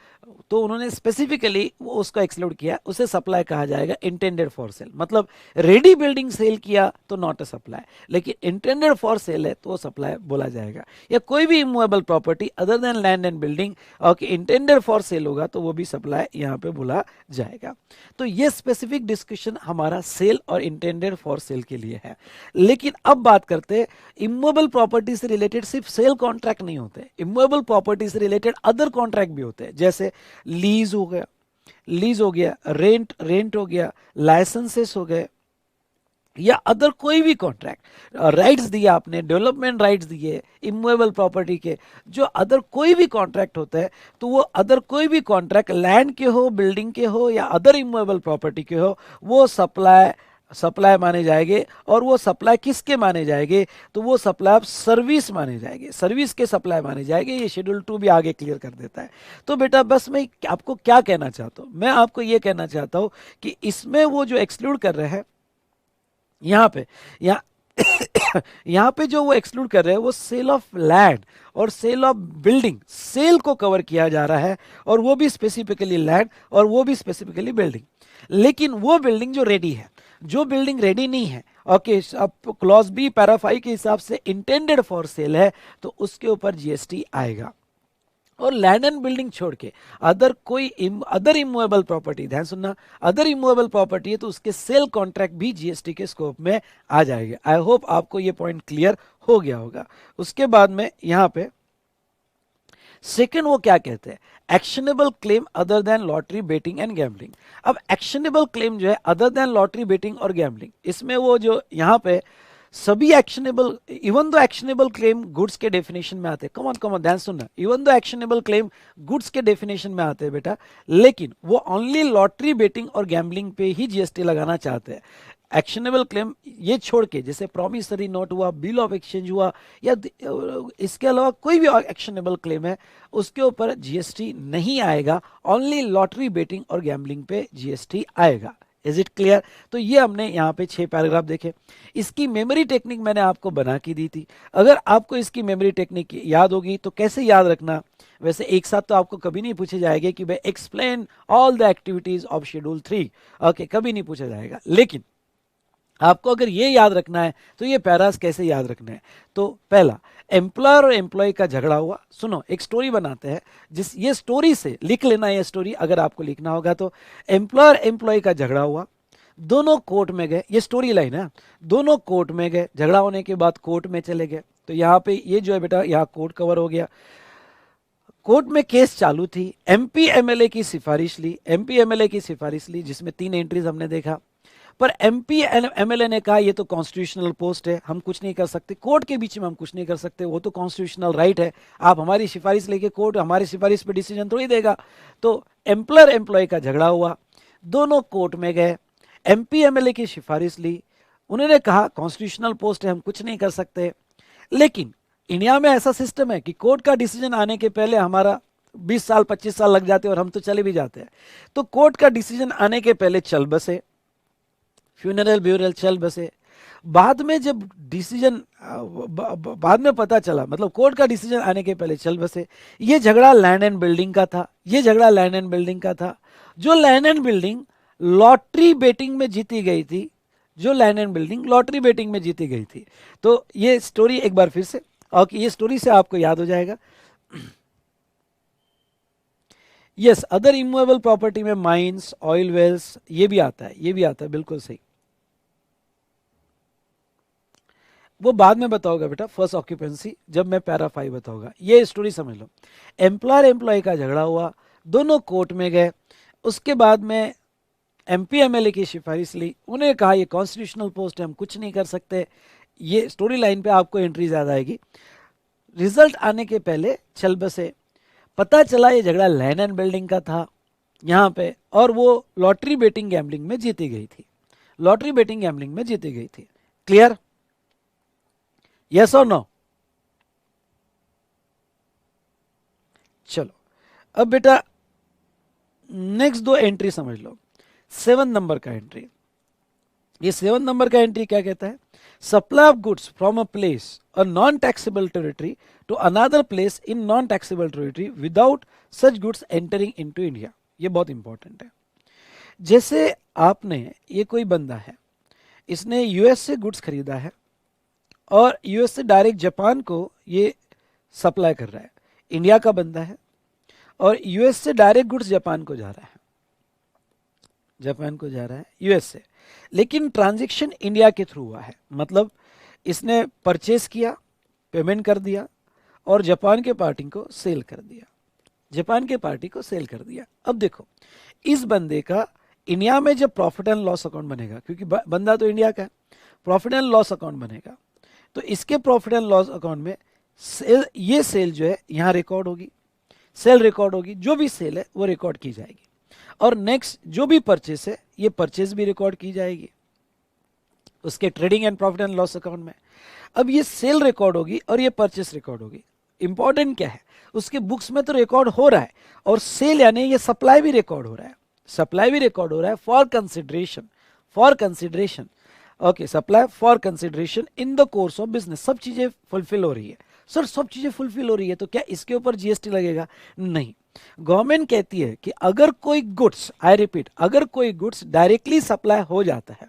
तो उन्होंने स्पेसिफिकली वो उसको एक्सक्लूड किया, उसे सप्लाई कहा जाएगा इंटेंडेड फॉर सेल। मतलब रेडी बिल्डिंग सेल किया तो नॉट अ सप्लाई, लेकिन इंटेंडेड फॉर सेल है तो वो सप्लाई बोला जाएगा। या कोई भी immovable property other than land and building और इंटेंडेड फॉर सेल होगा तो वो भी सप्लाई यहाँ पे बोला जाएगा। तो ये स्पेसिफिक डिस्कशन हमारा सेल और इंटेंडेड फॉर सेल के लिए है। लेकिन अब बात करते हैं इमूवेबल प्रॉपर्टी से रिलेटेड सिर्फ सेल कॉन्ट्रैक्ट नहीं होते, इमूवेबल प्रॉपर्टी से रिलेटेड अदर कॉन्ट्रैक्ट भी होते हैं, जैसे लीज हो गया, लीज हो गया, रेंट हो गया, लाइसेंसेस हो गए, या अदर कोई भी कॉन्ट्रैक्ट, राइट्स दिए आपने, डेवलपमेंट राइट्स दिए इमूवेबल प्रॉपर्टी के, जो अदर कोई भी कॉन्ट्रैक्ट होता है, तो वो अदर कोई भी कॉन्ट्रैक्ट लैंड के हो, बिल्डिंग के हो या अदर इमूवेबल प्रॉपर्टी के हो, वो सप्लाई माने जाएंगे। और वो सप्लाई किसके माने जाएंगे? तो वो सप्लाई ऑफ सर्विस माने जाएंगे, सर्विस के सप्लाई माने जाएंगे। ये शेड्यूल 2 भी आगे क्लियर कर देता है। तो बेटा बस मैं आपको क्या कहना चाहता हूं, मैं आपको ये कहना चाहता हूं कि इसमें वो जो एक्सक्लूड कर रहे हैं यहाँ पे, यहाँ पे जो वो एक्सक्लूड कर रहे हैं वो सेल ऑफ लैंड और सेल ऑफ बिल्डिंग, सेल को कवर किया जा रहा है, और वो भी स्पेसिफिकली लैंड और वो भी स्पेसिफिकली बिल्डिंग। लेकिन वो बिल्डिंग जो रेडी है, जो बिल्डिंग रेडी नहीं है, ओके, अब क्लॉज बी पैरा 5 के हिसाब से इंटेंडेड फॉर सेल है, तो उसके ऊपर जीएसटी आएगा। और लैंड एंड बिल्डिंग छोड़ के अदर कोई अदर इमूवेबल प्रॉपर्टी, ध्यान सुनना, अदर इमूवेबल प्रॉपर्टी है तो उसके सेल कॉन्ट्रैक्ट भी जीएसटी के स्कोप में आ जाएगा। आई होप आपको ये पॉइंट क्लियर हो गया होगा। उसके बाद में यहां पे सेकंड वो क्या कहते हैं, actionable claim other than lottery betting and gambling. अब एक्शनेबल क्लेम जो है अदर देन लॉटरी बेटिंग और गैम्बलिंग, इसमें वो जो यहां पे सभी actionable, even though actionable claim goods के डेफिनेशन में आते हैं, कम ऑन ध्यान सुनना, even though actionable claim goods के डेफिनेशन में आते हैं बेटा, लेकिन वो ओनली लॉटरी बेटिंग और गैम्बलिंग पे ही जीएसटी लगाना चाहते हैं। एक्शनेबल क्लेम ये छोड़ के, जैसे प्रॉमिसरी नोट हुआ, बिल ऑफ एक्सचेंज हुआ, या इसके अलावा कोई भी एक्शनेबल क्लेम है, उसके ऊपर जीएसटी नहीं आएगा, ओनली लॉटरी बेटिंग और गैम्बलिंग पे जीएसटी आएगा। Is it clear? तो ये हमने यहाँ पे 6 पैराग्राफ देखे। इसकी मेमोरी टेक्निक मैंने आपको बना के दी थी। अगर आपको इसकी मेमोरी टेक्निक याद होगी तो कैसे याद रखना, वैसे एक साथ तो आपको कभी नहीं पूछे जाएंगे कि भाई explain all the activities of schedule 3, okay, कभी नहीं पूछा जाएगा। लेकिन आपको अगर ये याद रखना है तो ये पैरास कैसे याद रखना है। तो पहला, एम्प्लॉयर और एम्प्लॉय का झगड़ा हुआ। सुनो, एक स्टोरी बनाते हैं, जिस ये स्टोरी से लिख लेना, ये स्टोरी अगर आपको लिखना होगा तो, एम्प्लॉयर एम्प्लॉय का झगड़ा हुआ, दोनों कोर्ट में गए, ये स्टोरी लाइन है, दोनों कोर्ट में गए, झगड़ा होने के बाद कोर्ट में चले गए। तो यहाँ पे ये जो है बेटा, यहाँ कोर्ट कवर हो गया, कोर्ट में केस चालू थी, एमपी एमएलए की सिफारिश ली, एमपी एमएलए की सिफारिश ली, जिसमें 3 एंट्रीज हमने देखा। पर एमपी एमएलए ने कहा ये तो कॉन्स्टिट्यूशनल पोस्ट है, हम कुछ नहीं कर सकते, कोर्ट के बीच में हम कुछ नहीं कर सकते, वो तो कॉन्स्टिट्यूशनल राइट है, आप हमारी सिफारिश लेके कोर्ट हमारी सिफारिश पे डिसीजन थोड़ी देगा। तो एम्प्लॉयर एम्प्लॉय का झगड़ा हुआ, दोनों कोर्ट में गए, एमपी एमएलए की सिफारिश ली, उन्होंने कहा कॉन्स्टिट्यूशनल पोस्ट है, हम कुछ नहीं कर सकते। लेकिन इंडिया में ऐसा सिस्टम है कि कोर्ट का डिसीजन आने के पहले हमारा 20 साल 25 साल लग जाते हैं और हम तो चले भी जाते हैं। तो कोर्ट का डिसीजन आने के पहले चल बसे, फ्यूनरल ब्यूरल चल बसे। बाद में जब डिसीजन बाद में पता चला, मतलब कोर्ट का डिसीजन आने के पहले चल बसे। ये झगड़ा लैंड एंड बिल्डिंग का था, ये झगड़ा लैंड एंड बिल्डिंग का था। जो land and building lottery betting में जीती गई थी, जो land and building lottery betting में जीती गई थी। तो ये स्टोरी एक बार फिर से, और ये स्टोरी से आपको याद हो जाएगा। यस, अदर इमूवेबल प्रॉपर्टी में माइंस, ऑयल वेल्स, ये भी आता है, ये भी आता है, बिल्कुल सही। वो बाद में बताओगा बेटा, फर्स्ट ऑक्यूपेंसी, जब मैं पैरा 5 बताऊंगा। ये स्टोरी समझ लो, एम्प्लॉयर एम्प्लॉय का झगड़ा हुआ, दोनों कोर्ट में गए, उसके बाद में एमपी एमएलए की सिफारिश ली, उन्हें कहा ये कॉन्स्टिट्यूशनल पोस्ट है, हम कुछ नहीं कर सकते। ये स्टोरी लाइन पे आपको एंट्री ज्यादा आएगी। रिजल्ट आने के पहले चल बसे, पता चला ये झगड़ा लैंड एंड बिल्डिंग का था यहाँ पे, और वो लॉटरी बेटिंग गैम्बलिंग में जीती गई थी, लॉटरी बेटिंग गैम्बलिंग में जीती गई थी। क्लियर? यस और नो? चलो अब बेटा नेक्स्ट दो एंट्री समझ लो। 7 नंबर का एंट्री, ये 7 नंबर का एंट्री क्या कहता है? Supply of goods from a place a non taxable territory to another place in non taxable territory without such goods entering into India. ये बहुत इंपॉर्टेंट है। जैसे आपने, ये कोई बंदा है, इसने यूएस से गुड्स खरीदा है और यूएस से डायरेक्ट जापान को ये सप्लाई कर रहा है, इंडिया का बंदा है, और यूएस से डायरेक्ट गुड्स जापान को जा रहा है, जापान को जा रहा है यूएस से, लेकिन ट्रांजैक्शन इंडिया के थ्रू हुआ है। मतलब इसने परचेस किया, पेमेंट कर दिया, और जापान के पार्टी को सेल कर दिया, जापान के पार्टी को सेल कर दिया। अब देखो, इस बंदे का इंडिया में जब प्रॉफिट एंड लॉस अकाउंट बनेगा, क्योंकि बंदा तो इंडिया का है, प्रॉफिट एंड लॉस अकाउंट बनेगा, तो इसके प्रॉफिट एंड लॉस अकाउंट में सेल, ये सेल जो है यहाँ रिकॉर्ड होगी, सेल रिकॉर्ड होगी, जो भी सेल है वो रिकॉर्ड की जाएगी, और नेक्स्ट जो भी परचेस है ये परचेस भी रिकॉर्ड की जाएगी उसके trading and profit and loss account में। अब ये सेल रिकॉर्ड होगी और ये परचेस रिकॉर्ड होगी। इंपॉर्टेंट क्या है, उसके बुक्स में तो रिकॉर्ड हो रहा है, और सेल यानी ये सप्लाई भी रिकॉर्ड हो रहा है, सप्लाई भी रिकॉर्ड हो रहा है for consideration, for consideration, okay, supply for consideration in the course of business. सब चीजें फुलफिल हो रही है। सर सब चीजें फुलफिल हो रही है तो क्या इसके ऊपर जीएसटी लगेगा? नहीं, गवर्नमेंट कहती है कि अगर कोई गुड्स, आई रिपीट, अगर कोई गुड्स डायरेक्टली सप्लाई हो जाता है,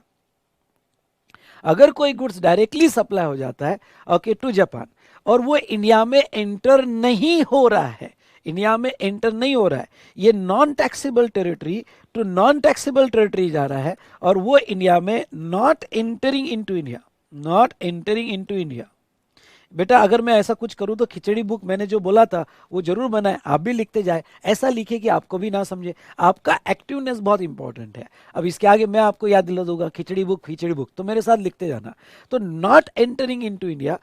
अगर कोई गुड्स डायरेक्टली सप्लाई हो जाता है ओके टू जापान, और वो इंडिया में एंटर नहीं हो रहा है, इंडिया में एंटर नहीं हो रहा है, ये non taxable territory to non taxable territory जा रहा है, और वो इंडिया में not entering into India, not entering into India. बेटा अगर मैं ऐसा कुछ करूं तो खिचड़ी बुक मैंने जो बोला था वो जरूर बनाए, आप भी लिखते जाए, ऐसा लिखे कि आपको भी ना समझे। आपका एक्टिवनेस बहुत इंपॉर्टेंट है। अब इसके आगे मैं आपको याद दिला दूंगा खिचड़ी बुक, तो मेरे साथ लिखते जाना। तो नॉट एंटरिंग इनटू इंडिया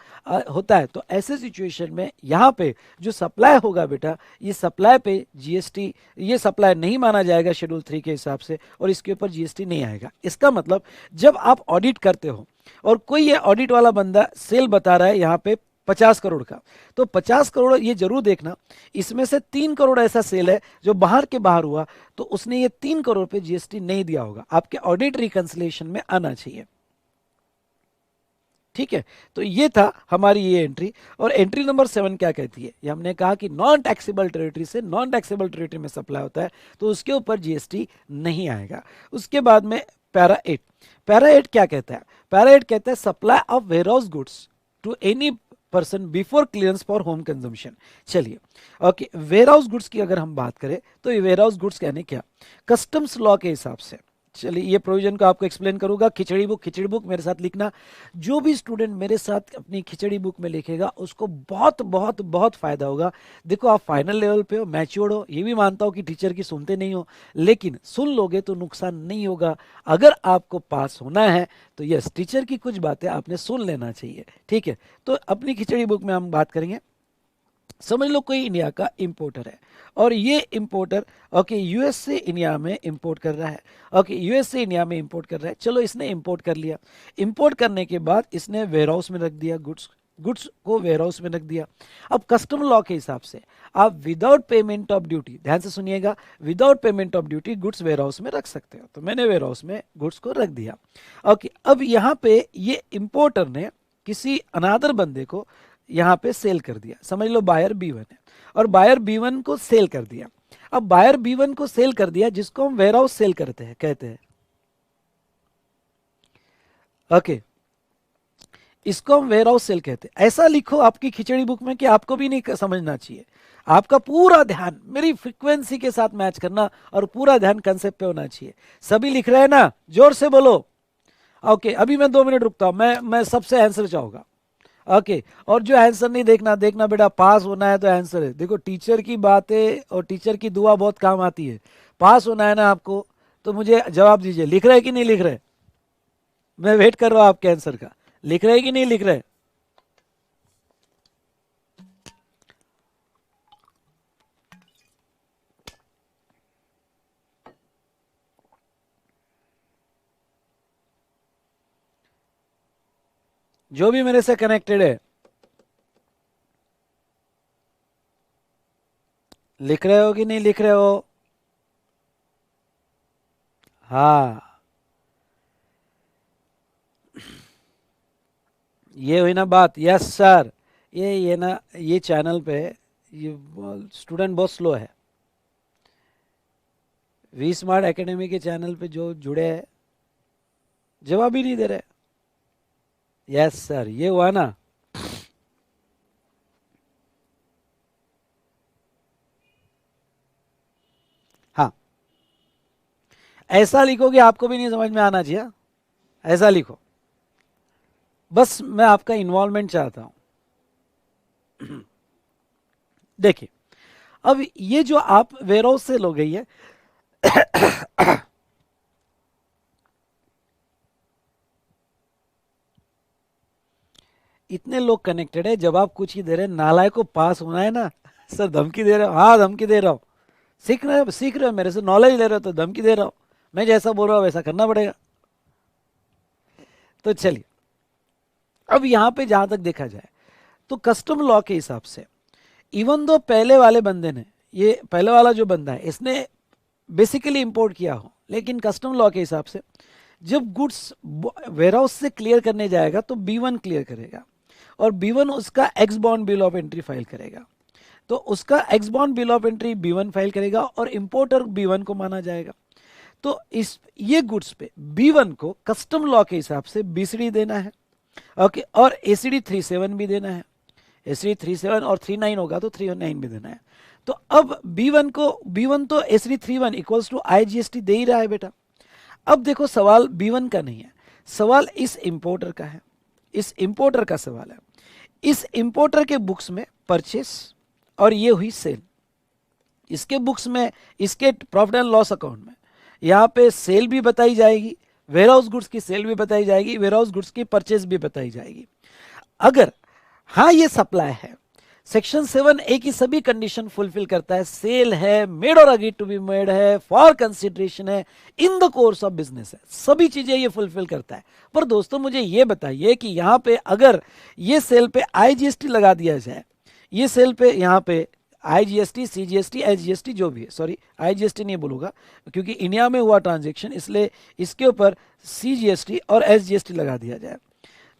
होता है, तो ऐसे सिचुएशन में यहाँ पे जो सप्लाई होगा बेटा, ये सप्लाई पे जीएसटी, ये सप्लाई नहीं माना जाएगा शेड्यूल 3 के हिसाब से, और इसके ऊपर जीएसटी नहीं आएगा। इसका मतलब जब आप ऑडिट करते हो और कोई ये ऑडिट वाला बंदा सेल बता रहा है यहाँ पे 50 करोड़ का, तो 50 करोड़ ये जरूर देखना, इसमें से 3 करोड़ ऐसा सेल है जो बाहर के बाहर हुआ, तो उसने ये 3 करोड़ पे जीएसटी नहीं दिया होगा, आपके ऑडिट रिकंसिलिएशन में आना चाहिए। ठीक है, तो ये था हमारी ये एंट्री। और एंट्री नंबर 7 क्या कहती है? ये हमने कहा कि नॉन टैक्सेबल टेरिटरी से नॉन टैक्सेबल टेरिटरी में सप्लाई होता है तो उसके ऊपर जीएसटी नहीं आएगा। उसके बाद में पैरा 8, पैरा 8 क्या कहता है? पैरा 8 कहता है supply of warehouse goods to any person before clearance for home consumption. चलिए ओके, वेयरहाउस गुड्स की अगर हम बात करें तो ये वेयरहाउस गुड्स यानी क्या? कस्टम्स लॉ के हिसाब से, चलिए ये प्रोविजन को आपको एक्सप्लेन करूंगा। खिचड़ी बुक मेरे साथ लिखना। जो भी स्टूडेंट मेरे साथ अपनी खिचड़ी बुक में लिखेगा उसको बहुत बहुत बहुत फायदा होगा। देखो आप फाइनल लेवल पे हो, मैच्योर्ड हो, ये भी मानता हूं कि टीचर की सुनते नहीं हो, लेकिन सुन लोगे तो नुकसान नहीं होगा। अगर आपको पास होना है तो यस, टीचर की कुछ बातें आपने सुन लेना चाहिए। ठीक है, तो अपनी खिचड़ी बुक में हम बात करेंगे। समझ लो कोई इंडिया का इंपोर्टर है और ये इंपोर्टर ओके यूएस से इंडिया में इंपोर्ट कर रहा है, ओके यूएस से इंडिया में इंपोर्ट कर रहा है। चलो इसने इंपोर्ट कर लिया, इंपोर्ट करने के बाद इसने वेयरहाउस में रख दिया, गुड्स को वेयरहाउस में रख दिया। अब कस्टम लॉ के हिसाब से आप विदाउट पेमेंट ऑफ ड्यूटी, ध्यान से सुनिएगा, without payment of duty goods warehouse में रख सकते हो। तो मैंने वेयरहाउस में गुड्स को रख दिया। ओके, अब यहाँ पे ये इंपोर्टर ने किसी अनादर बंदे को यहाँ पे सेल कर दिया। समझ लो बायर B1 है और बायर B1 को सेल कर दिया। अब बायर B1 को सेल कर दिया, जिसको हम वेयर हाउस सेल करते हैं कहते हैं। ओके, इसको हम वेयर हाउस सेल कहते हैं। ऐसा लिखो आपकी खिचड़ी बुक में कि आपको भी नहीं समझना चाहिए, आपका पूरा ध्यान मेरी फ्रीक्वेंसी के साथ मैच करना और पूरा ध्यान कंसेप्ट पे होना चाहिए। सभी लिख रहे हैं ना, जोर से बोलो। ओके, अभी मैं 2 मिनट रुकता हूं, मैं सबसे आंसर चाहूंगा। ओके, और जो आंसर नहीं देखना, देखना बेटा पास होना है तो आंसर है। देखो टीचर की बातें और टीचर की दुआ बहुत काम आती है। पास होना है ना आपको, तो मुझे जवाब दीजिए, लिख रहे कि नहीं लिख रहे? मैं वेट कर रहा हूं आपके आंसर का, लिख रहे कि नहीं लिख रहे? जो भी मेरे से कनेक्टेड है, लिख रहे हो कि नहीं लिख रहे हो? हाँ, ये हुई ना बात। यस सर, ये ना, ये चैनल पे ये स्टूडेंट बहुत स्लो है। वी स्मार्ट एकेडमी के चैनल पे जो जुड़े हैं जवाब ही नहीं दे रहे। यस सर, ये हुआ ना। हाँ, ऐसा लिखो कि आपको भी नहीं समझ में आना चाहिए, ऐसा लिखो। बस मैं आपका इन्वॉल्वमेंट चाहता हूं। देखिए, अब ये जो आप वेयर हाउस से लो गई है, इतने लोग कनेक्टेड है, जब आप कुछ ही दे रहे हैं, नालायक को पास होना है ना। सर धमकी दे रहे हो? हाँ धमकी दे रहा हूं। सीख रहे हो मेरे से, नॉलेज ले रहे हो तो धमकी दे रहा हूं। मैं जैसा बोल रहा हूं वैसा करना पड़ेगा। तो चलिए, अब यहां पे जहां तक देखा जाए तो कस्टम लॉ के हिसाब से, इवन दो पहले वाले बंदे ने, ये पहले वाला जो बंदा है इसने बेसिकली इंपोर्ट किया हो, लेकिन कस्टम लॉ के हिसाब से जब गुड्स वेयरहाउस से क्लियर करने जाएगा तो B1 क्लियर करेगा, और B1 उसका x bond bill of entry file करेगा। तो उसका x bond bill of entry B1 file करेगा और इंपोर्टर B1 को माना जाएगा। तो इस ये गुड्स पे B1 को कस्टम लॉ के हिसाब से BCD देना है। ओके, और ACD 37 भी देना है। ACD 37 और 39 होगा तो 39 भी देना है। तो अब B1 तो ACD 31 इक्वल्स टू IGST दे ही रहा है बेटा। अब देखो सवाल B1 का नहीं है, सवाल इस इंपोर्टर का है। इस इंपोर्टर का सवाल है। इस इंपोर्टर के बुक्स में परचेस और ये हुई सेल, इसके बुक्स में, इसके प्रॉफिट एंड लॉस अकाउंट में यहाँ पे सेल भी बताई जाएगी, वेयरहाउस गुड्स की सेल भी बताई जाएगी, वेयरहाउस गुड्स की परचेस भी बताई जाएगी। अगर हाँ ये सप्लाई है, सेक्शन 7A की सभी कंडीशन फुलफिल करता है, सेल है, मेड और अग्रीड टू बी मेड है, फॉर कंसिडरेशन है, in the course of business है, सभी चीजें ये फुलफिल करता है। पर दोस्तों मुझे ये बताइए कि यहाँ पे अगर ये सेल पे IGST लगा दिया जाए, ये सेल पे यहाँ पे IGST, CGST, SGST जो भी है, सॉरी IGST नहीं बोलूंगा क्योंकि इंडिया में हुआ ट्रांजेक्शन, इसलिए इसके ऊपर CGST और SGST लगा दिया जाए,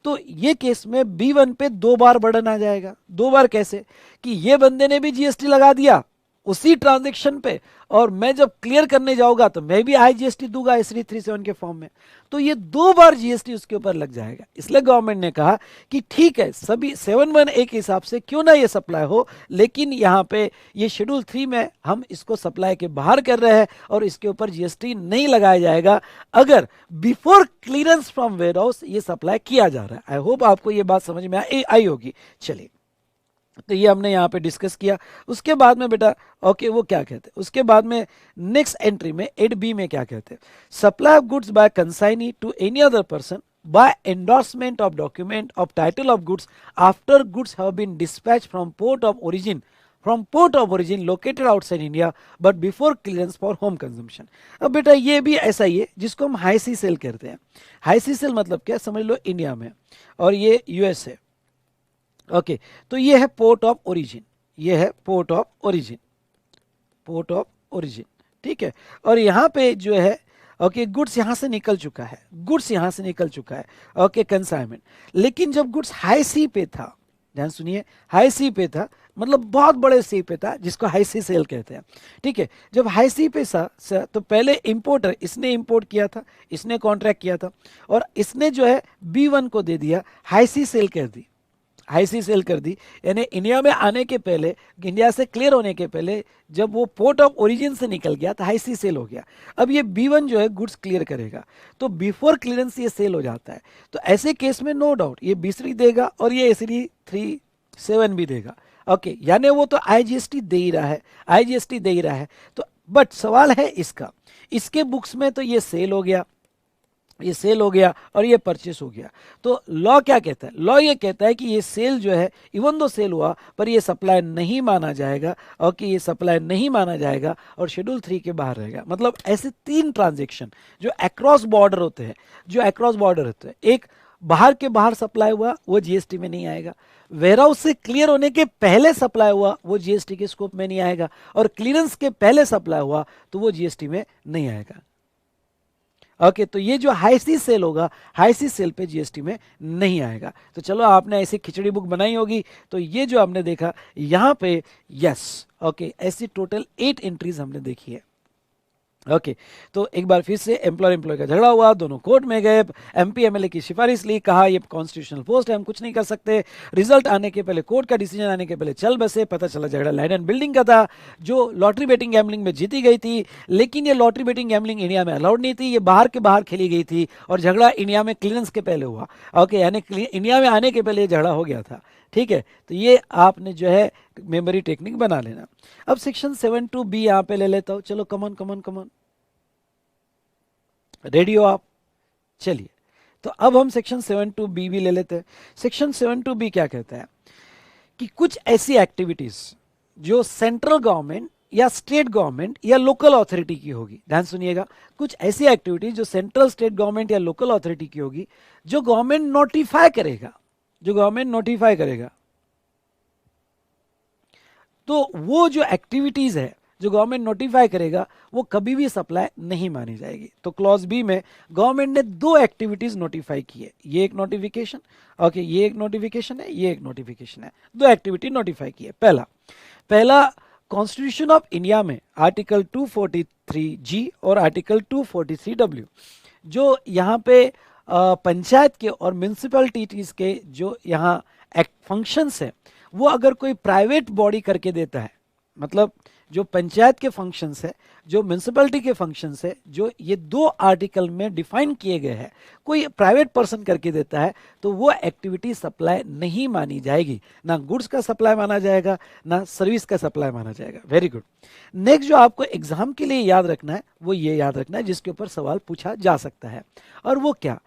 तो ये केस में B1 पे 2 बार बर्डन आ जाएगा। 2 बार कैसे? कि ये बंदे ने भी GST लगा दिया उसी ट्रांजैक्शन पे, और मैं जब क्लियर करने जाऊंगा तो मैं भी IGST दूंगा ACD 37 के फॉर्म में, तो ये 2 बार GST उसके ऊपर लग जाएगा। इसलिए गवर्नमेंट ने कहा कि ठीक है, सभी 7(1)(a) के हिसाब से क्यों ना ये सप्लाई हो, लेकिन यहाँ पे ये शेड्यूल 3 में हम इसको सप्लाई के बाहर कर रहे हैं और इसके ऊपर GST नहीं लगाया जाएगा अगर before clearance from warehouse ये सप्लाई किया जा रहा है। आई होप आपको ये बात समझ में आई होगी। चलिए, तो ये हमने यहाँ पे डिस्कस किया। उसके बाद में बेटा ओके वो क्या कहते हैं, उसके बाद में नेक्स्ट एंट्री में 8B में क्या कहते हैं, supply of goods by consignee to any other person by endorsement of document of title of goods after goods have been dispatch from port of origin located outside India but before clearance for home consumption. अब बेटा ये भी ऐसा ही है जिसको हम high सी cell कहते हैं। हाई सी सेल मतलब क्या, समझ लो इंडिया में और ये US है। ओके, तो ये है पोर्ट ऑफ ओरिजिन, ये है port of origin, port of origin, ठीक है। और यहाँ पे जो है ओके गुड्स यहाँ से निकल चुका है, गुड्स यहाँ से निकल चुका है, ओके कंसाइनमेंट। लेकिन जब गुड्स हाई सी पे था, ध्यान सुनिए, हाई सी पे था मतलब बहुत बड़े सी पे था, जिसको हाई सी सेल कहते हैं। ठीक है, जब हाई सी पे तो पहले इंपोर्टर, इसने इंपोर्ट किया था, इसने कॉन्ट्रैक्ट किया था, और इसने जो है B1 को दे दिया, हाई सी सेल कर दी, हाई सी सेल कर दी। यानी इंडिया में आने के पहले, इंडिया से क्लियर होने के पहले, जब वो पोर्ट ऑफ ओरिजिन से निकल गया तो हाई सी सेल हो गया। अब ये B1 जो है गुड्स क्लियर करेगा, तो बिफोर क्लियरेंस ये सेल हो जाता है। तो ऐसे केस में नो डाउट ये B3 देगा और ये SCD37 भी देगा। ओके, यानी वो तो IGST दे ही रहा है, IGST दे ही रहा है। तो बट सवाल है इसका, इसके बुक्स में तो ये सेल हो गया, ये सेल हो गया और ये परचेस हो गया। तो लॉ क्या कहता है? लॉ ये कहता है कि ये सेल जो है, इवन दो सेल हुआ, पर ये सप्लाई नहीं माना जाएगा, और कि ये सप्लाई नहीं माना जाएगा और शेड्यूल 3 के बाहर रहेगा। मतलब ऐसे 3 ट्रांजेक्शन जो अक्रॉस बॉर्डर होते हैं, जो अक्रॉस बॉर्डर होते हैं, एक बाहर के बाहर सप्लाई हुआ वो जीएसटी में नहीं आएगा, वेयरहाउस से क्लियर होने के पहले सप्लाई हुआ वो जीएसटी के स्कोप में नहीं आएगा, और क्लियरेंस के पहले सप्लाई हुआ तो वो जीएसटी में नहीं आएगा। ओके, तो ये जो हाई सी सेल होगा, हाई सी सेल पे जीएसटी में नहीं आएगा। तो चलो, आपने ऐसी खिचड़ी बुक बनाई होगी, तो ये जो हमने देखा यहां पे, यस, ओके, ऐसी टोटल 8 एंट्रीज हमने देखी है। ओके, तो एक बार फिर से एम्प्लॉयर एम्प्लॉय का झगड़ा हुआ, दोनों कोर्ट में गए, एमपी एमएलए की सिफारिश ली, कहा ये कॉन्स्टिट्यूशनल पोस्ट है, हम कुछ नहीं कर सकते। रिजल्ट आने के पहले, कोर्ट का डिसीजन आने के पहले चल बसे, पता चला झगड़ा लैंड एंड बिल्डिंग का था, जो लॉटरी बेटिंग गैम्बलिंग में जीती गई थी। लेकिन ये लॉटरी बेटिंग गैम्बलिंग इंडिया में अलाउड नहीं थी, ये बाहर के बाहर खेली गई थी, और झगड़ा इंडिया में क्लियरेंस के पहले हुआ। ओके, यानी इंडिया में आने के पहले ये झगड़ा हो गया था। ठीक है, तो ये आपने जो है मेमोरी टेक्निक बना लेना। अब सेक्शन 7(2)(b यहाँ पे ले लेता हूँ। चलो, कमन कमन कमन, रेडी हो आप? चलिए, तो अब हम सेक्शन 7(2)(b भी ले लेते हैं। सेक्शन 7(2)(b क्या कहता है कि कुछ ऐसी एक्टिविटीज जो सेंट्रल गवर्नमेंट या स्टेट गवर्नमेंट या लोकल अथॉरिटी की होगी, ध्यान सुनिएगा, कुछ ऐसी एक्टिविटीज जो सेंट्रल, स्टेट गवर्नमेंट या लोकल अथॉरिटी की होगी, जो गवर्नमेंट नोटिफाई करेगा, जो गवर्नमेंट नोटिफाई करेगा, तो वो जो एक्टिविटीज है जो गवर्नमेंट नोटिफाई करेगा वो कभी भी सप्लाई नहीं मानी जाएगी। तो क्लॉज बी में गवर्नमेंट ने 2 एक्टिविटीज नोटिफाई की है, ये एक नोटिफिकेशन, ओके, ये एक नोटिफिकेशन है, ये एक नोटिफिकेशन है, 2 एक्टिविटी नोटिफाई की है। पहला कॉन्स्टिट्यूशन ऑफ इंडिया में आर्टिकल 243G और आर्टिकल 243W, जो यहाँ पे पंचायत के और म्यूनिसिपैलिटीज के जो यहाँ फंक्शंस है, वो अगर कोई प्राइवेट बॉडी करके देता है, मतलब जो पंचायत के फंक्शंस है, जो म्यूनिसिपैलिटी के फंक्शंस है, जो ये 2 आर्टिकल में डिफाइन किए गए हैं, कोई प्राइवेट पर्सन करके देता है, तो वो एक्टिविटी सप्लाई नहीं मानी जाएगी। ना गुड्स का सप्लाई माना जाएगा, ना सर्विस का सप्लाई माना जाएगा। Very good. नेक्स्ट जो आपको एग्जाम के लिए याद रखना है, वो ये याद रखना है, जिसके ऊपर सवाल पूछा जा सकता है, और वो क्या,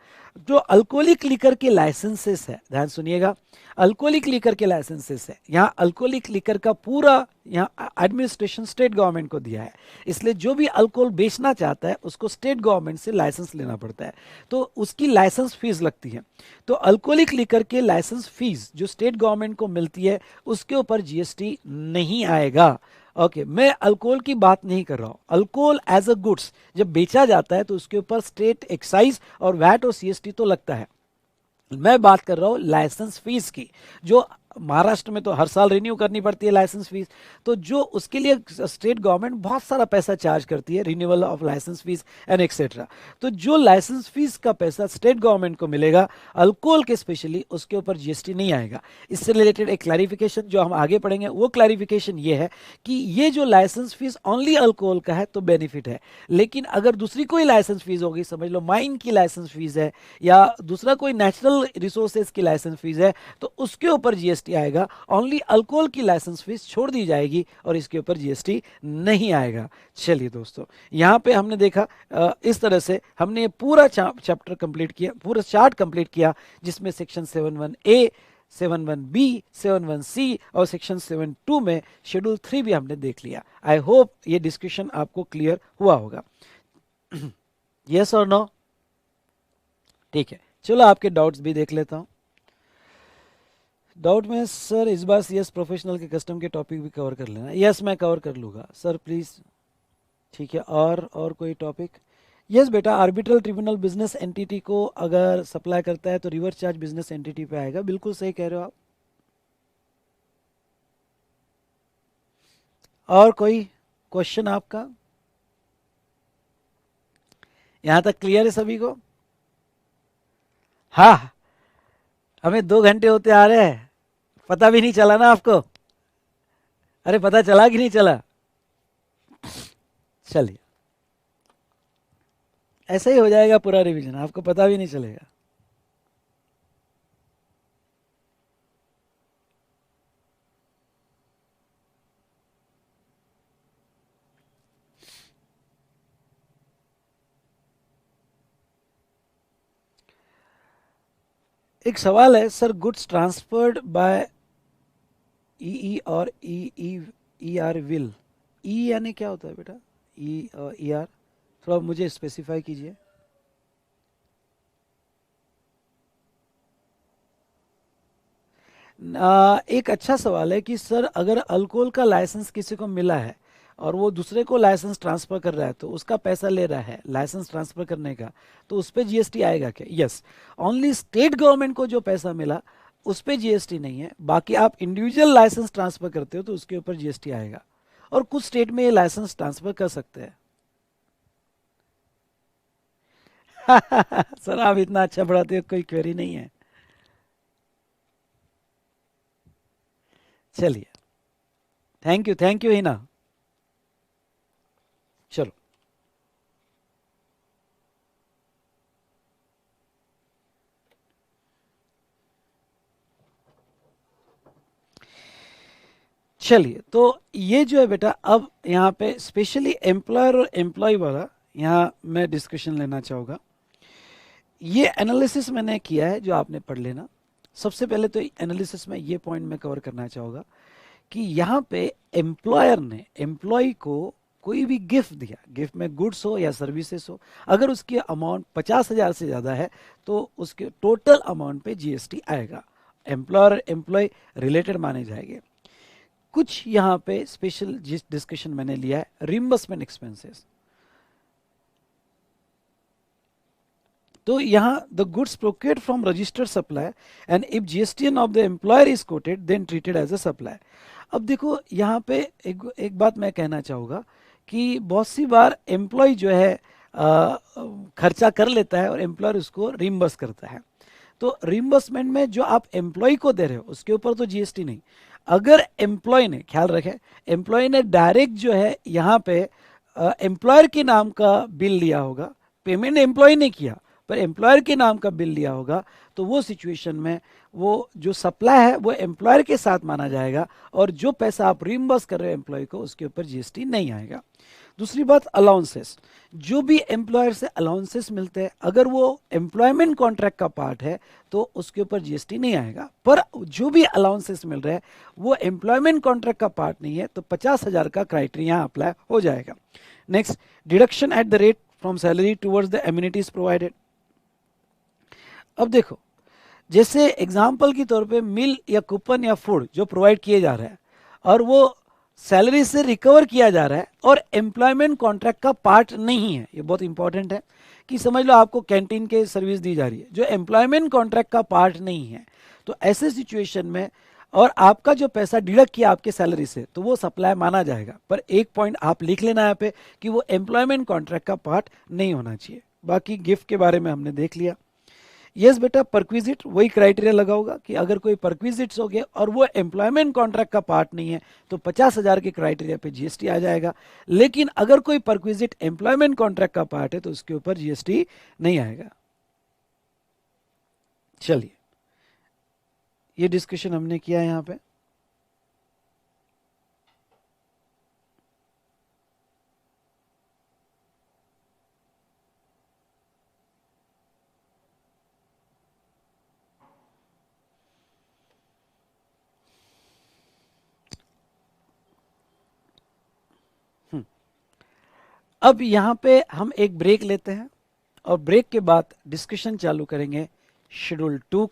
जो अल्कोहलिक लिकर के लाइसेंसेस है, ध्यान सुनिएगा, अल्कोहलिक लिकर के लाइसेंसेस है, यहाँ अल्कोहलिक लिकर का पूरा यहाँ एडमिनिस्ट्रेशन स्टेट गवर्नमेंट को दिया है, इसलिए जो भी अल्कोहल बेचना चाहता है उसको स्टेट गवर्नमेंट से लाइसेंस लेना पड़ता है, तो उसकी लाइसेंस फीस लगती है। तो अल्कोहलिक लिकर के लाइसेंस फीस जो स्टेट गवर्नमेंट को मिलती है, उसके ऊपर जीएसटी नहीं आएगा। ओके, मैं अल्कोहल की बात नहीं कर रहा हूं, अल्कोहल एज अ गुड्स जब बेचा जाता है तो उसके ऊपर स्टेट एक्साइज और वैट और सीएसटी तो लगता है। मैं बात कर रहा हूं लाइसेंस फीस की, जो महाराष्ट्र में तो हर साल रिन्यू करनी पड़ती है लाइसेंस फीस, तो जो उसके लिए स्टेट गवर्नमेंट बहुत सारा पैसा चार्ज करती है, renewal of licence fees and etcetera. तो जो लाइसेंस फीस का पैसा स्टेट गवर्नमेंट को मिलेगा अल्कोहल के स्पेशली, उसके ऊपर जीएसटी नहीं आएगा। इससे रिलेटेड एक क्लैरिफिकेशन जो हम आगे पढ़ेंगे, वो क्लैरिफिकेशन ये है कि ये जो लाइसेंस फीस ओनली अल्कोहल का है तो बेनिफिट है, लेकिन अगर दूसरी कोई लाइसेंस फीस होगी, समझ लो माइन की लाइसेंस फीस है या दूसरा कोई नेचुरल रिसोर्सेज की लाइसेंस फीस है, तो उसके ऊपर जीएसटी आएगा। ओनली अल्कोहल की लाइसेंस फीस छोड़ दी जाएगी और इसके ऊपर जीएसटी नहीं आएगा। चलिए दोस्तों, यहाँ पे हमने देखा इस तरह से हमने पूरा चैप्टर कंप्लीट किया, पूरा चार्ट कंप्लीट किया, जिसमें सेक्शन 7(1)(a), 7(1)(b), 7(1)(c और सेक्शन 7(2) में शेड्यूल 3 भी हमने देख लिया। आई होप ये डिस्कशन आपको क्लियर हुआ होगा। यस और नो? ठीक है, चलो आपके डाउट्स भी देख लेता हूं। डाउट में सर इस बार सीएस प्रोफेशनल के कस्टम के टॉपिक भी कवर कर लेना। यस, मैं कवर कर लूँगा सर, प्लीज़। ठीक है, और कोई टॉपिक? यस बेटा, आर्बिट्रल ट्रिब्यूनल बिजनेस एंटिटी को अगर सप्लाई करता है तो रिवर्स चार्ज बिजनेस एंटिटी पे आएगा। बिल्कुल सही कह रहे हो आप। और कोई क्वेश्चन आपका? यहां तक क्लियर है सभी को? हाँ, हमें 2 घंटे होते आ रहे हैं, पता भी नहीं चला ना आपको? अरे पता चला कि नहीं चला? चलिए, ऐसा ही हो जाएगा पूरा रिवीजन, आपको पता भी नहीं चलेगा। एक सवाल है सर, गुड्स ट्रांसफर्ड बाय ई और ई आर विल, ई यानी क्या होता है बेटा? ई और ई आर, थोड़ा मुझे स्पेसिफाई कीजिए। एक अच्छा सवाल है कि सर अगर अल्कोहल का लाइसेंस किसी को मिला है और वो दूसरे को लाइसेंस ट्रांसफर कर रहा है, तो उसका पैसा ले रहा है लाइसेंस ट्रांसफर करने का, तो उस पर जीएसटी आएगा क्या? यस, ओनली स्टेट गवर्नमेंट को जो पैसा मिला उस पर जीएसटी नहीं है। बाकी आप इंडिविजुअल लाइसेंस ट्रांसफर करते हो तो उसके ऊपर जीएसटी आएगा, और कुछ स्टेट में ये लाइसेंस ट्रांसफर कर सकते हैं। सर आप इतना अच्छा पढ़ाते हो, कोई क्वेरी नहीं है। चलिए, थैंक यू हिना। चलो, चलिए तो ये जो है बेटा, अब यहाँ पे स्पेशली एम्प्लॉयर और एम्प्लॉय वाला यहाँ मैं डिस्कशन लेना चाहूँगा। ये एनालिसिस मैंने किया है जो आपने पढ़ लेना। सबसे पहले तो एनालिसिस में ये पॉइंट मैं कवर करना चाहूँगा कि यहाँ पे एम्प्लॉयर ने एम्प्लॉय को कोई भी गिफ्ट दिया, गिफ्ट में गुड्स हो या सर्विसेज हो, अगर उसकी अमाउंट 50,000 से ज़्यादा है तो उसके टोटल अमाउंट पे जीएसटी आएगा। एम्प्लॉयर एम्प्लॉय रिलेटेड माने जाएंगे। कुछ यहाँ पे स्पेशल जिस डिस्कशन मैंने लिया है, रिम्बर्समेंट एक्सपेंसेस। तो यहाँ the goods procured from registered supply and if GST of the employer is quoted then treated as a supply. अब देखो यहाँ पे एक बात मैं कहना चाहूँगा कि बहुत सी बार एम्प्लॉय जो है खर्चा कर लेता है और एम्प्लॉयर उसको रिम्बर्स करता है। तो रिम्बर्समेंट में जो आप एम्प्लॉय को दे रहे हो उसके ऊपर तो जीएसटी नहीं। अगर एम्प्लॉय ने, ख्याल रखें, एम्प्लॉय ने डायरेक्ट जो है यहाँ पे एम्प्लॉयर के नाम का बिल लिया होगा, पेमेंट एम्प्लॉय ने किया पर एम्प्लॉयर के नाम का बिल लिया होगा, तो वो सिचुएशन में वो जो सप्लाई है वो एम्प्लॉयर के साथ माना जाएगा, और जो पैसा आप रिम्बर्स कर रहे हो एम्प्लॉय को उसके ऊपर जीएसटी नहीं आएगा। दूसरी बात, अलाउंसेस। जो भी एम्प्लॉयर से अलाउंसेस मिलते हैं अगर वो एम्प्लॉयमेंट कॉन्ट्रैक्ट का पार्ट है तो उसके ऊपर जीएसटी नहीं आएगा। पर जो भी अलाउंसेस मिल रहे हैं वो एम्प्लॉयमेंट कॉन्ट्रैक्ट का पार्ट नहीं है, तो 50,000 का क्राइटेरिया अप्लाई हो जाएगा। Next, deduction at the rate from salary towards the amenities provided. अब देखो, जैसे एग्जाम्पल के तौर पे मिल या कूपन या फूड जो प्रोवाइड किए जा रहे हैं और वो सैलरी से रिकवर किया जा रहा है और एम्प्लॉयमेंट कॉन्ट्रैक्ट का पार्ट नहीं है, ये बहुत इंपॉर्टेंट है कि समझ लो आपको कैंटीन के सर्विस दी जा रही है जो एम्प्लॉयमेंट कॉन्ट्रैक्ट का पार्ट नहीं है, तो ऐसे सिचुएशन में और आपका जो पैसा डिडक्ट किया आपके सैलरी से तो वो सप्लाई माना जाएगा। पर एक पॉइंट आप लिख लेना यहाँ पे कि वो एम्प्लॉयमेंट कॉन्ट्रैक्ट का पार्ट नहीं होना चाहिए। बाकी गिफ्ट के बारे में हमने देख लिया। यस बेटा, परक्विजिट वही क्राइटेरिया लगा होगा कि अगर कोई परक्विजिट्स हो गया और वो एम्प्लॉयमेंट कॉन्ट्रैक्ट का पार्ट नहीं है तो 50,000 के क्राइटेरिया पे जीएसटी आ जाएगा। लेकिन अगर कोई परक्विजिट एम्प्लॉयमेंट कॉन्ट्रैक्ट का पार्ट है तो उसके ऊपर जीएसटी नहीं आएगा। चलिए, ये डिस्कशन हमने किया है यहाँ पे। अब यहाँ पे हम एक ब्रेक लेते हैं और ब्रेक के बाद डिस्कशन चालू करेंगे शेड्यूल 2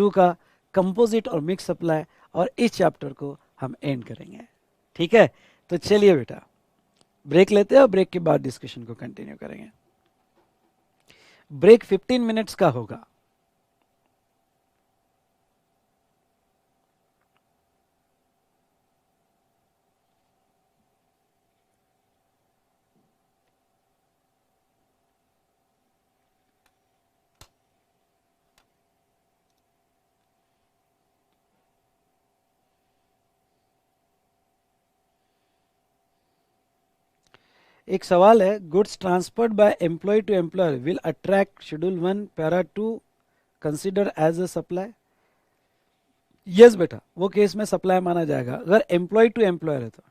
का कंपोजिट और मिक्स सप्लाई, और इस चैप्टर को हम एंड करेंगे। ठीक है, तो चलिए बेटा ब्रेक लेते हैं और ब्रेक के बाद डिस्कशन को कंटिन्यू करेंगे। ब्रेक 15 मिनट्स का होगा। एक सवाल है, goods transferred by employ to employer will attract schedule 1 para 2 consider as a supply. Yes बेटा, वो केस में सप्लाई माना जाएगा अगर एम्प्लॉय टू एम्प्लॉयर है तो।